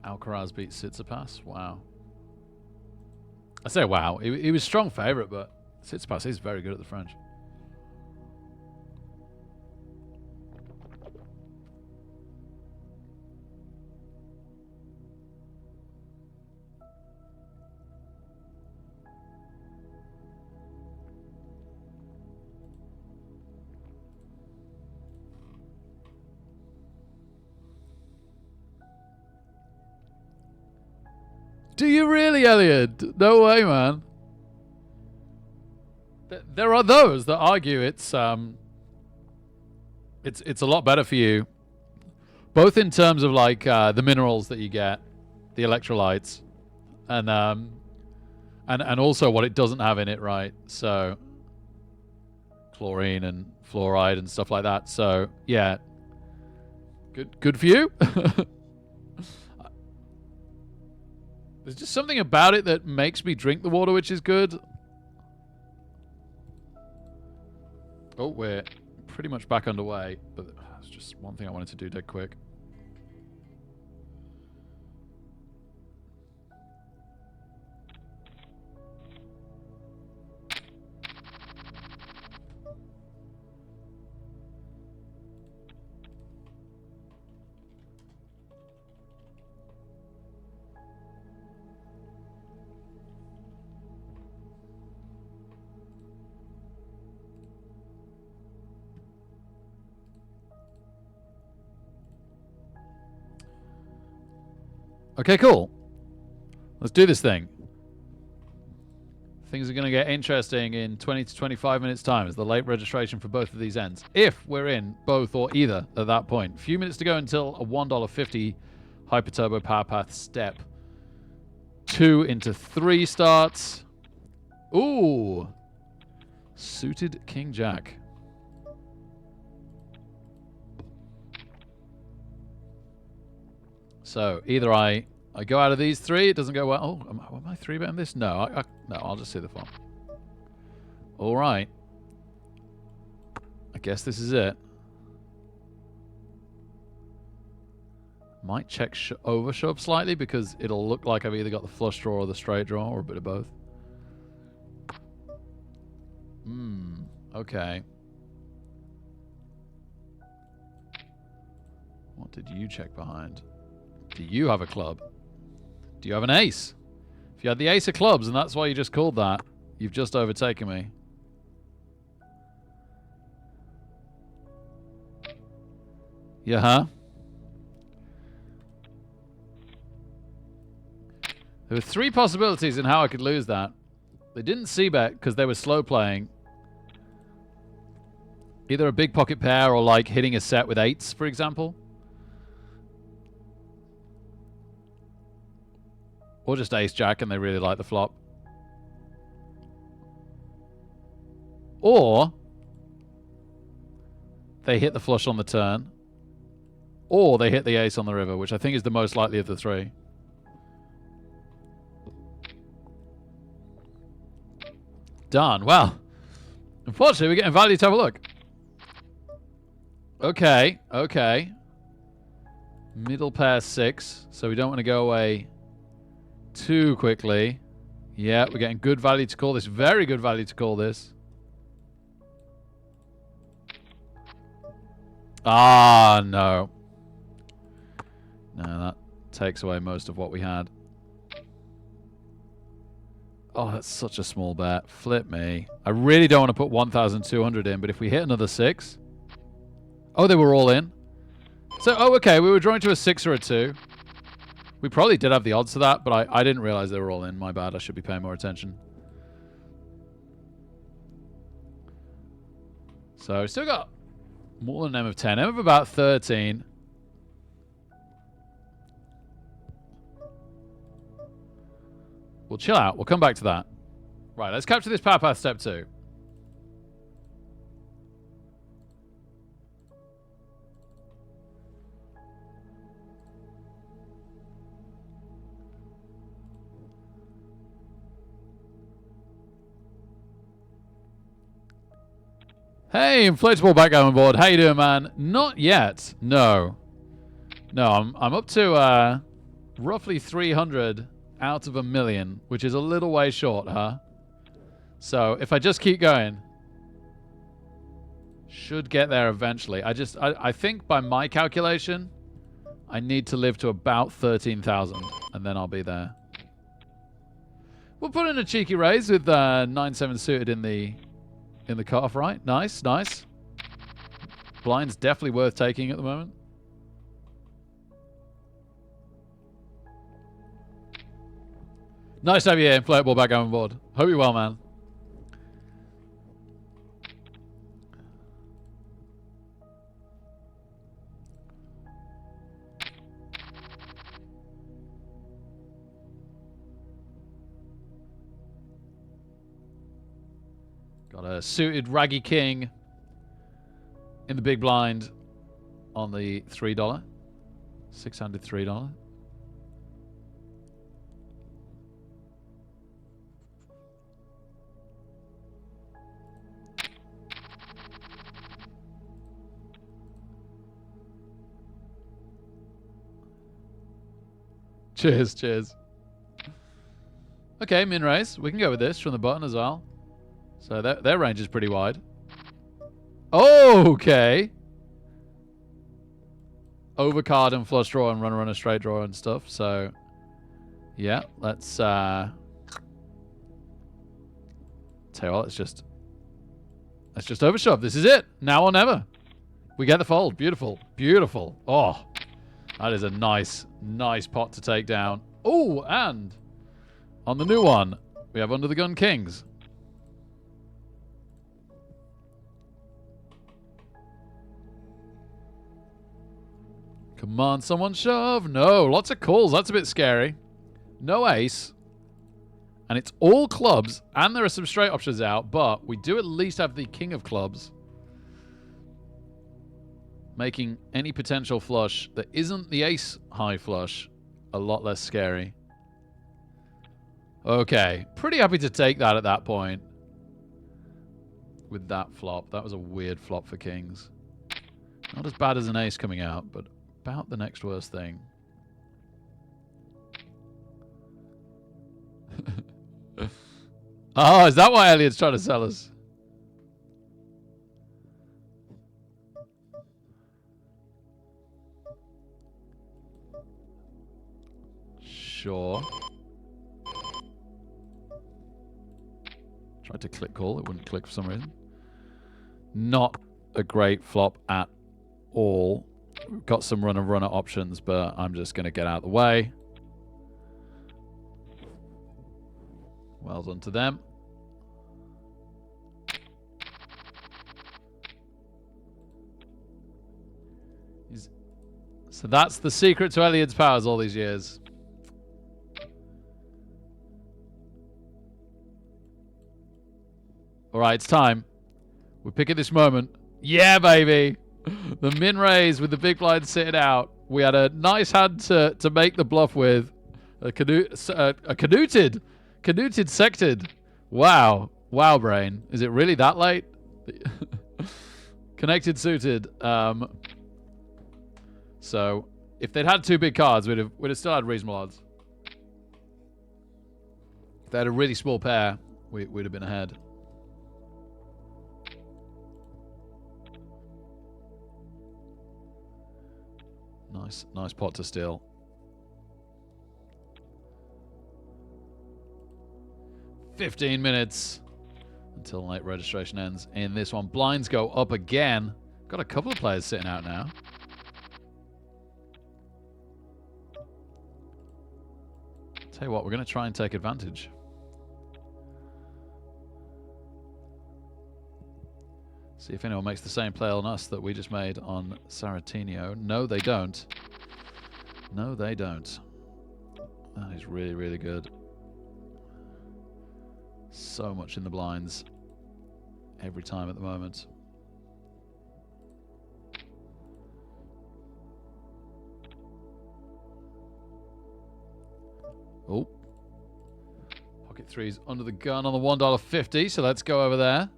Alcaraz beat Tsitsipas. Wow. I say wow. He was strong favourite, but Tsitsipas is very good at the French. Do you really, Elliot? No way, man. There are those that argue it's a lot better for you, both in terms of like the minerals that you get, the electrolytes, and also what it doesn't have in it, right? So chlorine and fluoride and stuff like that. So yeah, good for you. There's just something about it that makes me drink the water, which is good. Oh, we're pretty much back underway, but there's just one thing I wanted to do dead quick. Okay, cool. Let's do this thing. Things are going to get interesting in 20 to 25 minutes time as the late registration for both of these ends. If we're in both or either at that point. A few minutes to go until a $1.50 Hyper Turbo Power Path step 2 into 3 starts. Ooh. Suited King Jack. So either I go out of these 3, it doesn't go well. Oh, am I 3-betting this? No, no, I'll just see the flop. All right. I guess this is it. Might check over shove slightly because it'll look like I've either got the flush draw or the straight draw or a bit of both. Okay. What did you check behind? Do you have a club? Do you have an ace? If you had the ace of clubs and that's why you just called that, you've just overtaken me. Yeah, huh? There were 3 possibilities in how I could lose that. They didn't c-bet because they were slow playing. Either a big pocket pair or like hitting a set with 8s, for example. Or just ace-jack and they really like the flop. Or they hit the flush on the turn. Or they hit the ace on the river, which I think is the most likely of the 3. Done. Well, unfortunately, we're getting value to have a look. Okay, okay. Middle pair 6, so we don't want to go away too quickly. Yeah, we're getting good value to call this. Very good value to call this. Ah, no. No, that takes away most of what we had. Oh, that's such a small bet. Flip me. I really don't want to put 1,200 in, but if we hit another 6... Oh, they were all in. So, oh, okay. We were drawing to a 6 or a 2. We probably did have the odds to that, but I didn't realize they were all in. My bad. I should be paying more attention. So, we still got more than M of 10. M of about 13. We'll chill out. We'll come back to that. Right, let's capture this power path step 2. Hey, inflatable backgammon board. How you doing, man? Not yet. No. No, I'm up to roughly 300 out of a million, which is a little way short, huh? So if I just keep going, should get there eventually. I think by my calculation, I need to live to about 13,000, and then I'll be there. We'll put in a cheeky raise with 9-7 suited in the cutoff, right? Nice, nice. Blind's definitely worth taking at the moment. Nice to have you here. Inflatable back on board. Hope you're well, man. Got a suited Raggy King in the big blind on the $3. $600 $3. Cheers, cheers. Okay, min raise. We can go with this from the button as well. So their range is pretty wide. Okay. Overcard and flush draw and runner straight draw and stuff. So yeah, let's tell you what, let's just overshove. This is it. Now or never. We get the fold. Beautiful. Beautiful. Oh, that is a nice pot to take down. Oh, and on the new one, we have Under the Gun Kings. Come on, someone shove. No, lots of calls. That's a bit scary. No ace. And it's all clubs, and there are some straight options out, but we do at least have the king of clubs, making any potential flush that isn't the ace high flush a lot less scary. Okay, pretty happy to take that at that point with that flop. That was a weird flop for kings. Not as bad as an ace coming out, but about the next worst thing. Oh, is that why Elliot's trying to sell us? Sure. Tried to click call. It wouldn't click for some reason. Not a great flop at all. We've got some runner options, but I'm just going to get out of the way. Well done to them. So that's the secret to Elliot's powers all these years. All right, it's time. We pick at this moment. Yeah, baby. The min raise with the big blind sitting out. We had a nice hand to make the bluff with. A canuted sected. Wow. Wow, brain. Is it really that late? Connected suited. So if they'd had two big cards, we'd have still had reasonable odds. If they had a really small pair, we'd have been ahead. Nice pot to steal. 15 minutes until late registration ends in this one. Blinds go up again. Got a couple of players sitting out now. Tell you what, we're going to try and take advantage. See if anyone makes the same play on us that we just made on Saratino. No, they don't. No, they don't. That is really, really good. So much in the blinds every time at the moment. Oh. Pocket threes under the gun on the $1.50, so let's go over there.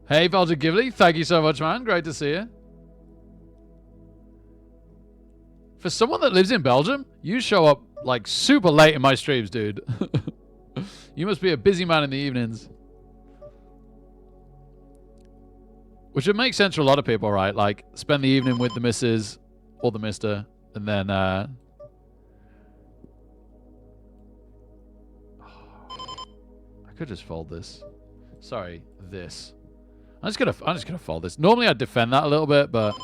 Hey, Belgian Ghibli, thank you so much, man. Great to see you. For someone that lives in Belgium, you show up like super late in my streams, dude. You must be a busy man in the evenings. Which would make sense for a lot of people, right? Like, spend the evening with the missus or the mister, and then I could just fold this. Sorry, this. I'm just gonna fold this. Normally I'd defend that a little bit, but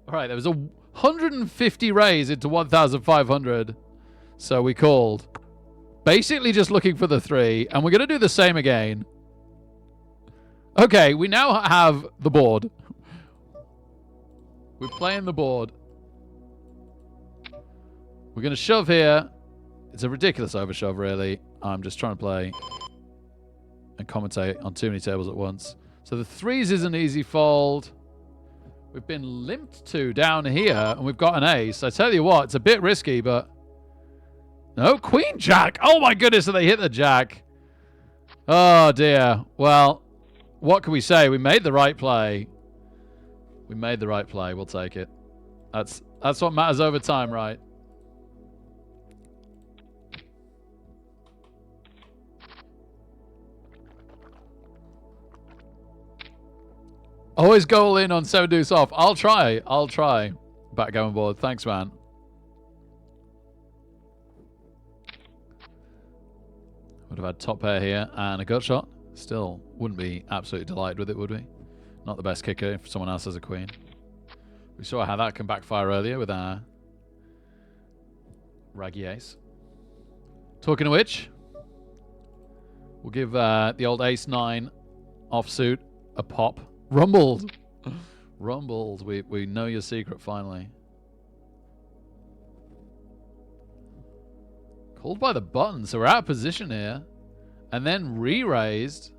all right, there was a 150 raise into 1,500. So we called. Basically just looking for the 3. And we're going to do the same again. Okay, we now have the board. We're playing the board. We're going to shove here. It's a ridiculous overshove, really. I'm just trying to play and commentate on too many tables at once. So the 3s is an easy fold. We've been limped to down here, and we've got an ace. I tell you what, it's a bit risky, but... No, Queen Jack. Oh, my goodness, and they hit the Jack. Oh, dear. Well, what can we say? We made the right play. We made the right play. We'll take it. That's what matters over time, right? Always go all in on 7 deuce off. I'll try. Backgammon board. Thanks, man. Would have had top pair here and a gut shot. Still wouldn't be absolutely delighted with it, would we? Not the best kicker if someone else has a queen. We saw how that can backfire earlier with our raggy ace. Talking of which, we'll give the old ace-9 offsuit a pop. Rumbled. Rumbled. We know your secret finally. Called by the button, so we're out of position here. And then re-raised.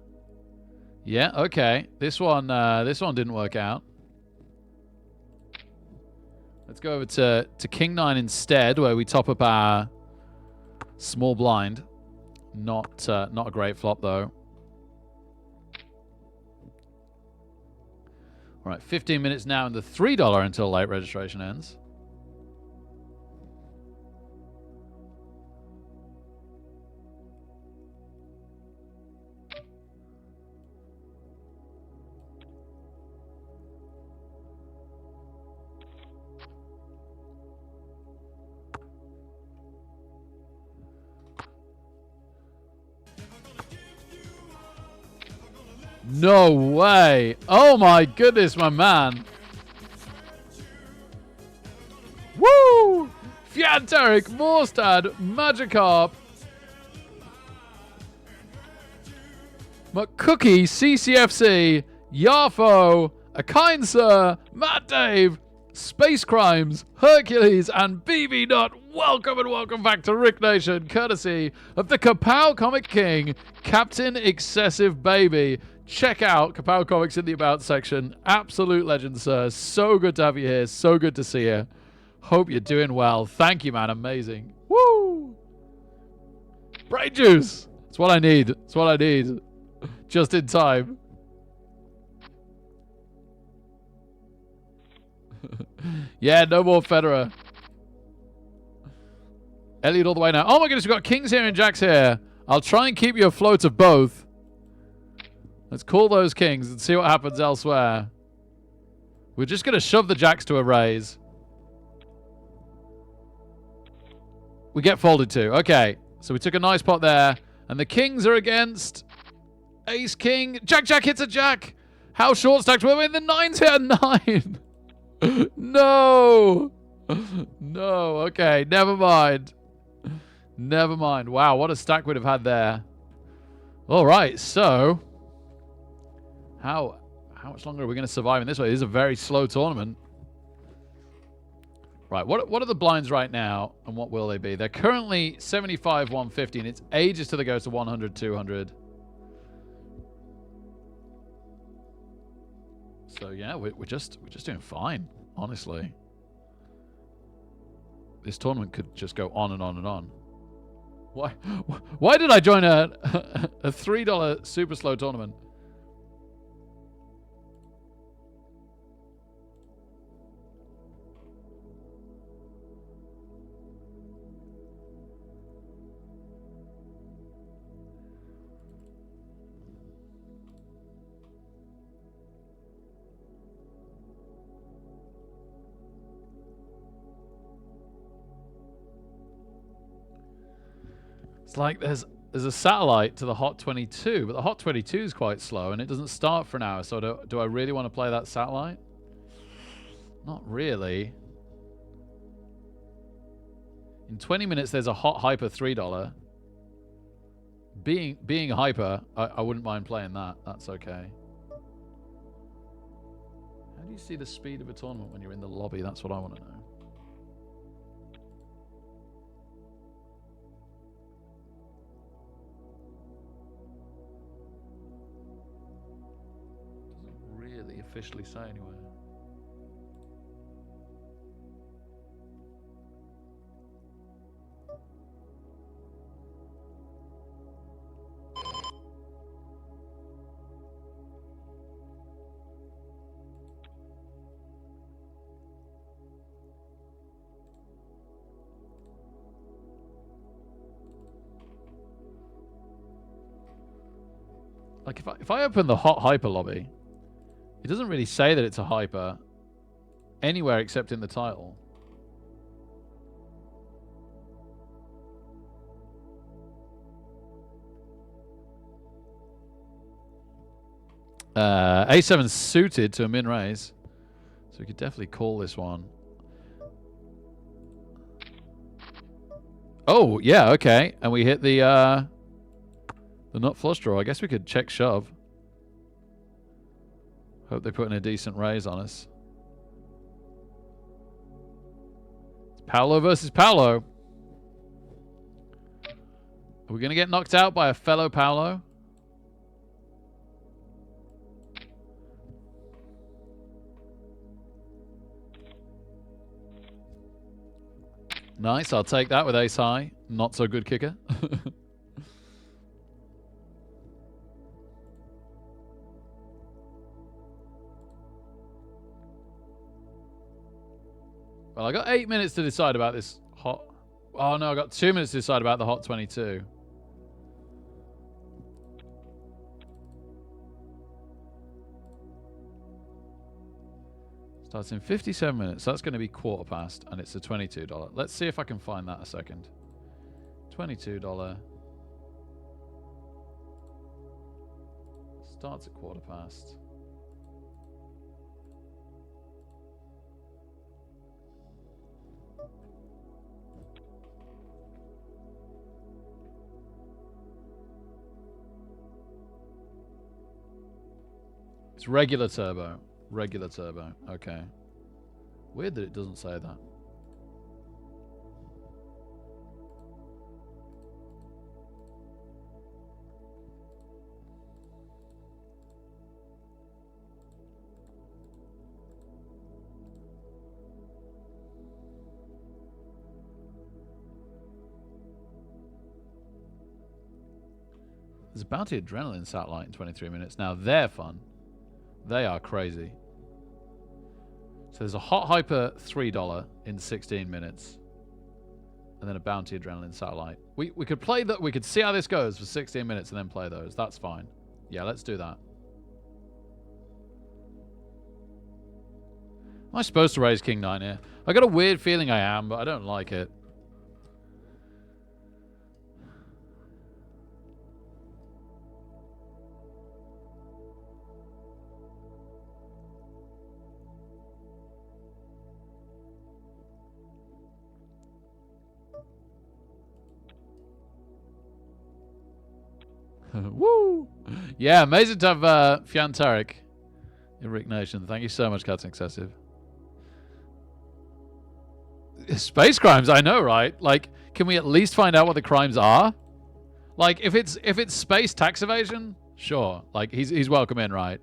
Yeah, okay. This one didn't work out. Let's go over to King 9 instead, where we top up our small blind. Not a great flop though. All right, 15 minutes now, and the $3 until late registration ends. No way. Oh my goodness, my man. Woo! Fianteric, Morstad, Magikarp, McCookie, CCFC, Yarfo, A Kind Sir, Matt Dave, Space Crimes, Hercules, and BB Nut. Welcome and welcome back to Rick Nation, courtesy of the Kapow Comic King, Captain Excessive Baby. Check out Kapow Comics in the About section. Absolute legend, sir. So good to have you here. So good to see you. Hope you're doing well. Thank you, man. Amazing. Woo! Brain juice. It's what I need. It's what I need. Just in time. Yeah, no more Federer. Elliot all the way now. Oh my goodness, we've got kings here and jacks here. I'll try and keep you afloat of both. Let's call those kings and see what happens elsewhere. We're just going to shove the jacks to a raise. We get folded too. Okay, so we took a nice pot there. And the kings are against ace, king. Jack, jack hits a jack. How short stacked were we? The 9's hit a 9. No. No, okay, never mind. Never mind. Wow, what a stack we'd have had there. All right, so... How much longer are we going to survive in this way? It is a very slow tournament. Right, what are the blinds right now, and what will they be? They're currently 75, 150, and it's ages till they go to 100, 200. So yeah, we're just doing fine, honestly. This tournament could just go on and on and on. Why did I join a $3 super slow tournament? It's like there's a satellite to the Hot 22, but the Hot 22 is quite slow, and it doesn't start for an hour, so do I really want to play that satellite? Not really. In 20 minutes, there's a hot hyper $3. Being hyper, I wouldn't mind playing that. That's okay. How do you see the speed of a tournament when you're in the lobby? That's what I want to know. Doesn't really officially say anywhere. Like if I open the hot hyper lobby, it doesn't really say that it's a hyper anywhere except in the title. A7's suited to a min raise, so we could definitely call this one. Oh yeah, okay, and we hit the nut flush draw. I guess we could check shove. Hope they put in a decent raise on us. It's Paolo versus Paolo. Are we going to get knocked out by a fellow Paolo? Nice, I'll take that with ace high. Not so good kicker. Well, I got 8 minutes to decide about this hot... Oh, no, I got 2 minutes to decide about the hot 22. Starts in 57 minutes. That's going to be quarter past, and it's a $22. Let's see if I can find that a second. $22. Starts at quarter past. It's regular turbo. Regular turbo. Okay. Weird that it doesn't say that. There's a Bounty Adrenaline satellite in 23 minutes. Now they're fun. They are crazy. So there's a Hot Hyper $3 in 16 minutes. And then a Bounty Adrenaline satellite. We could play that. We could see how this goes for 16 minutes and then play those. That's fine. Yeah, let's do that. Am I supposed to raise King 9 here? I got a weird feeling I am, but I don't like it. Woo! Yeah, amazing to have Fian Tarek in Rick Nation. Thank you so much, Cats Excessive. Space crimes, I know, right? Like, can we at least find out what the crimes are? Like, if it's space tax evasion, sure. Like, he's welcome in, right?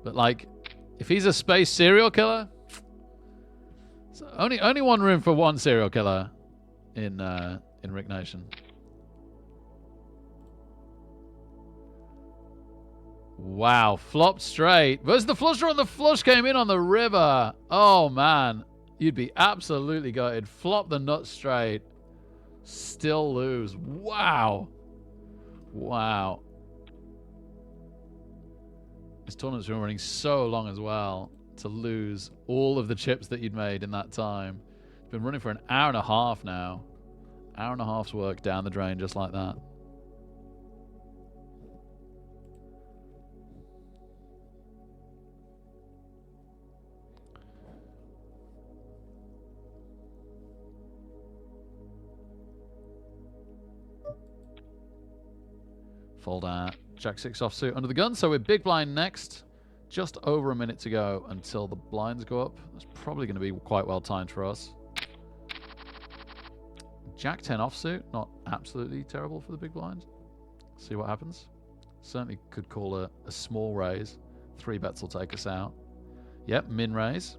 But like, if he's a space serial killer, so only one room for one serial killer in Rick Nation. Wow, flopped straight. Versus the flush draw, and the flush came in on the river. Oh man, you'd be absolutely gutted. Flop the nut straight, still lose. Wow, wow. This tournament's been running so long as well to lose all of the chips that you'd made in that time. It's been running for an hour and a half now. Hour and a half's work down the drain just like that. Fold out Jack 6 offsuit under the gun. So we're big blind next. Just over a minute to go until the blinds go up. That's probably going to be quite well timed for us. Jack 10 offsuit. Not absolutely terrible for the big blind. See what happens. Certainly could call a small raise. 3 bets will take us out. Yep, min raise.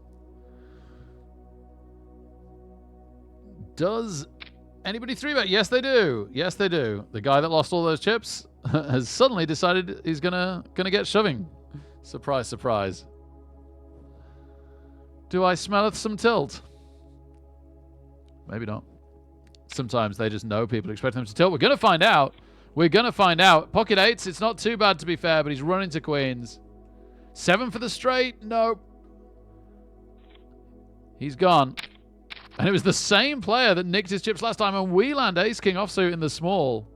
Does anybody 3-bet? Yes, they do. Yes, they do. The guy that lost all those chips has suddenly decided he's gonna get shoving. Surprise, surprise. Do I smell some tilt? Maybe not. Sometimes they just know people expect them to tilt. We're gonna find out. We're gonna find out. Pocket 8s. It's not too bad to be fair, but he's running to queens. 7 for the straight. Nope. He's gone. And it was the same player that nicked his chips last time, and we land ace king offsuit in the small.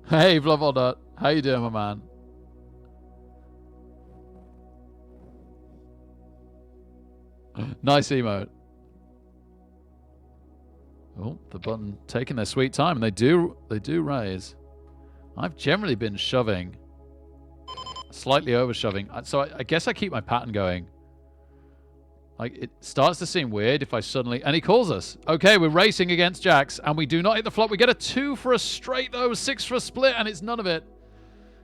Hey, Vlovodot. How you doing, my man? Nice emote. Oh, the button taking their sweet time, and they do raise. I've generally been shoving, slightly over shoving, so I guess I keep my pattern going. Like, it starts to seem weird if I suddenly... And he calls us. Okay, we're racing against jacks, and we do not hit the flop. We get a 2 for a straight, though, 6 for a split, and it's none of it.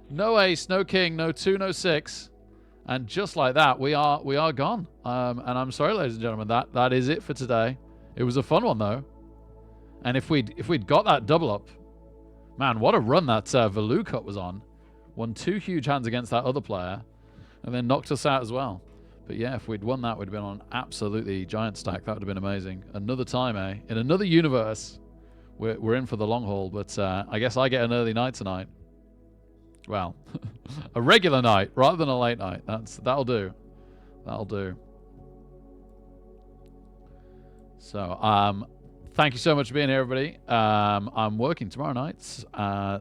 No ace, no king, no 2, no 6. And just like that, we are gone. And I'm sorry, ladies and gentlemen, that is it for today. It was a fun one, though. And if we'd got that double up, man, what a run that Velucut was on. Won 2 huge hands against that other player, and then knocked us out as well. But yeah, if we'd won that, we'd have been on absolutely giant stack. That would have been amazing. Another time, eh? In another universe, we're in for the long haul. But I guess I get an early night tonight. Well, a regular night rather than a late night. That'll do. That'll do. So thank you so much for being here, everybody. I'm working tomorrow night.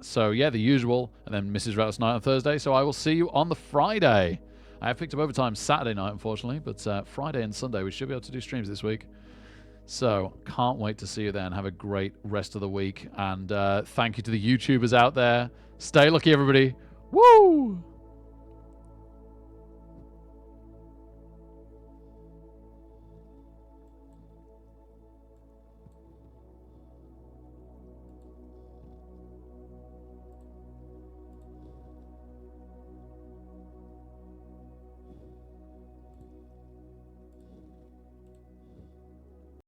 So yeah, the usual, and then Mrs. Rattles night on Thursday. So I will see you on the Friday. I have picked up overtime Saturday night, unfortunately, but Friday and Sunday we should be able to do streams this week. So can't wait to see you then. Have a great rest of the week, and thank you to the YouTubers out there. Stay lucky, everybody. Woo!